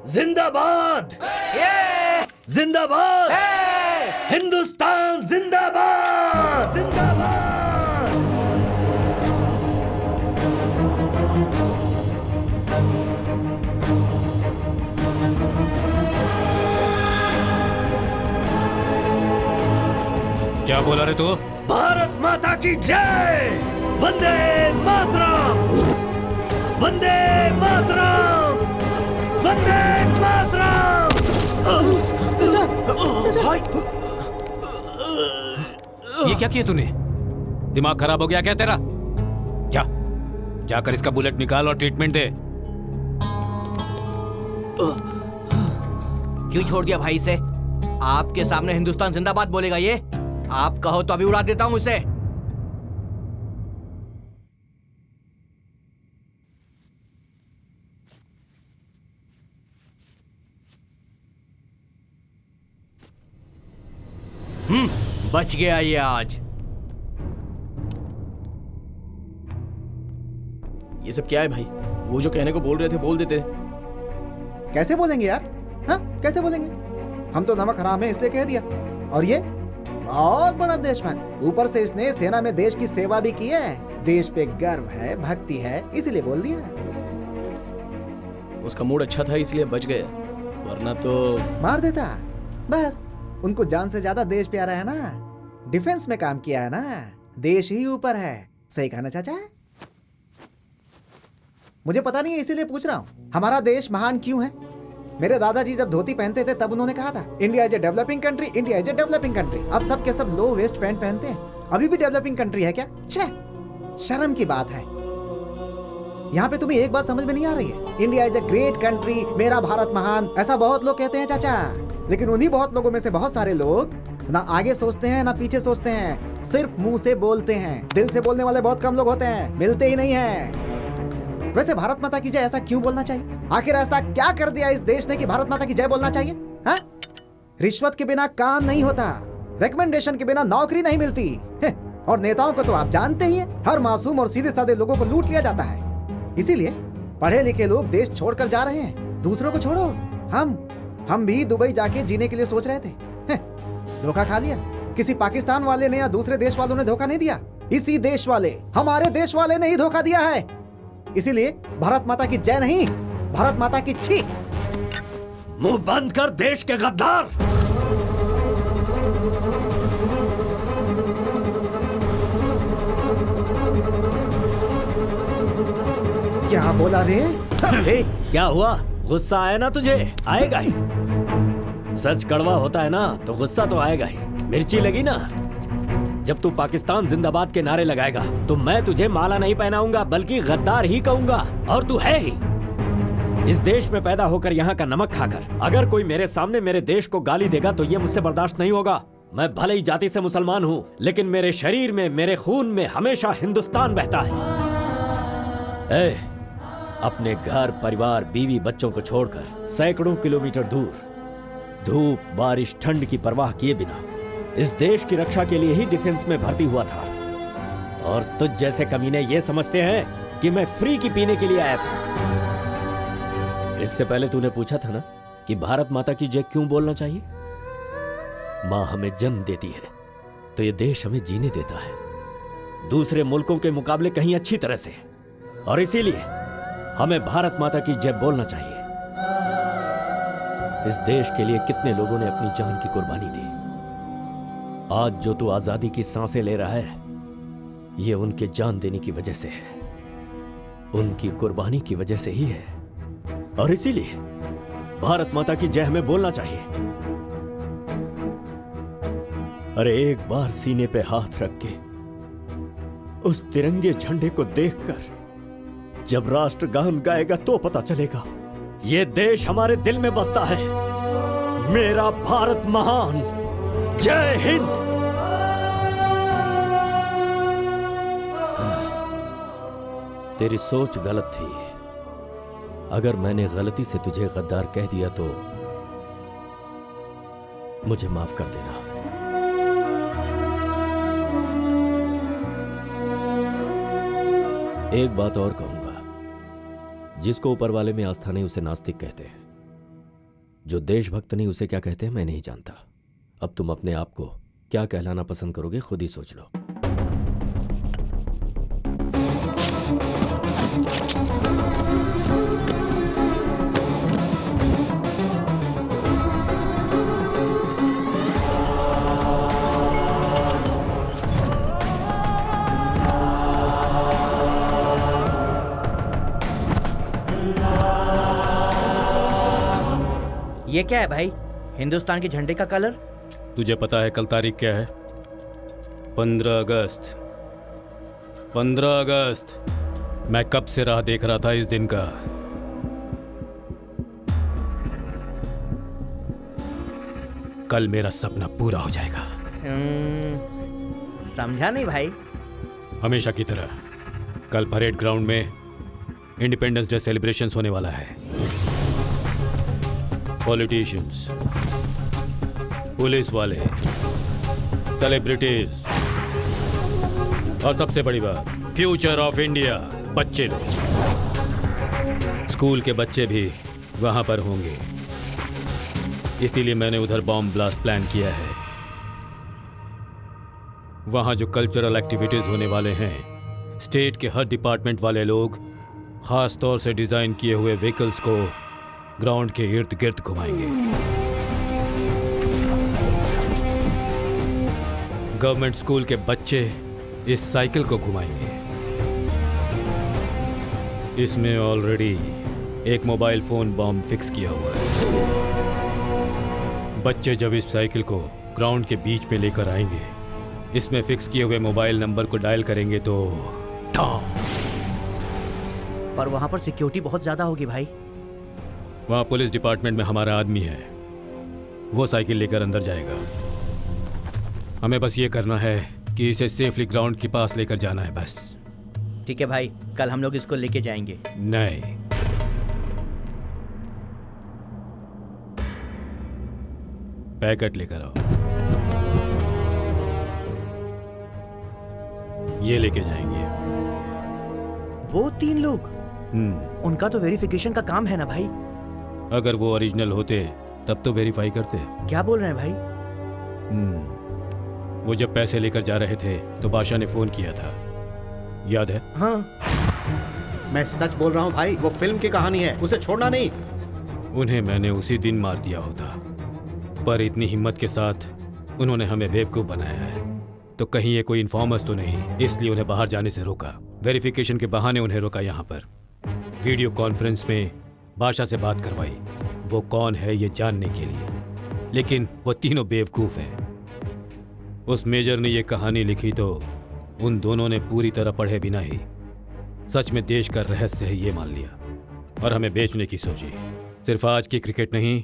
जिंदाबाद, जिंदाबाद, हिंदुस्तान जिंदाबाद, जिंदाबाद।
क्या बोला रे तू?
भारत माता की जय, वंदे मातरम, वंदे मातरम, वंदे मातरम।
ये क्या किया तूने? दिमाग खराब हो गया क्या तेरा? जा, जाकर इसका बुलेट निकाल और ट्रीटमेंट दे।
क्यों छोड़ दिया भाई इसे? आपके सामने हिंदुस्तान जिंदाबाद बोलेगा ये? आप कहो तो अभी उड़ा देता हूं उसे। बच गया ये आज।
ये सब क्या है भाई? वो जो कहने को बोल रहे थे बोल देते।
कैसे बोलेंगे यार? हाँ, कैसे बोलेंगे? हम तो नमक हराम है इसलिए कह दिया। और ये बहुत बड़ा देशभक्त, ऊपर से इसने सेना में देश की सेवा भी की है। देश पे गर्व है, भक्ति है, इसीलिए बोल दिया।
उसका मूड अच्छा था इसलिए बच गया, वरना तो
मार देता। बस उनको जान से ज्यादा देश प्यारा है ना, डिफेंस में काम किया है ना, देश ही ऊपर है। सही कहा ना चाचा? मुझे पता नहीं है इसीलिए पूछ रहा हूँ, हमारा देश महान क्यों है? मेरे दादाजी जब धोती पहनते थे तब उन्होंने कहा था India is a developing country, India is a developing country. अब सब के सब लो वेस्ट पैंट पहनते हैं। अभी भी डेवलपिंग कंट्री है क्या? छे, शर्म की बात है। यहाँ पे तुम्हें एक बात समझ में नहीं आ रही है? India is a great country, मेरा भारत महान, ऐसा बहुत लोग कहते हैं चाचा। लेकिन उन्हीं बहुत लोगों में से बहुत सारे लोग ना आगे सोचते हैं ना पीछे सोचते हैं, सिर्फ मुंह से बोलते हैं। दिल से बोलने वाले बहुत कम लोग होते हैं, मिलते ही नहीं हैं। वैसे भारत माता की जय ऐसा क्यों बोलना चाहिए? आखिर ऐसा क्या कर दिया इस देश ने कि भारत माता की जय बोलना चाहिए? हाँ? रिश्वत के बिना काम नहीं होता, रिकमेंडेशन के बिना नौकरी नहीं मिलती, और नेताओं को तो आप जानते ही हैं, हर मासूम और सीधे साधे लोगों को लूट लिया जाता है। इसीलिए पढ़े लिखे लोग देश छोड़कर जा रहे हैं। दूसरों को छोड़ो, हम भी दुबई जाके जीने के लिए सोच रहे थे, धोखा खा लिया। किसी पाकिस्तान वाले ने या दूसरे देश वालों ने धोखा नहीं दिया, इसी देश वाले, हमारे देश वाले ने ही धोखा दिया है। इसीलिए भारत माता की जय नहीं, भारत माता की छी।
मुंह बंद कर देश के गद्दार।
क्या बोला रे?
क्या हुआ? गुस्सा आया ना तुझे? आएगा ही। सच कड़वा होता है ना तो गुस्सा तो आएगा ही। मिर्ची लगी ना? जब तू पाकिस्तान जिंदाबाद के नारे लगाएगा तो मैं तुझे माला नहीं पहनाऊंगा बल्कि गद्दार ही कहूंगा, और तू है ही। इस देश में पैदा होकर यहाँ का नमक खाकर अगर कोई मेरे सामने मेरे देश को गाली देगा तो ये मुझसे बर्दाश्त नहीं होगा। मैं भले ही जाति से मुसलमान हूँ, लेकिन मेरे शरीर में, मेरे खून में हमेशा हिंदुस्तान बहता है। अपने घर, परिवार, बीवी, बच्चों को छोड़कर सैकड़ों किलोमीटर दूर, धूप, बारिश, ठंड की परवाह किए बिना इस देश की रक्षा के लिए ही डिफेंस में भर्ती हुआ था। और तुझ जैसे कमीने ये समझते हैं कि मैं फ्री की पीने के लिए आया था। इससे पहले तूने पूछा था ना कि भारत माता की जय क्यों बोलना चाहिए? माँ हमें जन्म देती है तो ये देश हमें जीने देता है, दूसरे मुल्कों के मुकाबले कहीं अच्छी तरह से, और इसीलिए हमें भारत माता की जय बोलना चाहिए। इस देश के लिए कितने लोगों ने अपनी जान की कुर्बानी दी। आज जो तू आजादी की सांसें ले रहा है, ये उनके जान देने की वजह से है, उनकी कुर्बानी की वजह से ही है। और इसीलिए भारत माता की जय हमें बोलना चाहिए। अरे एक बार सीने पे हाथ रख के उस तिरंगे झंडे को देखकर जब राष्ट्रगान गाएगा तो पता चलेगा ये देश हमारे दिल में बसता है। मेरा भारत महान, जय हिंद। तेरी सोच गलत थी। अगर मैंने गलती से तुझे गद्दार कह दिया तो मुझे माफ कर देना। एक बात और कहूंगा, जिसको ऊपर वाले में आस्था नहीं उसे नास्तिक कहते हैं, जो देशभक्त नहीं उसे क्या कहते हैं मैं नहीं जानता। अब तुम अपने आप को क्या कहलाना पसंद करोगे खुद ही सोच लो।
ये क्या है भाई? हिंदुस्तान के झंडे का कलर?
तुझे पता है कल तारीख क्या है? 15 अगस्त। 15 अगस्त। मैं कब से राह देख रहा था इस दिन का। कल मेरा सपना पूरा हो जाएगा।
समझा नहीं भाई।
हमेशा की तरह कल परेड ग्राउंड में इंडिपेंडेंस डे सेलिब्रेशंस होने वाला है। पॉलिटिशियंस, पुलिस वाले, सेलिब्रिटीज और सबसे बड़ी बात फ्यूचर ऑफ इंडिया, बच्चे लोग। स्कूल के बच्चे भी वहां पर होंगे, इसीलिए मैंने उधर बॉम्ब ब्लास्ट प्लान किया है। वहां जो कल्चरल एक्टिविटीज होने वाले हैं, स्टेट के हर डिपार्टमेंट वाले लोग खास तौर से डिजाइन किए हुए व्हीकल्स को ग्राउंड के इर्द गिर्द घुमाएंगे। गवर्नमेंट स्कूल के बच्चे इस साइकिल को घुमाएंगे। इसमें ऑलरेडी एक मोबाइल फोन बॉम्ब फिक्स किया हुआ है। बच्चे जब इस साइकिल को ग्राउंड के बीच में लेकर आएंगे, इसमें फिक्स किए हुए मोबाइल नंबर को डायल करेंगे तो
पर वहां पर सिक्योरिटी बहुत ज्यादा होगी भाई।
वहां पुलिस डिपार्टमेंट में हमारा आदमी है, वो साइकिल लेकर अंदर जाएगा। हमें बस ये करना है कि इसे सेफली ग्राउंड के पास लेकर जाना है बस।
ठीक है भाई, कल हम लोग इसको लेके जाएंगे।
नहीं, पैकेट लेकर आओ। ये लेके जाएंगे।
वो 3 लोग? उनका तो वेरिफिकेशन का काम है ना भाई।
अगर वो ओरिजिनल होते तब तो वेरीफाई करते।
क्या बोल रहे हैं भाई?
वो जब पैसे लेकर जा रहे थे तो बादशाह ने फोन किया था, याद है?
हाँ।
मैं सच बोल रहा हूँ भाई, वो फिल्म की कहानी है, उसे छोड़ना नहीं।
उन्हें मैंने उसी दिन मार दिया होता, पर इतनी हिम्मत के साथ उन्होंने हमें बेवकूफ बनाया है। तो कहीं ये कोई इन्फॉर्मर्स तो नहीं, इसलिए उन्हें बाहर जाने से रोका। वेरिफिकेशन के बहाने उन्हें रोका यहाँ पर। वीडियो कॉन्फ्रेंस में बादशाह से बात करवाई, वो कौन है ये जानने के लिए। लेकिन वो तीनों बेवकूफ हैं। उस मेजर ने ये कहानी लिखी तो उन दोनों ने पूरी तरह पढ़े बिना ही सच में देश का रहस्य है ये मान लिया और हमें बेचने की सोची। सिर्फ आज की क्रिकेट नहीं,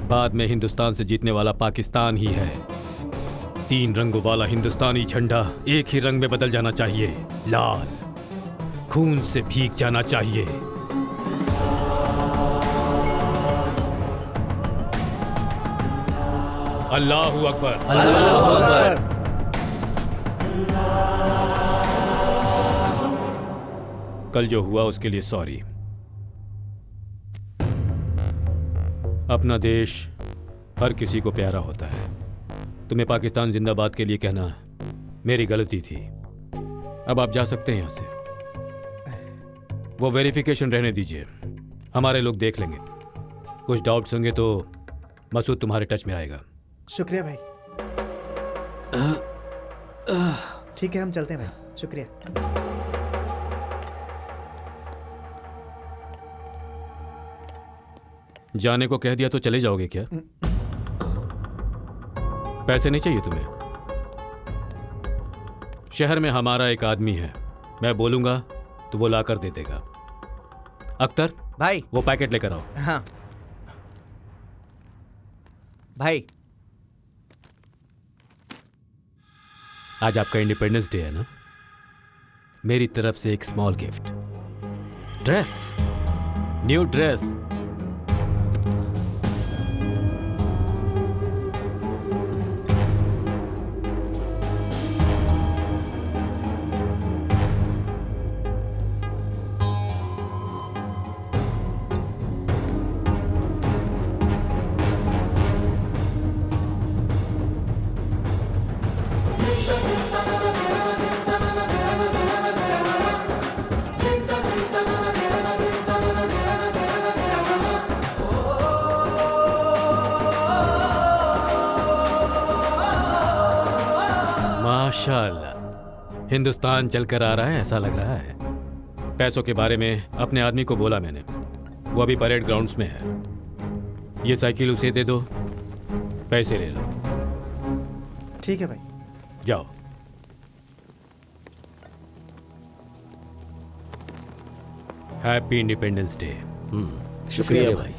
बाद में हिंदुस्तान से जीतने वाला पाकिस्तान ही है। 3 रंगों वाला हिंदुस्तानी झंडा एक ही रंग में बदल जाना चाहिए, लाल, खून से भीग जाना चाहिए। अल्लाहू अकबर।
अल्लाहू अकबर।
कल जो हुआ उसके लिए सॉरी। अपना देश हर किसी को प्यारा होता है। तुम्हें पाकिस्तान जिंदाबाद के लिए कहना मेरी गलती थी। अब आप जा सकते हैं यहां से। वो वेरिफिकेशन रहने दीजिए, हमारे लोग देख लेंगे। कुछ डाउट्स होंगे तो मसूद तुम्हारे टच में आएगा।
शुक्रिया भाई। ठीक है, हम चलते हैं भाई। शुक्रिया।
जाने को कह दिया तो चले जाओगे क्या? पैसे नहीं चाहिए तुम्हें? शहर में हमारा एक आदमी है, मैं बोलूंगा तो वो लाकर दे देगा। अख्तर
भाई,
वो पैकेट लेकर आओ।
हाँ भाई।
आज आपका इंडिपेंडेंस डे है ना? मेरी तरफ से एक small gift, dress, new dress. माशाअल्लाह, हिंदुस्तान चलकर आ रहा है ऐसा लग रहा है। पैसों के बारे में अपने आदमी को बोला मैंने, वो अभी परेड ग्राउंड्स में है। ये साइकिल उसे दे दो, पैसे ले लो।
ठीक है भाई,
जाओ। Happy independence day.
शुक्रिया भाई।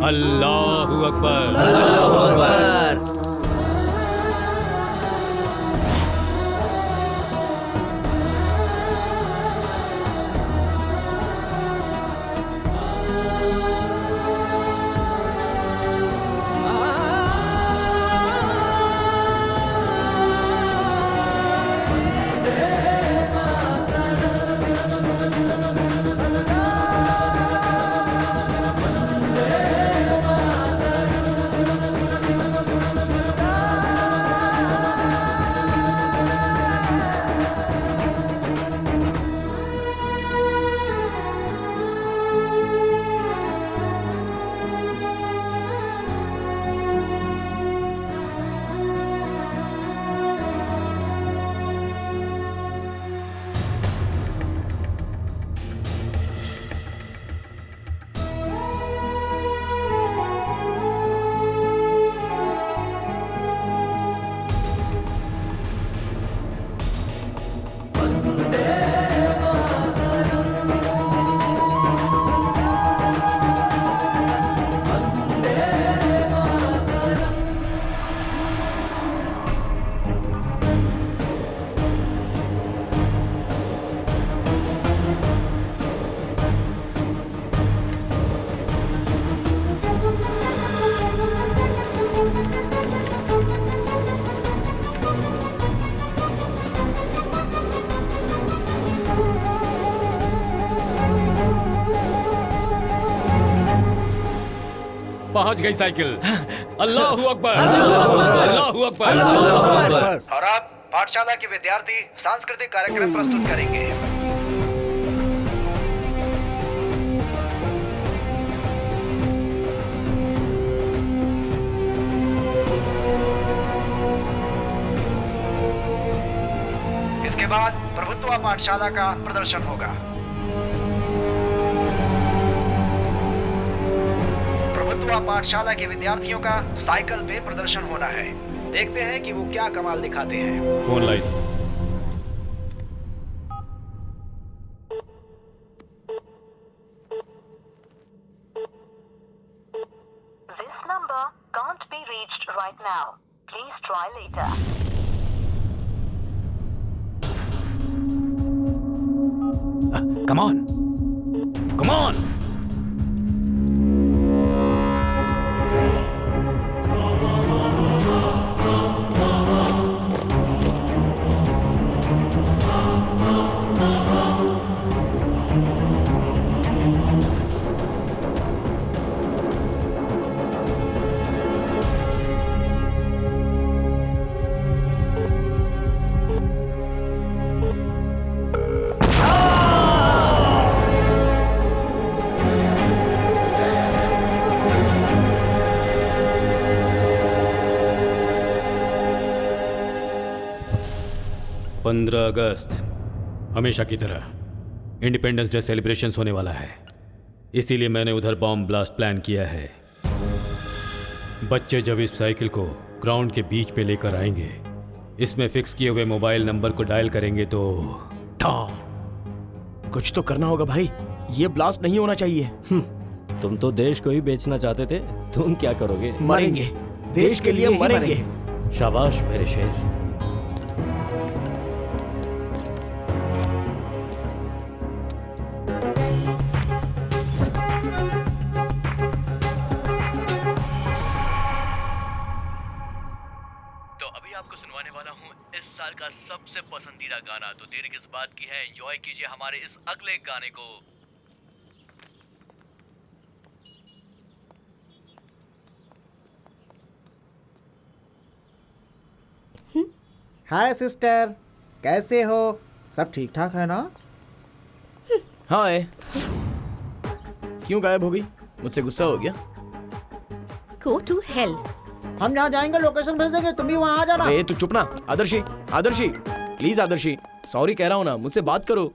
अल्लाहु अकबर।
अल्लाहु अकबर।
पहुंच गई साइकिल। अल्लाहु अकबर, अल्लाहु अकबर।
और अब पाठशाला के विद्यार्थी सांस्कृतिक कार्यक्रम प्रस्तुत करेंगे। इसके बाद प्रभुत्व पाठशाला का प्रदर्शन होगा। प्रभुत्व पाठशाला के विद्यार्थियों का साइकिल पे प्रदर्शन होना है। देखते हैं कि वो क्या कमाल दिखाते हैं।
Phone light.
This number can't be reached right now. Please try later.
Come on. Come on. 15 अगस्त हमेशा की तरह इंडिपेंडेंस डे सेलिब्रेशंस होने वाला है, इसीलिए मैंने उधर बॉम्ब ब्लास्ट प्लान किया है। बच्चे जब इस साइकिल को ग्राउंड के बीच पे लेकर आएंगे, इसमें फिक्स किए हुए मोबाइल नंबर को डायल करेंगे तो
कुछ तो करना होगा भाई, ये ब्लास्ट नहीं होना चाहिए।
तुम तो देश को ही बेचना चाहते थे, तुम क्या करोगे?
मरेंगे, देश के लिए मरेंगे।
शाबाश मेरे शेर।
आपको सुनवाने वाला हूँ इस साल का सबसे पसंदीदा गाना। तो देर किस बात की है, एंजॉय कीजिए हमारे इस अगले गाने को।
हाय सिस्टर, कैसे हो? सब ठीक ठाक है ना?
हाय। क्यों गायब हो गई? मुझसे गुस्सा हो गया?
Go to hell.
हम जहाँ जाएंगे लोकेशन भेज देंगे, तुम भी वहाँ आ जाना।
ए तू चुप ना। आदर्शी, आदर्शी प्लीज आदर्शी, सॉरी कह रहा हूँ ना, मुझसे बात करो।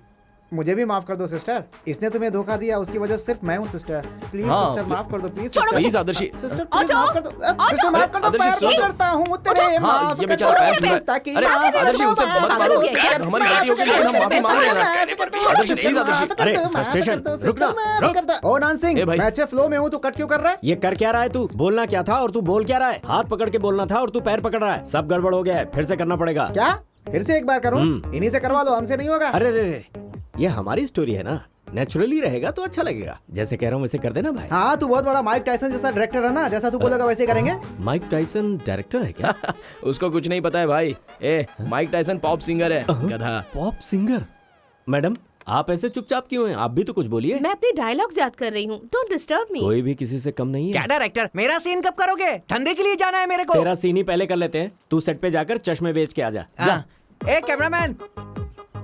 मुझे भी माफ कर दो सिस्टर, इसने तुम्हें धोखा दिया, उसकी वजह सिर्फ मैं हूँ सिस्टर। प्लीज
हाँ,
सिस्टर माफ कर दो, please
sister. Please Adarshi.
Sister please माफ कर दो, सिस्टर माफ कर दो, पैर पकड़ता हूँ तेरे, माफ
ये
कर
बेचारा पैर छू
दो,
रहा है।
ताकि
अरे आदर्शी उसे मत मारो, हमारी गलती हो गई, लेकिन हम माफी मांग रहे हैं ना। आदर्शी प्लीज आदर्शी।
अरे फ्रस्ट्रेशन, रुक ना, रुक।
ओ नान सिंह, मैं अच्छे फ्लो में हूँ, तू कट क्यों कर रहा है?
ये कर क्या रहा है तू? बोलना क्या था और तू बोल क्या रहा है? हाथ पकड़ के बोलना था और तू पैर पकड़ रहा है। सब गड़बड़ हो गया है, फिर से करना पड़ेगा।
क्या? फिर से एक बार करूँ? इन्हीं से करवा लो, हमसे नहीं होगा।
अरे रे, ये हमारी स्टोरी है ना, नेचुरली रहेगा तो अच्छा लगेगा। जैसे कह रहा हूँ वैसे कर देना भाई।
हाँ, तू बहुत बड़ा माइक टायसन जैसा डायरेक्टर है ना, जैसा तू बोलेगा वैसे करेंगे।
माइक टायसन डायरेक्टर है क्या?
उसको कुछ नहीं पता है भाई। ए माइक टायसन पॉप सिंगर है, गधा।
Pop singer? मैडम आप ऐसे चुपचाप क्यों हैं? आप भी तो कुछ बोलिए।
मैं अपने डायलॉग्स याद कर रही हूँ, डोंट डिस्टर्ब मी।
कोई भी किसी से कम नहीं है।
क्या डायरेक्टर, मेरा सीन कब करोगे? ठंडे के लिए जाना है मेरे को।
तेरा सीन ही पहले कर लेते हैं, तू सेट पे जाकर चश्मे बेच के आ जा।
ए कैमरामैन,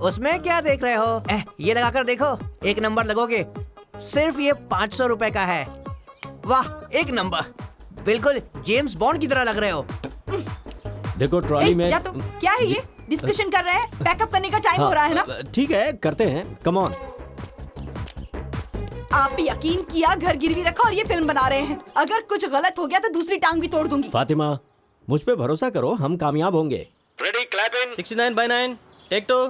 उसमें क्या देख रहे हो? ये लगाकर देखो, एक नंबर लगोगे। सिर्फ ये 500 रुपए का है। वाह, एक नंबर, बिल्कुल जेम्स बॉन्ड की तरह लग रहे हो।
देखो ट्रॉली में
या तो क्या है ये? डिस्कशन कर रहे हैं, पैकअप करने का टाइम हो रहा है ना?
ठीक है करते हैं, कम ऑन।
आप भी यकीन किया, घर गिरवी रखा और ये फिल्म बना रहे हैं। अगर कुछ गलत हो गया तो दूसरी टांग भी तोड़ दूंगी।
फातिमा मुझ पे भरोसा करो, हम कामयाब होंगे।
Ready, clap in. 69/9. Take 2.